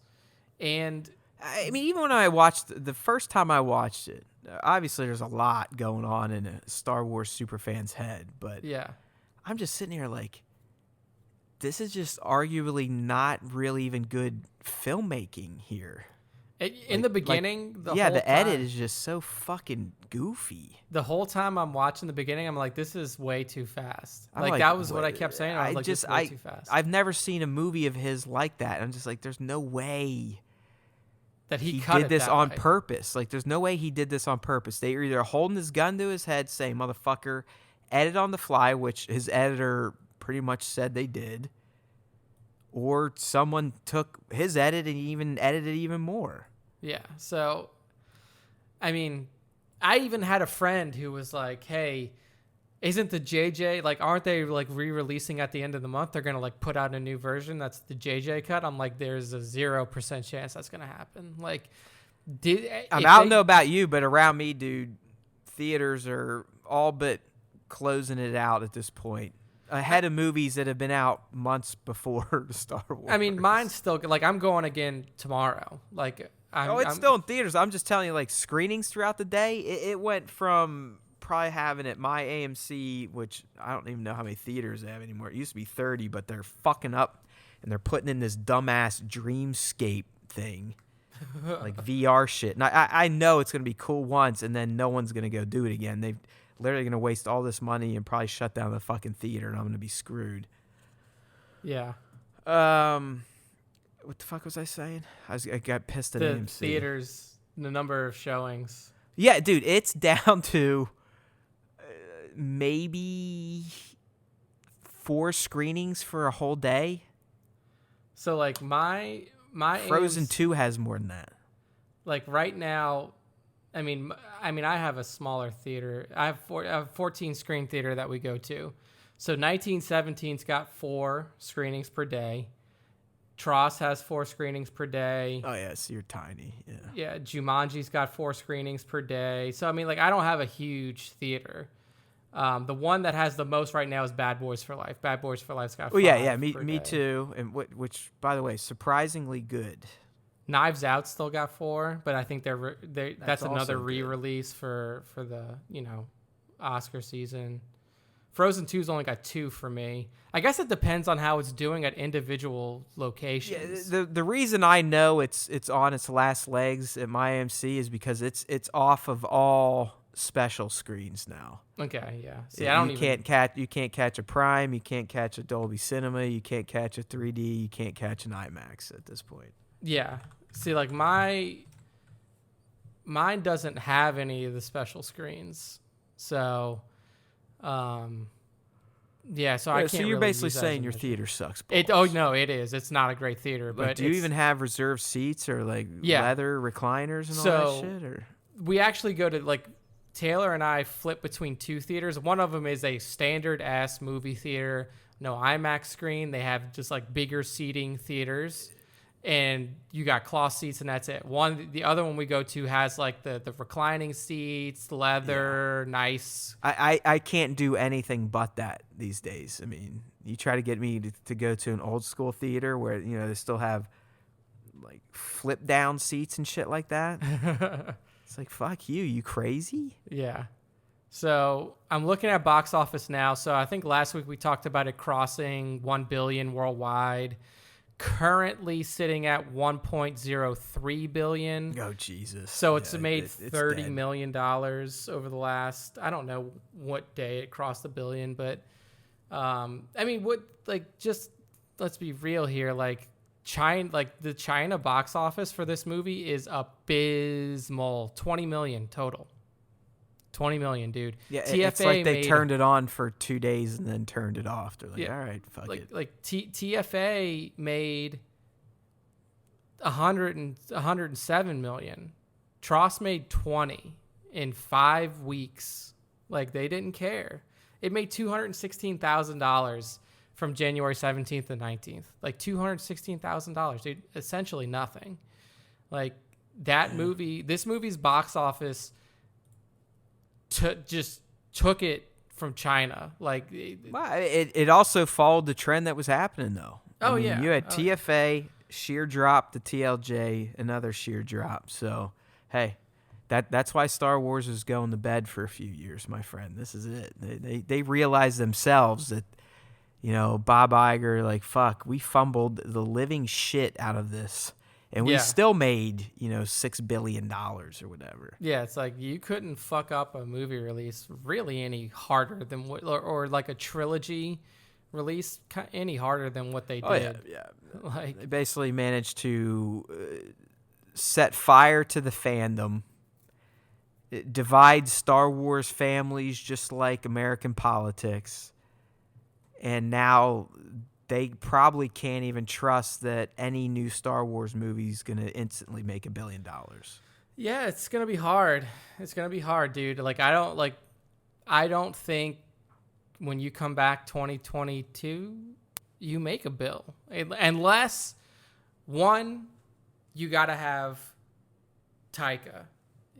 [SPEAKER 2] And
[SPEAKER 1] I mean, even when I watched the first time I watched it, obviously there's a lot going on in a Star Wars superfan's head, but
[SPEAKER 2] yeah,
[SPEAKER 1] I'm just sitting here like, this is just arguably not really even good filmmaking here.
[SPEAKER 2] In the beginning, the
[SPEAKER 1] edit is just so fucking goofy.
[SPEAKER 2] The whole time I'm watching the beginning, I'm like, this is way too fast. Like, that was what I kept saying. I was like, this is way too fast.
[SPEAKER 1] I've never seen a movie of his like that. I'm just like, there's no way
[SPEAKER 2] that he
[SPEAKER 1] did this on purpose. Like, there's no way he did this on purpose. They were either holding his gun to his head saying, motherfucker, edit on the fly, which his editor pretty much said they did, or someone took his edit and even edited even more.
[SPEAKER 2] Yeah. So, I mean, I even had a friend who was like, hey, isn't the JJ, like, aren't they like re-releasing at the end of the month? They're going to like put out a new version. That's the JJ cut. I'm like, there's a 0% chance that's going to happen. Like,
[SPEAKER 1] I don't know about you, but around me, dude, theaters are all but closing it out at this point. Ahead of movies that have been out months before the Star Wars.
[SPEAKER 2] I mean, mine's still, like, I'm going again tomorrow. Like,
[SPEAKER 1] it's still in theaters. I'm just telling you, like, screenings throughout the day, it went from probably having at my AMC, which I don't even know how many theaters they have anymore. It used to be 30, but they're fucking up, and they're putting in this dumbass Dreamscape thing, like VR shit. And I know it's going to be cool once, and then no one's going to go do it again. They've literally going to waste all this money and probably shut down the fucking theater, and I'm going to be screwed.
[SPEAKER 2] Yeah.
[SPEAKER 1] What the fuck was I saying? I got pissed at
[SPEAKER 2] the
[SPEAKER 1] AMC.
[SPEAKER 2] Theaters, the number of showings.
[SPEAKER 1] Yeah, dude, it's down to maybe 4 screenings for a whole day.
[SPEAKER 2] So like my
[SPEAKER 1] Frozen
[SPEAKER 2] AMC,
[SPEAKER 1] 2 has more than that.
[SPEAKER 2] like right now, I mean I have a smaller theater. I have a 14 screen theater that we go to. So 1917's got 4 screenings per day. TROS has 4 screenings per day.
[SPEAKER 1] Oh yeah, so you're tiny. Yeah.
[SPEAKER 2] Yeah, Jumanji's got 4 screenings per day. So I mean, like, I don't have a huge theater. The one that has the most right now is Bad Boys for Life. Bad Boys for Life's got 5
[SPEAKER 1] me too. And which, by the way, surprisingly good.
[SPEAKER 2] Knives Out still got 4, but I think that's another
[SPEAKER 1] also
[SPEAKER 2] re-release for the Oscar season. Frozen 2's only got 2 for me. I guess it depends on how it's doing at individual locations.
[SPEAKER 1] Yeah, the reason I know it's on its last legs at my AMC is because it's off of all special screens now.
[SPEAKER 2] Okay, yeah. See,
[SPEAKER 1] You can't catch a Prime, you can't catch a Dolby Cinema, you can't catch a 3D, you can't catch an IMAX at this point.
[SPEAKER 2] Yeah. See, like mine doesn't have any of the special screens. So yeah, so I can't.
[SPEAKER 1] So you're
[SPEAKER 2] really
[SPEAKER 1] basically
[SPEAKER 2] use that
[SPEAKER 1] saying
[SPEAKER 2] as a
[SPEAKER 1] your
[SPEAKER 2] measure.
[SPEAKER 1] theater sucks.
[SPEAKER 2] No, it is. It's not a great theater.
[SPEAKER 1] Like,
[SPEAKER 2] But
[SPEAKER 1] do you even have reserved seats or like leather recliners and all that shit? Or
[SPEAKER 2] we actually go to, like, Taylor and I flip between 2 theaters. One of them is a standard ass movie theater, no IMAX screen. They have just like bigger seating theaters, and you got cloth seats, and that's it. The other one we go to has like the reclining seats, leather, nice.
[SPEAKER 1] I can't do anything but that these days. I mean, you try to get me to go to an old school theater where they still have like flip down seats and shit like that. It's like, fuck you crazy?
[SPEAKER 2] Yeah. So I'm looking at box office now. So I think last week we talked about it crossing 1 billion worldwide. Currently sitting at 1.03 billion.
[SPEAKER 1] Oh, Jesus.
[SPEAKER 2] So it's made
[SPEAKER 1] it's
[SPEAKER 2] $30
[SPEAKER 1] dead.
[SPEAKER 2] million over the last, I don't know what day it crossed the billion, but I mean, just let's be real here. Like, the China box office for this movie is abysmal. 20 million total. 20 million, dude.
[SPEAKER 1] Yeah,
[SPEAKER 2] TFA
[SPEAKER 1] it's like they turned it on for 2 days and then turned it off. They're like, all right, fuck it.
[SPEAKER 2] Like TFA made 107 million. TROS made 20 in 5 weeks. Like, they didn't care. It made $216,000 from January 17th to 19th. Like, $216,000, dude. Essentially nothing. Like, this movie's box office just took it from China. Like,
[SPEAKER 1] it also followed the trend that was happening, though.
[SPEAKER 2] Yeah.
[SPEAKER 1] You had TFA, sheer drop to TLJ, another sheer drop. So, hey, that's why Star Wars is going to bed for a few years, my friend. This is it. They realize themselves that, Bob Iger, like, fuck, we fumbled the living shit out of this. And we still made, $6 billion or whatever.
[SPEAKER 2] Yeah, it's like you couldn't fuck up a movie release really any harder than what, or like a trilogy release any harder than what they did.
[SPEAKER 1] Yeah.
[SPEAKER 2] Like,
[SPEAKER 1] they basically managed to set fire to the fandom, divide Star Wars families just like American politics, and now they probably can't even trust that any new Star Wars movie is going to instantly make $1 billion.
[SPEAKER 2] Yeah, it's gonna be hard. It's gonna be hard, dude. Like I don't think when you come back 2022, you make a bill unless one, you gotta have Taika.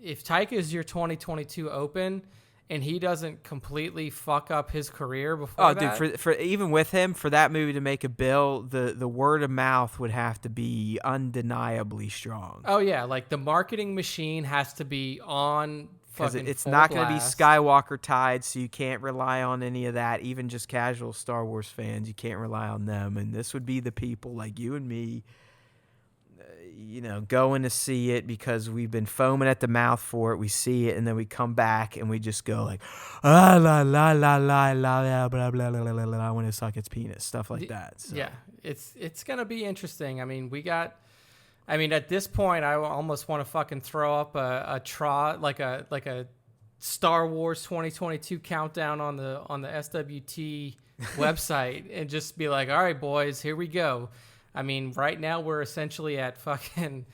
[SPEAKER 2] If Taika is your 2022 open and he doesn't completely fuck up his career before that.
[SPEAKER 1] Dude, for even with him, for that movie to make a bill, the word of mouth would have to be undeniably strong.
[SPEAKER 2] Oh yeah, like the marketing machine has to be on
[SPEAKER 1] because
[SPEAKER 2] fucking
[SPEAKER 1] it's
[SPEAKER 2] full
[SPEAKER 1] not going to be
[SPEAKER 2] blast.
[SPEAKER 1] Skywalker tied, so you can't rely on any of that. Even just casual Star Wars fans, you can't rely on them. And this would be the people like you and me, going to see it because we've been foaming at the mouth for it. We see it, and then we come back and we just go like, la la la la la la blah blah blah blah blah when it suck its penis, stuff like that. So.
[SPEAKER 2] Yeah, it's gonna be interesting. I mean, at this point, I almost want to fucking throw up a TROS, like a Star Wars 2022 countdown on the SWT website, and just be like, all right, boys, here we go. I mean, right now we're essentially at fucking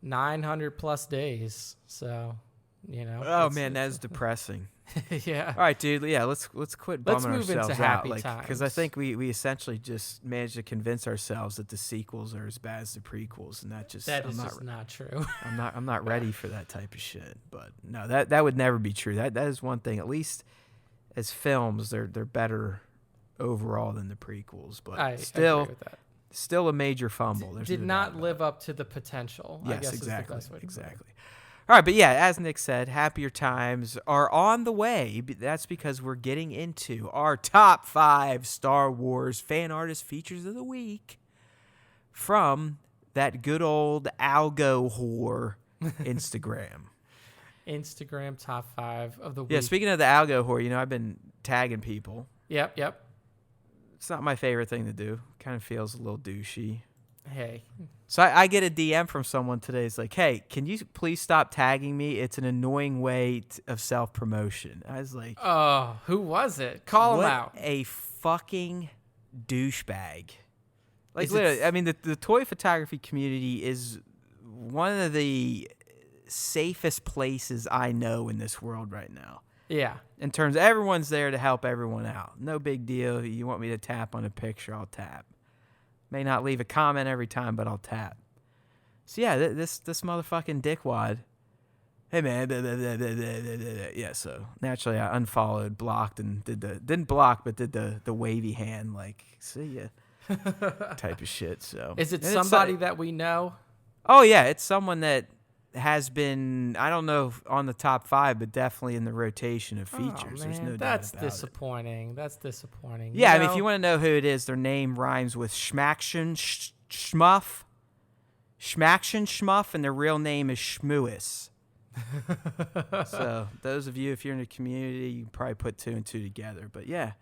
[SPEAKER 2] 900 plus days. So,
[SPEAKER 1] Oh man, that is depressing.
[SPEAKER 2] Yeah.
[SPEAKER 1] All right, dude. Yeah, let's quit bumming
[SPEAKER 2] move into
[SPEAKER 1] ourselves
[SPEAKER 2] happy
[SPEAKER 1] out,
[SPEAKER 2] times.
[SPEAKER 1] because I think we essentially just managed to convince ourselves that the sequels are as bad as the prequels, and
[SPEAKER 2] that is just not true.
[SPEAKER 1] I'm not ready for that type of shit. But no, that would never be true. That is one thing. At least as films, they're better overall than the prequels. But
[SPEAKER 2] I
[SPEAKER 1] still,
[SPEAKER 2] agree with that.
[SPEAKER 1] Still a major fumble. There's
[SPEAKER 2] Did
[SPEAKER 1] no
[SPEAKER 2] not
[SPEAKER 1] doubt about
[SPEAKER 2] live
[SPEAKER 1] it.
[SPEAKER 2] up to the potential. I
[SPEAKER 1] Yes,
[SPEAKER 2] guess
[SPEAKER 1] exactly.
[SPEAKER 2] Is the best way to put it.
[SPEAKER 1] Exactly. All right, but yeah, as Nick said, happier times are on the way. That's because we're getting into our top 5 Star Wars fan artist features of the week from that good old algo whore Instagram.
[SPEAKER 2] Instagram top 5 of the week.
[SPEAKER 1] Yeah, speaking of the algo whore, I've been tagging people.
[SPEAKER 2] Yep.
[SPEAKER 1] It's not my favorite thing to do. Kind of feels a little douchey.
[SPEAKER 2] Hey.
[SPEAKER 1] So I get a DM from someone today. It's like, hey, can you please stop tagging me? It's an annoying way of self-promotion. I was like,
[SPEAKER 2] oh, who was it? Call him out.
[SPEAKER 1] What a fucking douchebag. Like,
[SPEAKER 2] Is
[SPEAKER 1] literally,
[SPEAKER 2] it-
[SPEAKER 1] I mean, the toy photography community is one of the safest places I know in this world right now.
[SPEAKER 2] Yeah.
[SPEAKER 1] In terms of everyone's there to help everyone out. No big deal. You want me to tap on a picture, I'll tap. May not leave a comment every time, but I'll tap. So yeah, this motherfucking dickwad. Hey man, blah, blah, blah, blah, blah, blah. Yeah. So naturally, I unfollowed, blocked, and didn't block, but did the wavy hand like see ya type of shit. So
[SPEAKER 2] Is it
[SPEAKER 1] and
[SPEAKER 2] somebody that we know?
[SPEAKER 1] Oh yeah, it's someone that has been, I don't know if on the top 5, but definitely in the rotation of features.
[SPEAKER 2] Oh,
[SPEAKER 1] There's
[SPEAKER 2] man,
[SPEAKER 1] no doubt
[SPEAKER 2] that's
[SPEAKER 1] about it.
[SPEAKER 2] disappointing. That's disappointing.
[SPEAKER 1] Yeah, I mean, if you want to know who it is, their name rhymes with Schmaction Schmuff, and their real name is Schmoois. So those of you, if you're in the community, you can probably put 2 and 2 together. But yeah,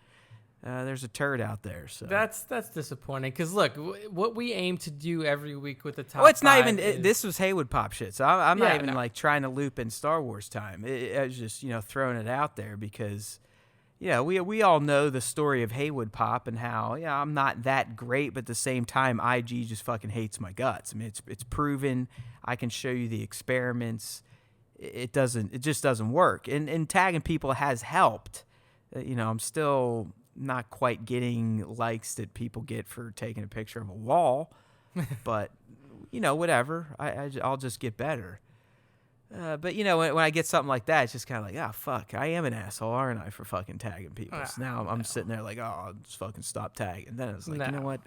[SPEAKER 1] there's a turd out there. So
[SPEAKER 2] That's disappointing. Because look, what we aim to do every week with the top.
[SPEAKER 1] Well, it's not
[SPEAKER 2] 5
[SPEAKER 1] even.
[SPEAKER 2] is-
[SPEAKER 1] This was Haywood Pop shit, so I'm not
[SPEAKER 2] Yeah,
[SPEAKER 1] even
[SPEAKER 2] no.
[SPEAKER 1] like trying to loop in Star Wars time. I was just throwing it out there because we all know the story of Haywood Pop and how I'm not that great, but at the same time IG just fucking hates my guts. I mean it's proven. I can show you the experiments. It just doesn't work. And tagging people has helped. I'm still not quite getting likes that people get for taking a picture of a wall, but whatever. I'll just get better. But when I get something like that, it's just kind of like, fuck, I am an asshole, aren't I, for fucking tagging people? So now I'm sitting there like, I'll just fucking stop tagging. And then it's like, you know
[SPEAKER 2] No.
[SPEAKER 1] what?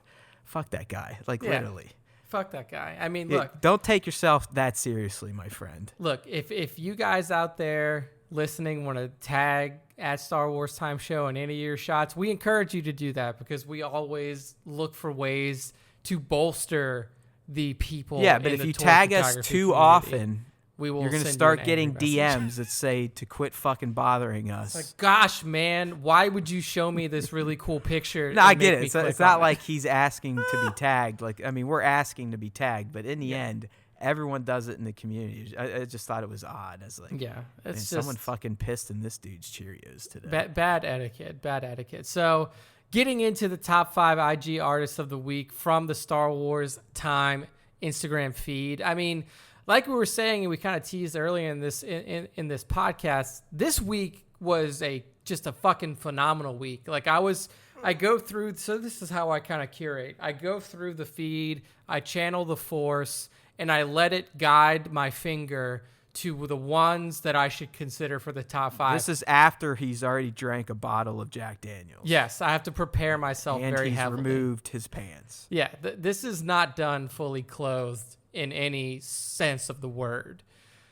[SPEAKER 1] Fuck that guy. Like,
[SPEAKER 2] Yeah.
[SPEAKER 1] literally.
[SPEAKER 2] Fuck that guy. I mean,
[SPEAKER 1] Yeah,
[SPEAKER 2] look,
[SPEAKER 1] don't take yourself that seriously, my friend.
[SPEAKER 2] if you guys out there listening want to tag at Star Wars Time Show in any of your shots, we encourage you to do that because we always look for ways to bolster the people.
[SPEAKER 1] Yeah, but
[SPEAKER 2] in
[SPEAKER 1] if
[SPEAKER 2] the
[SPEAKER 1] you
[SPEAKER 2] toy
[SPEAKER 1] tag us
[SPEAKER 2] photography
[SPEAKER 1] too
[SPEAKER 2] community.
[SPEAKER 1] often,
[SPEAKER 2] We will
[SPEAKER 1] you're going to
[SPEAKER 2] send you
[SPEAKER 1] start
[SPEAKER 2] an
[SPEAKER 1] getting
[SPEAKER 2] angry message.
[SPEAKER 1] DMs that say to quit fucking bothering us.
[SPEAKER 2] Like, gosh, man, why would you show me this really cool picture?
[SPEAKER 1] No, I
[SPEAKER 2] and
[SPEAKER 1] get
[SPEAKER 2] make
[SPEAKER 1] it.
[SPEAKER 2] me
[SPEAKER 1] It's
[SPEAKER 2] click
[SPEAKER 1] not
[SPEAKER 2] on it?
[SPEAKER 1] like he's asking to be tagged. Like, I mean, we're asking to be tagged, but in the end, everyone does it in the community. I just thought it was odd. I was like,
[SPEAKER 2] Yeah,
[SPEAKER 1] man,
[SPEAKER 2] it's just
[SPEAKER 1] someone fucking pissed in this dude's Cheerios today.
[SPEAKER 2] bad etiquette. Bad etiquette. So, getting into the top 5 IG artists of the week from the Star Wars Time Instagram feed. I mean, like we were saying, and we kind of teased earlier in this in this podcast, this week was just a fucking phenomenal week. Like I go through, so this is how I kind of curate. I go through the feed, I channel the force, and I let it guide my finger to the ones that I should consider for the top 5.
[SPEAKER 1] This is after he's already drank a bottle of Jack Daniels.
[SPEAKER 2] Yes, I have to prepare myself
[SPEAKER 1] and
[SPEAKER 2] very
[SPEAKER 1] he's
[SPEAKER 2] heavily.
[SPEAKER 1] removed his pants.
[SPEAKER 2] Yeah, this is not done fully clothed in any sense of the word.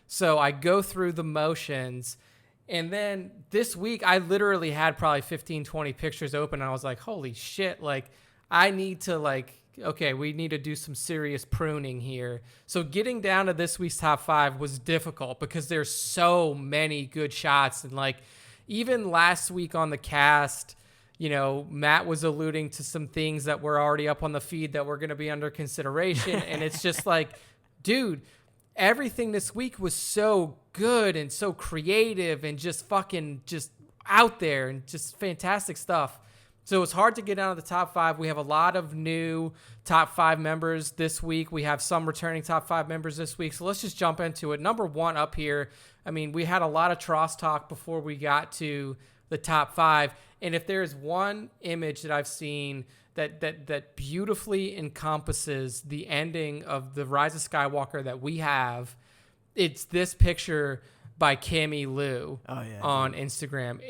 [SPEAKER 2] So I go through the motions, and then this week I literally had probably 15, 20 pictures open, and I was like, holy shit, like I need to okay, we need to do some serious pruning here. So getting down to this week's top 5 was difficult because there's so many good shots. And like even last week on the cast, Matt was alluding to some things that were already up on the feed that were going to be under consideration. And it's just like, dude, everything this week was so good and so creative and just fucking just out there and just fantastic stuff. So it's hard to get down to the top 5. We have a lot of new top 5 members this week. We have some returning top 5 members this week. So let's just jump into it. Number 1 up here. I mean, we had a lot of TROS talk before we got to the top 5. And if there's one image that I've seen that beautifully encompasses the ending of the Rise of Skywalker that we have, it's this picture by Cammy Lou on Instagram.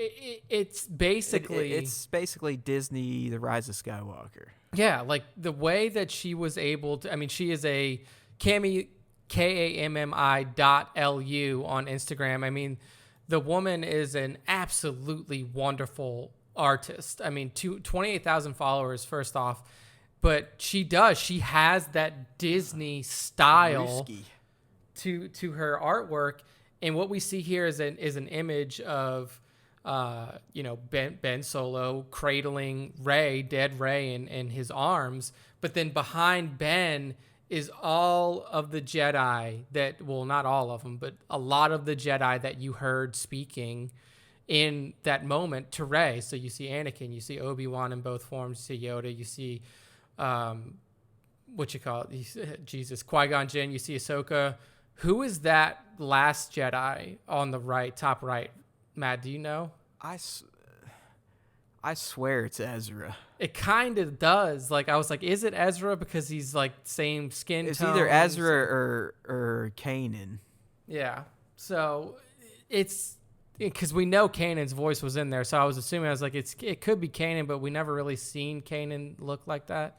[SPEAKER 2] It's basically
[SPEAKER 1] it's basically Disney, The Rise of Skywalker.
[SPEAKER 2] Yeah, like the way that she was able to. I mean, she is a Cammy KAMMI.LU on Instagram. I mean, the woman is an absolutely wonderful artist. I mean, 28,000 followers first off, but she has that Disney style to her artwork. And what we see here is an image of, Ben Solo cradling dead Rey in his arms. But then behind Ben is all of the Jedi not all of them, but a lot of the Jedi that you heard speaking in that moment to Rey. So you see Anakin, you see Obi-Wan in both forms, you see Yoda, you see, Qui-Gon Jinn, you see Ahsoka. Who is that last Jedi on the right, top right? Matt, do you know?
[SPEAKER 1] I swear it's Ezra.
[SPEAKER 2] It kind of does. Like, I was like, is it Ezra? Because he's like same skin tone.
[SPEAKER 1] It's either Ezra or Kanan.
[SPEAKER 2] Yeah. So it's because we know Kanan's voice was in there. So I was assuming, it could be Kanan, but we never really seen Kanan look like that.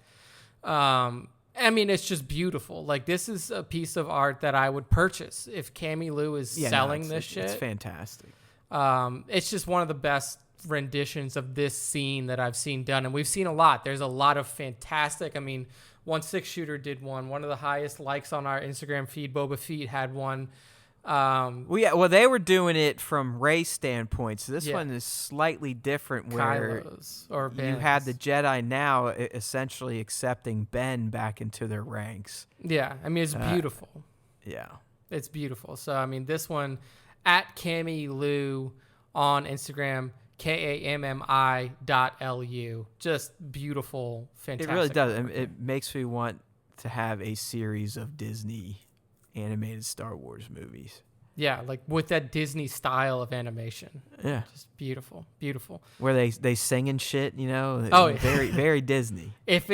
[SPEAKER 2] I mean, it's just beautiful. Like, this is a piece of art that I would purchase if Cammy Lou is selling this shit.
[SPEAKER 1] It's fantastic.
[SPEAKER 2] It's just one of the best renditions of this scene that I've seen done. And we've seen a lot. There's a lot of fantastic. I mean, 16shooter did one. One of the highest likes on our Instagram feed, Boba Fett, had one.
[SPEAKER 1] Well, they were doing it from Rey's standpoint, so this one is slightly different, where you had the Jedi now essentially accepting Ben back into their ranks.
[SPEAKER 2] Yeah, I mean, it's beautiful.
[SPEAKER 1] Yeah,
[SPEAKER 2] it's beautiful. So I mean, this one at Cammy Lou on Instagram, KAMMI.LU, just beautiful, fantastic.
[SPEAKER 1] It really does. It makes me want to have a series of Disney animated Star Wars movies.
[SPEAKER 2] Yeah, like with that Disney style of animation.
[SPEAKER 1] Yeah.
[SPEAKER 2] Just beautiful, beautiful.
[SPEAKER 1] Where they sing and shit, very, very Disney.
[SPEAKER 2] If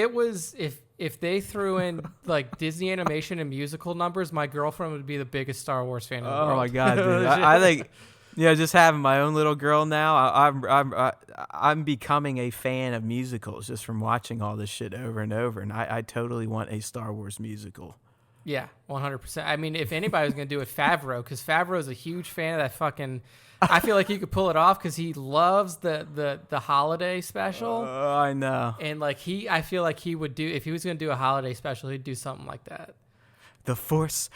[SPEAKER 2] they threw in like Disney animation and musical numbers, my girlfriend would be the biggest Star Wars fan in the world.
[SPEAKER 1] Oh my God, dude. I think, just having my own little girl now, I'm becoming a fan of musicals just from watching all this shit over and over, and I totally want a Star Wars musical.
[SPEAKER 2] Yeah, 100%. I mean, if anybody was going to do it, Favreau, because Favreau is a huge fan of that fucking... I feel like he could pull it off because he loves the holiday special.
[SPEAKER 1] I know.
[SPEAKER 2] And like I feel like he would do, if he was going to do a holiday special, he'd do something like that.
[SPEAKER 1] The Force,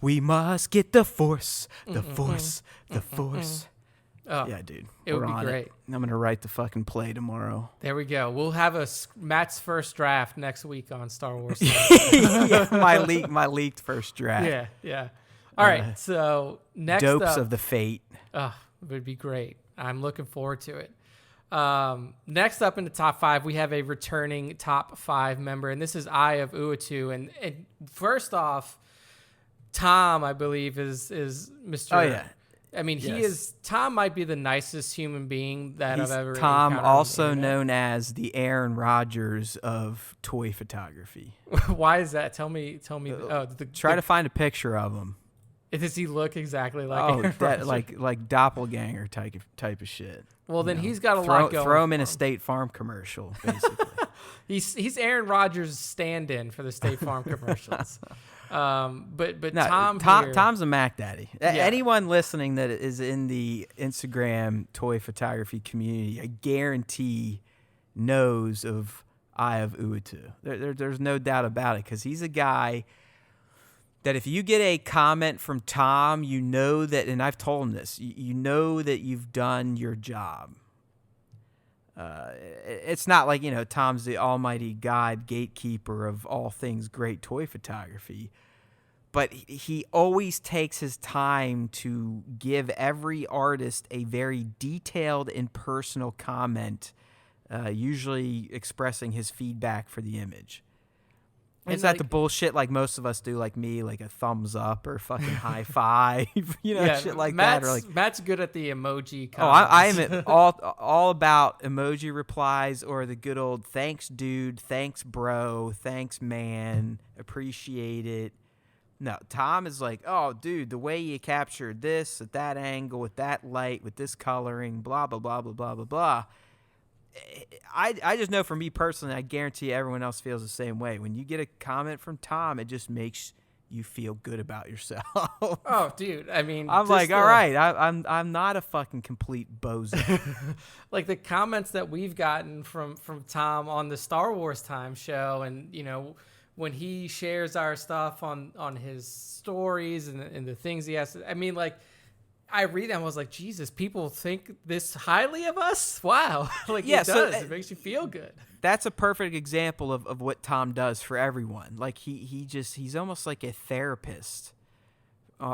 [SPEAKER 1] we must get the Force, the Force, the Force.
[SPEAKER 2] Oh,
[SPEAKER 1] yeah, dude.
[SPEAKER 2] It would be great.
[SPEAKER 1] I'm going to write the fucking play tomorrow.
[SPEAKER 2] There we go. We'll have Matt's first draft next week on Star Wars.
[SPEAKER 1] Yeah, my leaked first draft.
[SPEAKER 2] Yeah. All right, so next
[SPEAKER 1] Dopes
[SPEAKER 2] up,
[SPEAKER 1] of the Fate.
[SPEAKER 2] It would be great. I'm looking forward to it. Next up in the top 5, we have a returning top 5 member, and this is Eye of Uatu. And first off, Tom, I believe, is Mr.
[SPEAKER 1] Oh yeah.
[SPEAKER 2] I mean, he
[SPEAKER 1] Yes.
[SPEAKER 2] is. Tom might be the nicest human being that
[SPEAKER 1] He's
[SPEAKER 2] I've ever.
[SPEAKER 1] Tom,
[SPEAKER 2] encountered on the
[SPEAKER 1] also
[SPEAKER 2] internet.
[SPEAKER 1] known as the Aaron Rodgers of toy photography.
[SPEAKER 2] Why is that? Tell me. Oh,
[SPEAKER 1] Try to find a picture of him.
[SPEAKER 2] does he look exactly like?
[SPEAKER 1] Oh,
[SPEAKER 2] Aaron
[SPEAKER 1] that
[SPEAKER 2] Rodgers?
[SPEAKER 1] like doppelganger type of shit.
[SPEAKER 2] Well, then
[SPEAKER 1] You know,
[SPEAKER 2] he's got a lot going.
[SPEAKER 1] Throw him in
[SPEAKER 2] for
[SPEAKER 1] a State Farm commercial, basically.
[SPEAKER 2] He's Aaron Rodgers' stand-in for the State Farm commercials. But
[SPEAKER 1] No,
[SPEAKER 2] Tom
[SPEAKER 1] Tom's a Mac Daddy.
[SPEAKER 2] Yeah.
[SPEAKER 1] Anyone listening that is in the Instagram toy photography community, I guarantee knows of Eye of Uatu. There's no doubt about it, because he's a guy that if you get a comment from Tom, you know that, and I've told him this, you know that you've done your job. It's not like, Tom's the almighty God, gatekeeper of all things great toy photography, but he always takes his time to give every artist a very detailed and personal comment, usually expressing his feedback for the image.
[SPEAKER 2] And
[SPEAKER 1] It's not the bullshit like most of us do, like me, like a thumbs up or fucking high five, shit like that. Or like,
[SPEAKER 2] Matt's good at the emoji comments.
[SPEAKER 1] I am all about emoji replies, or the good old thanks, dude, thanks, bro, thanks, man, appreciate it. No, Tom is like, oh, dude, the way you captured this at that angle with that light with this coloring, blah blah blah blah blah blah blah. I just know for me personally, I guarantee everyone else feels the same way. When you get a comment from Tom, it just makes you feel good about yourself.
[SPEAKER 2] Oh, dude, I mean,
[SPEAKER 1] I'm like, all right, I'm not a fucking complete bozo.
[SPEAKER 2] Like the comments that we've gotten from Tom on the Star Wars Time show, and when he shares our stuff on his stories and the things he has to, I mean, like, I read them, I was like, Jesus, people think this highly of us? Wow. Like,
[SPEAKER 1] Yeah,
[SPEAKER 2] it does.
[SPEAKER 1] so,
[SPEAKER 2] It makes you feel good.
[SPEAKER 1] That's a perfect example of what Tom does for everyone. Like, he's almost like a therapist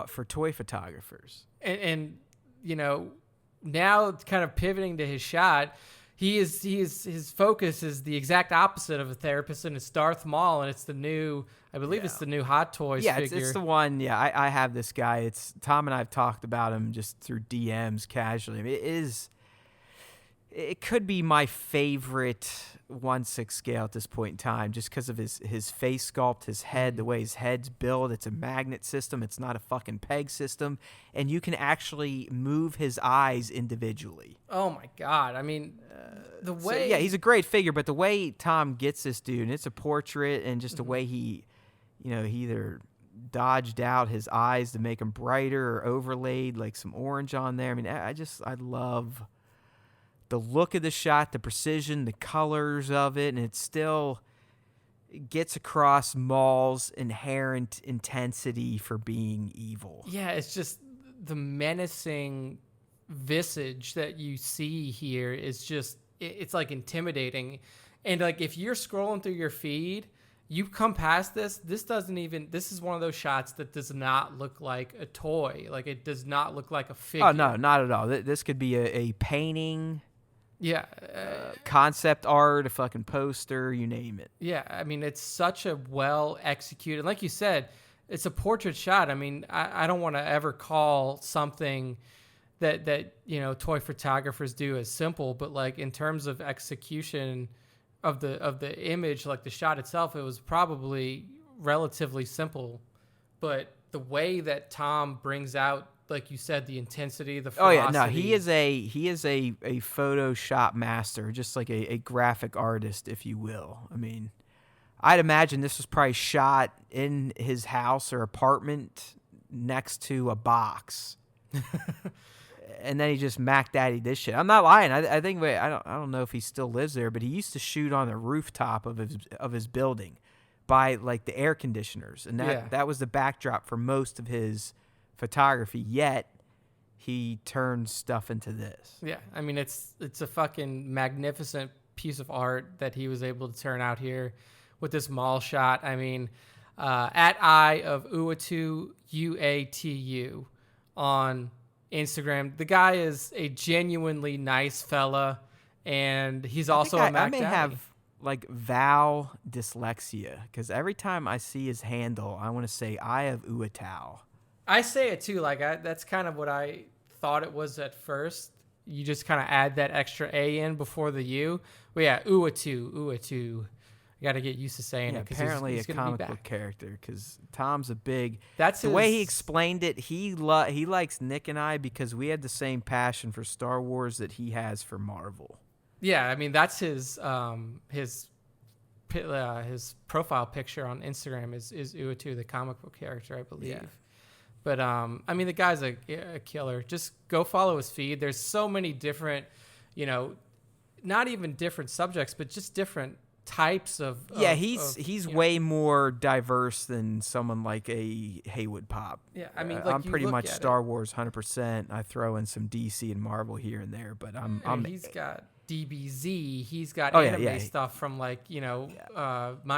[SPEAKER 1] for toy photographers.
[SPEAKER 2] And now kind of pivoting to his shot, his focus is the exact opposite of a therapist, and it's Darth Maul, and it's the new, I believe it's the new Hot Toys figure.
[SPEAKER 1] It's the one. Yeah, I have this guy. It's Tom and I have talked about him just through DMs casually. I mean, it could be my favorite 1/6 scale at this point in time, just because of his face sculpt, his head, the way his head's built. It's a magnet system. It's not a fucking peg system, and you can actually move his eyes individually.
[SPEAKER 2] Oh my God! I mean, the way.
[SPEAKER 1] So, he's a great figure, but the way Tom gets this dude, and it's a portrait, and just the way he either dodged out his eyes to make them brighter or overlaid like some orange on there. I mean, I love the look of the shot, the precision, the colors of it, and it gets across Maul's inherent intensity for being evil.
[SPEAKER 2] Yeah, it's just the menacing visage that you see here is just, it's like intimidating. And like if you're scrolling through your feed, you come past this is one of those shots that does not look like a toy. Like it does not look like a figure.
[SPEAKER 1] Oh, no, not at all. This could be a painting.
[SPEAKER 2] Yeah.
[SPEAKER 1] Concept art, a fucking poster, you name it.
[SPEAKER 2] Yeah. I mean, it's such a well executed, like you said, it's a portrait shot. I mean, I don't want to ever call something that toy photographers do as simple, but like in terms of execution of the image, like the shot itself, it was probably relatively simple, but the way that Tom brings out, like you said, the intensity, the ferocity.
[SPEAKER 1] Oh yeah, no, he is a Photoshop master, just like a graphic artist, if you will. I mean, I'd imagine this was probably shot in his house or apartment next to a box. And then he just Mac Daddy this shit. I'm not lying. I think I don't know if he still lives there, but he used to shoot on the rooftop of his building by like the air conditioners, and that was the backdrop for most of his photography. Yet he turned stuff into this.
[SPEAKER 2] Yeah, I mean it's a fucking magnificent piece of art that he was able to turn out here with this Maul shot. I mean, at Eye of Uatu UATU on Instagram. The guy is a genuinely nice fella, and he's also a Mac Daddy.
[SPEAKER 1] like Val Dyslexia, because every time I see his handle, I want to say Eye of Uatao.
[SPEAKER 2] I say it too. Like that's kind of what I thought it was at first. You just kind of add that extra A in before the U. But yeah, Uatu. You got to get used to saying it.
[SPEAKER 1] Apparently
[SPEAKER 2] he's
[SPEAKER 1] a comic book character, because Tom's a big.
[SPEAKER 2] That's
[SPEAKER 1] the way he explained it. He likes Nick and I because we had the same passion for Star Wars that he has for Marvel.
[SPEAKER 2] Yeah, I mean that's his profile picture on Instagram is Uatu, the comic book character, I believe.
[SPEAKER 1] Yeah.
[SPEAKER 2] But I mean the guy's a killer. Just go follow his feed. There's so many different, not even different subjects, but just different types of.
[SPEAKER 1] He's way more diverse than someone like a Haywood Pop.
[SPEAKER 2] Yeah, I mean,
[SPEAKER 1] I'm pretty much Star Wars 100%. I throw in some DC and Marvel here and there, but
[SPEAKER 2] he's got DBZ. He's got anime stuff from My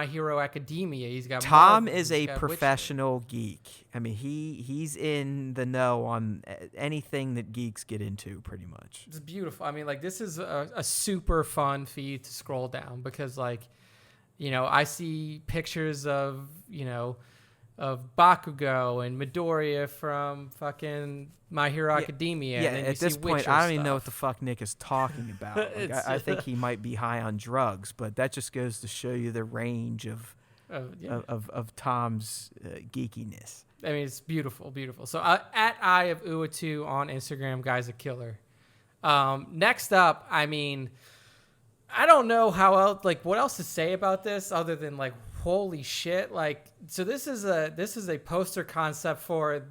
[SPEAKER 2] Hero Academia. He's got
[SPEAKER 1] Tom
[SPEAKER 2] Marvel,
[SPEAKER 1] is a professional geek. I mean, he's in the know on anything that geeks get into, pretty much.
[SPEAKER 2] It's beautiful. I mean, like this is a super fun feed to scroll down because, I see pictures of Bakugo and Midoriya from fucking My Hero Academia.
[SPEAKER 1] Yeah,
[SPEAKER 2] and then
[SPEAKER 1] at this point,
[SPEAKER 2] Witcher
[SPEAKER 1] I don't even know
[SPEAKER 2] stuff.
[SPEAKER 1] what the fuck Nick is talking about. I think he might be high on drugs, but that just goes to show you the range of Tom's geekiness.
[SPEAKER 2] I mean, it's beautiful, beautiful. So at Eye of Uatu on Instagram, guy's a killer. Next up, I mean, I don't know what else to say about this other than holy shit. So this is a poster concept for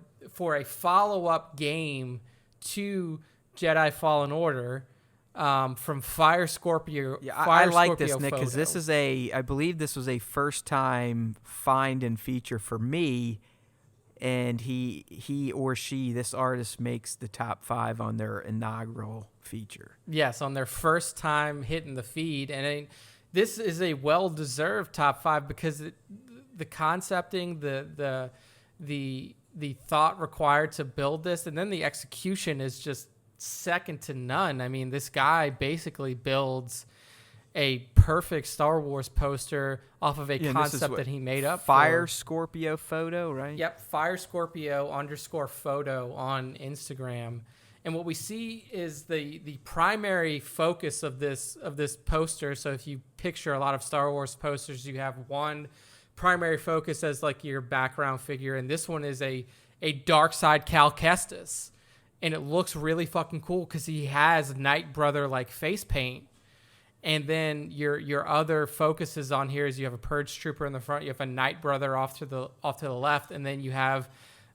[SPEAKER 2] a follow-up game to Jedi Fallen Order from Fire Scorpio.
[SPEAKER 1] Yeah, I like this, Nick, because I believe this was a first-time find and feature for me, and he or she, this artist, makes the top 5 on their inaugural feature. Yes,
[SPEAKER 2] on their first time hitting the feed, and this is a well-deserved top 5 because the concepting, the thought required to build this, and then the execution is just second to none. I mean, this guy basically builds a perfect Star Wars poster off of a concept that he made up.
[SPEAKER 1] Fire Scorpio photo, right?
[SPEAKER 2] Yep, Fire Scorpio _photo on Instagram. And what we see is the primary focus of this poster. So if you picture a lot of Star Wars posters, you have one primary focus as your background figure, and this one is a dark side Cal Kestis, and it looks really fucking cool because he has Night Brother face paint. And then your other focuses on here is you have a Purge Trooper in the front, you have a Night Brother off to the left, and then you have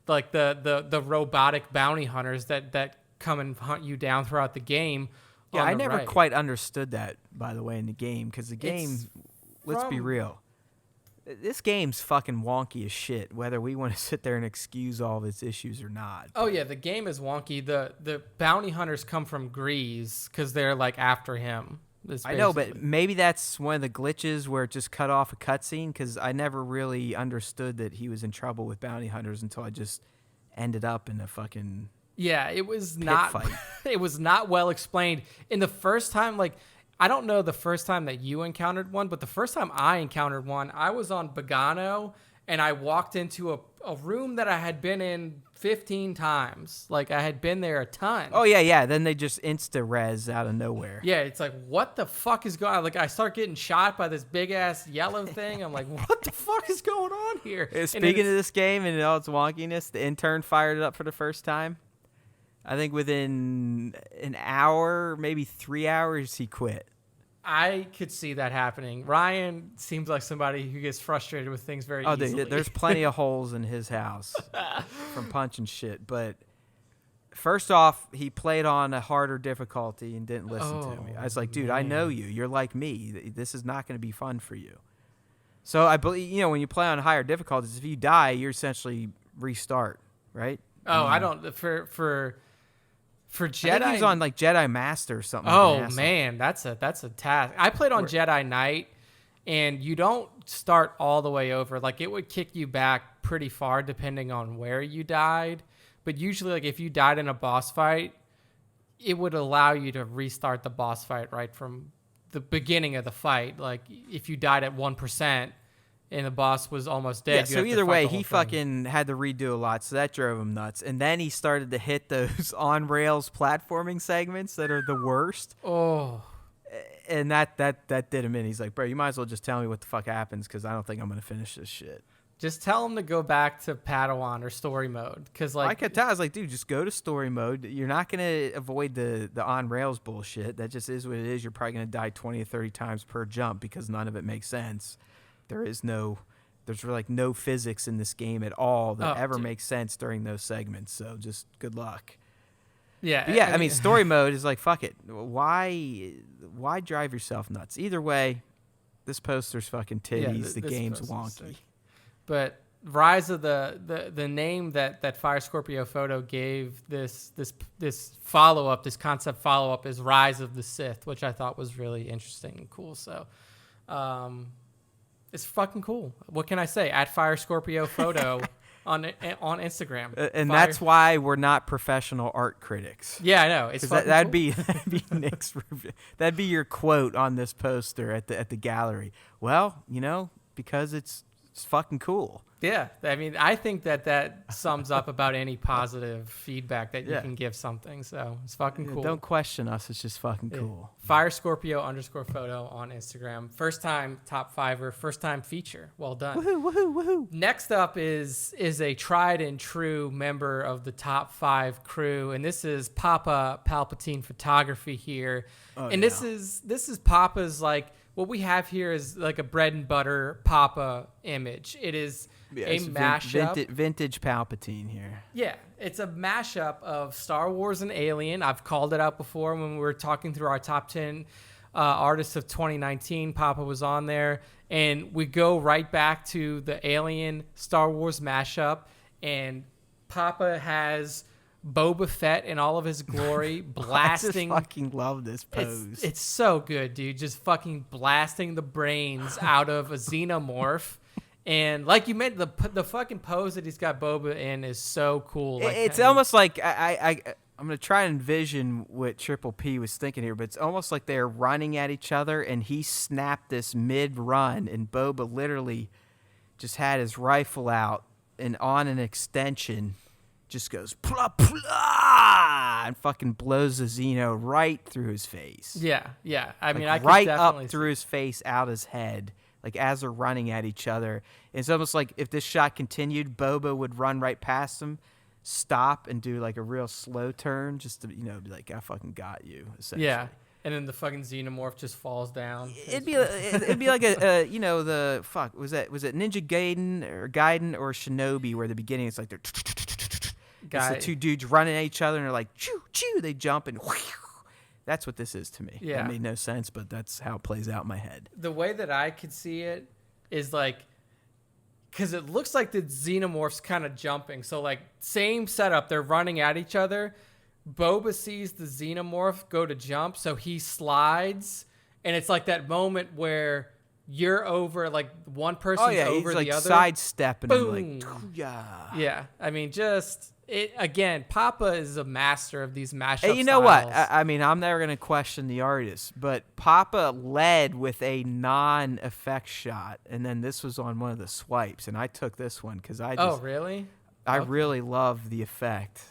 [SPEAKER 2] the robotic bounty hunters that come and hunt you down throughout the game.
[SPEAKER 1] Yeah, I never quite understood that, by the way, in the game, because the game, let's be real, this game's fucking wonky as shit, whether we want to sit there and excuse all of its issues or not.
[SPEAKER 2] Oh yeah, the game is wonky. The bounty hunters come from Grease because they're after him.
[SPEAKER 1] I know, but maybe that's one of the glitches where it just cut off a cutscene, because I never really understood that he was in trouble with bounty hunters until I just ended up in a fucking
[SPEAKER 2] it was not
[SPEAKER 1] fight.
[SPEAKER 2] It was not well explained. In the first time, I don't know the first time that you encountered one, but the first time I encountered one, I was on Bogano, and I walked into a room that I had been in 15 times. I had been there a ton.
[SPEAKER 1] Oh, yeah. Then they just insta-res out of nowhere.
[SPEAKER 2] Yeah, it's what the fuck is going on? I start getting shot by this big-ass yellow thing. I'm what the fuck is going on here?
[SPEAKER 1] Speaking of this game and all its wonkiness, the intern fired it up for the first time. I think within an hour, maybe 3 hours, he quit.
[SPEAKER 2] I could see that happening. Ryan seems like somebody who gets frustrated with things very easily.
[SPEAKER 1] There's plenty of holes in his house from punching shit. But first off, he played on a harder difficulty and didn't listen to me. I was like, dude, I know you. You're like me. This is not going to be fun for you. So I believe, when you play on higher difficulties, if you die, you essentially restart, right?
[SPEAKER 2] Oh, I don't for Jedi.
[SPEAKER 1] I think he was on Jedi Master or something.
[SPEAKER 2] Oh man, that's a task. I played on Jedi Knight, and you don't start all the way over. It would kick you back pretty far depending on where you died. But usually, if you died in a boss fight, it would allow you to restart the boss fight right from the beginning of the fight. Like if you died at 1% and the boss was almost dead.
[SPEAKER 1] Yeah, so either way, he fucking had to redo a lot, so that drove him nuts. And then he started to hit those on rails platforming segments that are the worst.
[SPEAKER 2] Oh.
[SPEAKER 1] And that did him in. He's like, bro, you might as well just tell me what the fuck happens, because I don't think I'm gonna finish this shit.
[SPEAKER 2] Just tell him to go back to Padawan or story mode, because like
[SPEAKER 1] I could tell. I was like, dude, just go to story mode. You're not gonna avoid the on rails bullshit. That just is what it is. You're probably gonna die 20 or 30 times per jump because none of it makes sense. There's like no physics in this game at all that ever makes sense during those segments. So just good luck.
[SPEAKER 2] Yeah,
[SPEAKER 1] but yeah. I mean, story mode is like, fuck it. Why drive yourself nuts? Either way, this poster's fucking titties. The game's wonky.
[SPEAKER 2] But Rise of the name that Fire Scorpio Photo gave this follow-up, this concept follow-up, is Rise of the Sith, which I thought was really interesting and cool. So it's fucking cool. What can I say? At Fire Scorpio Photo on Instagram.
[SPEAKER 1] And that's why we're not professional art critics.
[SPEAKER 2] Yeah, I know. It's
[SPEAKER 1] that'd be Nick's review. That'd be your quote on this poster at the gallery. Well, because it's fucking cool.
[SPEAKER 2] Yeah, I mean, I think that sums up about any positive feedback that you can give something. So it's fucking cool.
[SPEAKER 1] Don't question us. It's just fucking cool.
[SPEAKER 2] Fire Scorpio _photo on Instagram. First time top fiver. First time feature. Well done.
[SPEAKER 1] Woohoo! Woohoo! Woohoo!
[SPEAKER 2] Next up is a tried and true member of the top 5 crew, and this is Papa Palpatine Photography here. This is Papa's, like, what we have here is like a bread and butter Papa image. It is a mashup.
[SPEAKER 1] Vintage Palpatine here.
[SPEAKER 2] Yeah, it's a mashup of Star Wars and Alien. I've called it out before when we were talking through our top 10 artists of 2019. Papa was on there. And we go right back to the Alien Star Wars mashup. And Papa has Boba Fett in all of his glory, blasting.
[SPEAKER 1] I just fucking love this pose.
[SPEAKER 2] It's so good, dude. Just fucking blasting the brains out of a xenomorph. And like you meant, the fucking pose that he's got Boba in is so cool. Like,
[SPEAKER 1] it's almost like I'm gonna try and envision what Triple P was thinking here, but it's almost like they're running at each other, and he snapped this mid-run, and Boba literally just had his rifle out and on an extension. Just goes plah, plah, and fucking blows the Xeno right through his face.
[SPEAKER 2] Yeah. I mean, I could
[SPEAKER 1] right
[SPEAKER 2] definitely
[SPEAKER 1] up through his face, out his head, like as they're running at each other. It's almost like if this shot continued, Boba would run right past him, stop, and do like a real slow turn, just to be like, I fucking got you. Essentially.
[SPEAKER 2] Yeah. And then the fucking xenomorph just falls down.
[SPEAKER 1] It'd be like a the fuck was it Ninja Gaiden or Shinobi, where at the beginning it's like they're. It's the two dudes running at each other, and they're like, choo, choo, they jump, and whew. That's what this is to me.
[SPEAKER 2] Yeah.
[SPEAKER 1] That made no sense, but that's how it plays out in my head.
[SPEAKER 2] The way that I could see it is like, because it looks like the xenomorph's kind of jumping. So, like, same setup. They're running at each other. Boba sees the xenomorph go to jump, so he slides, and it's like that moment where you're over, like, one person's over
[SPEAKER 1] he's like
[SPEAKER 2] the other.
[SPEAKER 1] Sidestepping.
[SPEAKER 2] Boom.
[SPEAKER 1] Like, yeah.
[SPEAKER 2] Yeah. I mean, again, Papa is a master of these mashup
[SPEAKER 1] Hey, you know
[SPEAKER 2] styles.
[SPEAKER 1] what? I mean, I'm never going to question the artist, but Papa led with a non-effect shot, and then this was on one of the swipes, and I took this one because I just...
[SPEAKER 2] Oh, really?
[SPEAKER 1] I really love the effect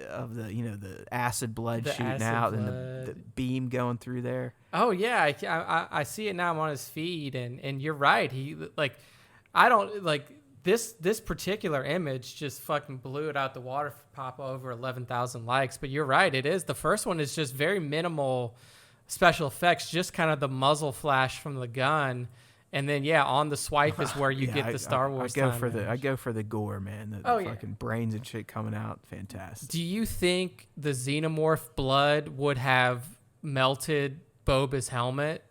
[SPEAKER 1] of the acid blood shooting out and the beam going through there.
[SPEAKER 2] Oh yeah, I see it now. I'm on his feed, and you're right. He I don't like this particular image just fucking blew it out the water for Papa, over 11,000 likes. But you're right, it is. The first one is just very minimal special effects, just kind of the muzzle flash from the gun. And then, on the swipe is where you get the Star Wars.
[SPEAKER 1] I go for the gore, man. The fucking brains and shit coming out, fantastic.
[SPEAKER 2] Do you think the xenomorph blood would have melted Boba's helmet?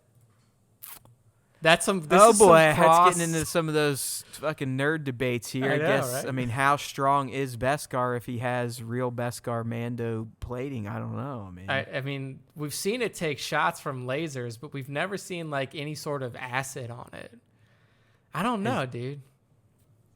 [SPEAKER 2] That's getting into some of those fucking nerd debates here. I guess. Right? I mean, how strong is Beskar if he has real Beskar Mando plating? I don't know. I mean, we've seen it take shots from lasers, but we've never seen like any sort of acid on it. I don't know, dude.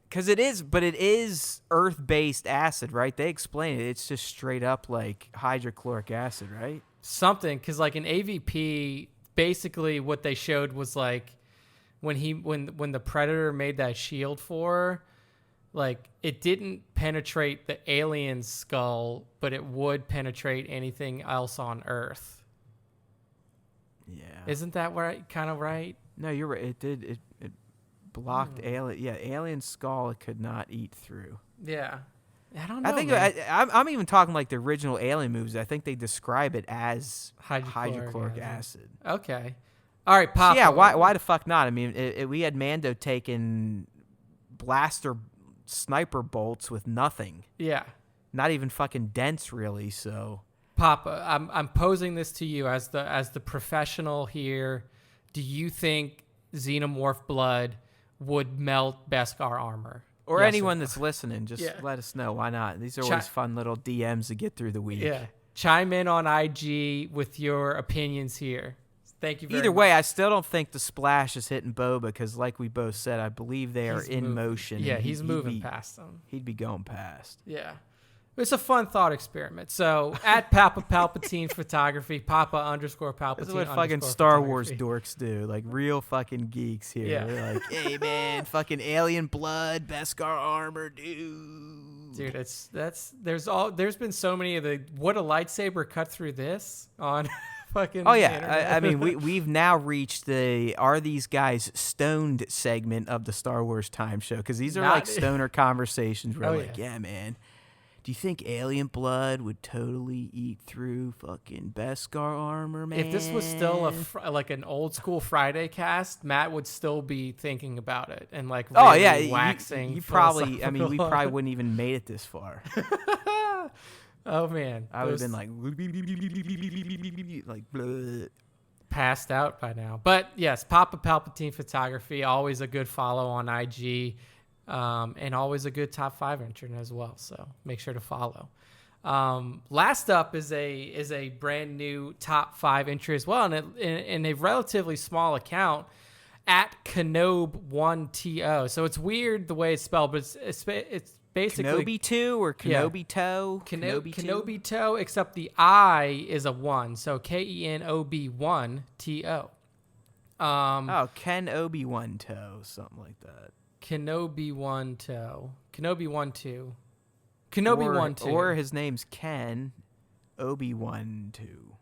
[SPEAKER 1] Because it is Earth-based acid, right? They explain it. It's just straight up like hydrochloric acid, right?
[SPEAKER 2] Something, because like in AVP, basically what they showed was like when the Predator made that shield for her, like it didn't penetrate the alien's skull, but it would penetrate anything else on Earth.
[SPEAKER 1] Yeah.
[SPEAKER 2] Isn't that right? Kind of right?
[SPEAKER 1] No, you're right. It did. It blocked alien. Yeah, alien skull. It could not eat through.
[SPEAKER 2] Yeah. I don't know.
[SPEAKER 1] I think
[SPEAKER 2] man.
[SPEAKER 1] I'm even talking like the original Alien movies. I think they describe it as
[SPEAKER 2] Hydrochloric
[SPEAKER 1] acid.
[SPEAKER 2] Okay. All right, Papa.
[SPEAKER 1] So yeah, why the fuck not? I mean, we had Mando taking blaster sniper bolts with nothing.
[SPEAKER 2] Yeah.
[SPEAKER 1] Not even fucking dents, really. So,
[SPEAKER 2] Papa, I'm posing this to you as the professional here. Do you think xenomorph blood would melt Beskar armor?
[SPEAKER 1] or
[SPEAKER 2] Yes
[SPEAKER 1] anyone
[SPEAKER 2] or no?
[SPEAKER 1] that's listening, just
[SPEAKER 2] Yeah.
[SPEAKER 1] let us know. Why not? These are always fun little DMs to get through the week.
[SPEAKER 2] Yeah. Chime in on IG with your opinions here. Thank you very
[SPEAKER 1] Either
[SPEAKER 2] much.
[SPEAKER 1] way, I still don't think the splash is hitting Boba because, like we both said, I believe they are
[SPEAKER 2] He's
[SPEAKER 1] in
[SPEAKER 2] moving.
[SPEAKER 1] motion.
[SPEAKER 2] Yeah,
[SPEAKER 1] and
[SPEAKER 2] he's moving past them.
[SPEAKER 1] He'd be going past.
[SPEAKER 2] Yeah. It's a fun thought experiment. So at Papa Palpatine Photography, Papa _Palpatine.
[SPEAKER 1] This is what fucking
[SPEAKER 2] _
[SPEAKER 1] Star Wars
[SPEAKER 2] photography.
[SPEAKER 1] dorks do. Like real fucking geeks here.
[SPEAKER 2] Yeah.
[SPEAKER 1] They're like, hey man, fucking alien blood, Beskar armor, dude.
[SPEAKER 2] Dude, there's been so many of the would a lightsaber cut through this on fucking
[SPEAKER 1] Oh yeah,
[SPEAKER 2] internet?
[SPEAKER 1] I mean we've now reached the are these guys stoned segment of the Star Wars time show because these are like stoner conversations where like yeah man, do you think alien blood would totally eat through fucking Beskar armor, man?
[SPEAKER 2] If this was still like an old school Friday cast, Matt would still be thinking about it and like really waxing.
[SPEAKER 1] You probably, I mean, we probably wouldn't even made it this far.
[SPEAKER 2] Oh man,
[SPEAKER 1] I would have been like bleh.
[SPEAKER 2] Passed out by now. But yes, Papa Palpatine Photography, always a good follow on IG, and always a good top 5 entrant as well. So make sure to follow. Last up is a brand new top 5 entry as well, and in a relatively small account at Kenob1TO. So it's weird the way it's spelled, but it's basically
[SPEAKER 1] Kenobi 2 or Kenobi Toe?
[SPEAKER 2] Kenobi Toe, except the I is a 1. So KENOB1TO.
[SPEAKER 1] Ken Obi-Wan Toe, something like that.
[SPEAKER 2] Kenobi 1 Toe. Kenobi 1 2. Kenobi 1 2.
[SPEAKER 1] Or his name's Ken Obi-Wan 2.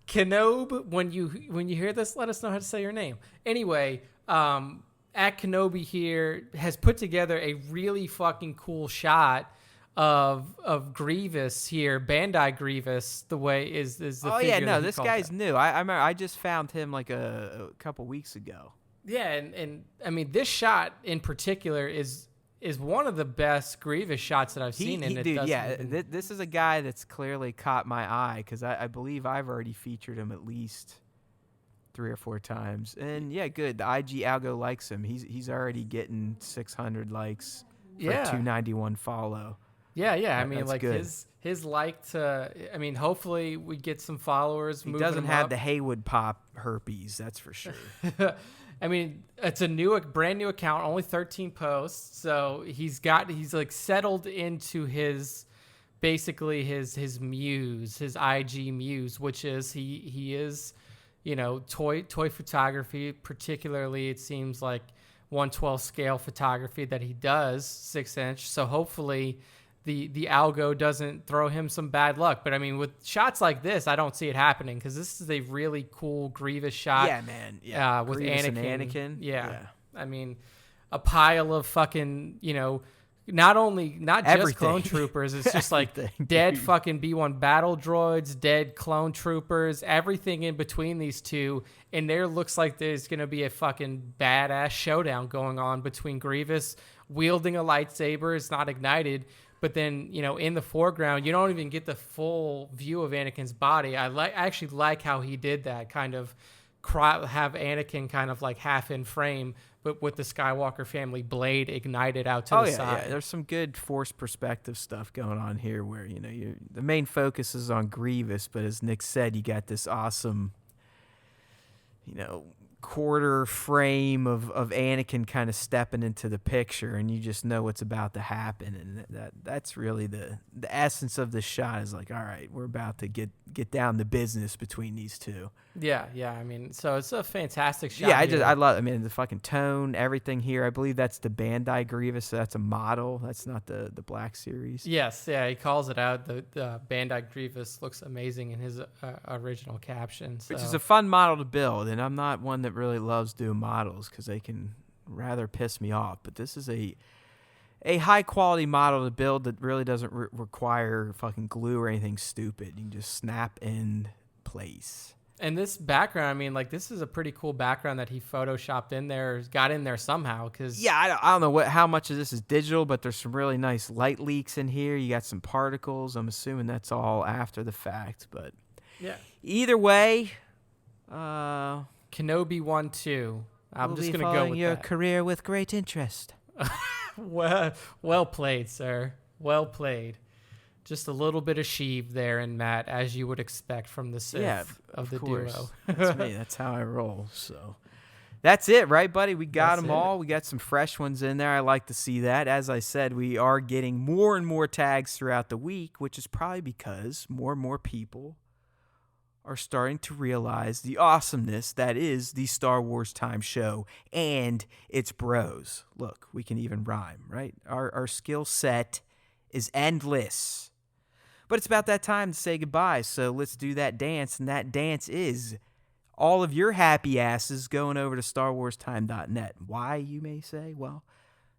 [SPEAKER 2] Kenob, when you hear this, let us know how to say your name. Anyway, at Kenobi here has put together a really fucking cool shot of Grievous here, Bandai Grievous. The way is the figure that he
[SPEAKER 1] this
[SPEAKER 2] called
[SPEAKER 1] guy's
[SPEAKER 2] that.
[SPEAKER 1] new. I remember I just found him like a couple weeks ago.
[SPEAKER 2] Yeah, and I mean this shot in particular is one of the best Grievous shots that I've seen.
[SPEAKER 1] This is a guy that's clearly caught my eye because I believe I've already featured him at least 3 or 4 times. And yeah, good. The IG algo likes him. He's already getting 600 likes for 291 follow.
[SPEAKER 2] Yeah. I mean,
[SPEAKER 1] that's
[SPEAKER 2] like
[SPEAKER 1] good.
[SPEAKER 2] his like to. I mean, hopefully we get some followers.
[SPEAKER 1] He doesn't have the Haywood Pop herpes, that's for sure.
[SPEAKER 2] I mean, it's a brand new account, only 13 posts. So he's like settled into his muse, his IG muse, which is he is, toy photography, particularly it seems like 1/12 scale photography that he does 6-inch. So hopefully the algo doesn't throw him some bad luck. But I mean, with shots like this, I don't see it happening because this is a really cool Grievous shot.
[SPEAKER 1] Yeah, man. Yeah,
[SPEAKER 2] with
[SPEAKER 1] Grievous
[SPEAKER 2] Anakin.
[SPEAKER 1] And Anakin.
[SPEAKER 2] Yeah. I mean, a pile of fucking, not just
[SPEAKER 1] Everything.
[SPEAKER 2] clone troopers. It's just like dead fucking B-1 battle droids, dead clone troopers, everything in between these two. And there looks like there's going to be a fucking badass showdown going on between Grievous wielding a lightsaber. It's not ignited. But then, in the foreground, you don't even get the full view of Anakin's body. I actually like how he did that, kind of have Anakin kind of like half in frame, but with the Skywalker family blade ignited out to the side.
[SPEAKER 1] Yeah. There's some good force perspective stuff going on here where, the main focus is on Grievous, but as Nick said, you got this awesome, quarter frame of Anakin kind of stepping into the picture, and you just know what's about to happen. And that's really the essence of the shot is like, all right, we're about to get down to business between these two.
[SPEAKER 2] Yeah. I mean, so it's a fantastic shot.
[SPEAKER 1] Yeah, I love. I mean, the fucking tone, everything here. I believe that's the Bandai Grievous. So that's a model. That's not the Black Series.
[SPEAKER 2] Yes, yeah, he calls it out. The Bandai Grievous looks amazing in his original caption. So.
[SPEAKER 1] Which is a fun model to build, and I'm not one that really loves doing models because they can rather piss me off. But this is a high quality model to build that really doesn't require fucking glue or anything stupid. You can just snap in place.
[SPEAKER 2] And this background, I mean, like, this is a pretty cool background that he photoshopped in there, got in there somehow. Cause
[SPEAKER 1] yeah, I don't know how much of this is digital, but there's some really nice light leaks in here. You got some particles. I'm assuming that's all after the fact, but
[SPEAKER 2] yeah.
[SPEAKER 1] Either way,
[SPEAKER 2] Kenobi 1-2. I'm just gonna go with
[SPEAKER 1] following your
[SPEAKER 2] that.
[SPEAKER 1] career with great interest.
[SPEAKER 2] Well played, sir. Well played. Just a little bit of Sheev there in Matt, as you would expect from the Sith of the
[SPEAKER 1] course.
[SPEAKER 2] duo.
[SPEAKER 1] That's me. That's how I roll. So that's it, right, buddy? We got them all. We got some fresh ones in there. I like to see that. As I said, we are getting more and more tags throughout the week, which is probably because more and more people are starting to realize the awesomeness that is the Star Wars Time show and its bros. Look, we can even rhyme, right? Our skill set is endless. But it's about that time to say goodbye, so let's do that dance, and that dance is all of your happy asses going over to StarWarsTime.net. Why, you may say? Well,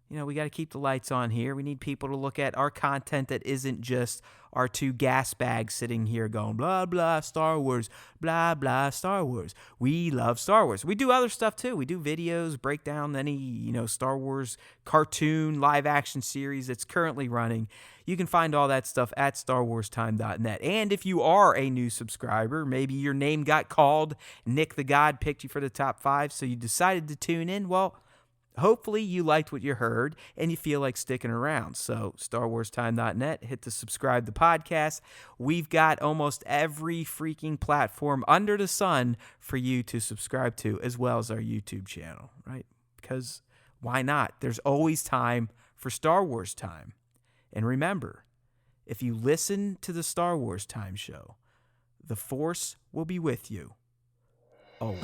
[SPEAKER 1] you know, we got to keep the lights on here. We need people to look at our content that isn't just our two gas bags sitting here going, blah, blah, Star Wars, blah, blah, Star Wars. We love Star Wars. We do other stuff, too. We do videos, break down any, Star Wars cartoon live action series that's currently running. You can find all that stuff at StarWarsTime.net. And if you are a new subscriber, maybe your name got called, Nick the God picked you for the top 5, so you decided to tune in, well, hopefully you liked what you heard and you feel like sticking around. So StarWarsTime.net, hit the subscribe to the podcast. We've got almost every freaking platform under the sun for you to subscribe to, as well as our YouTube channel, right? Because why not? There's always time for Star Wars Time. And remember, if you listen to the Star Wars Time show, the Force will be with you always.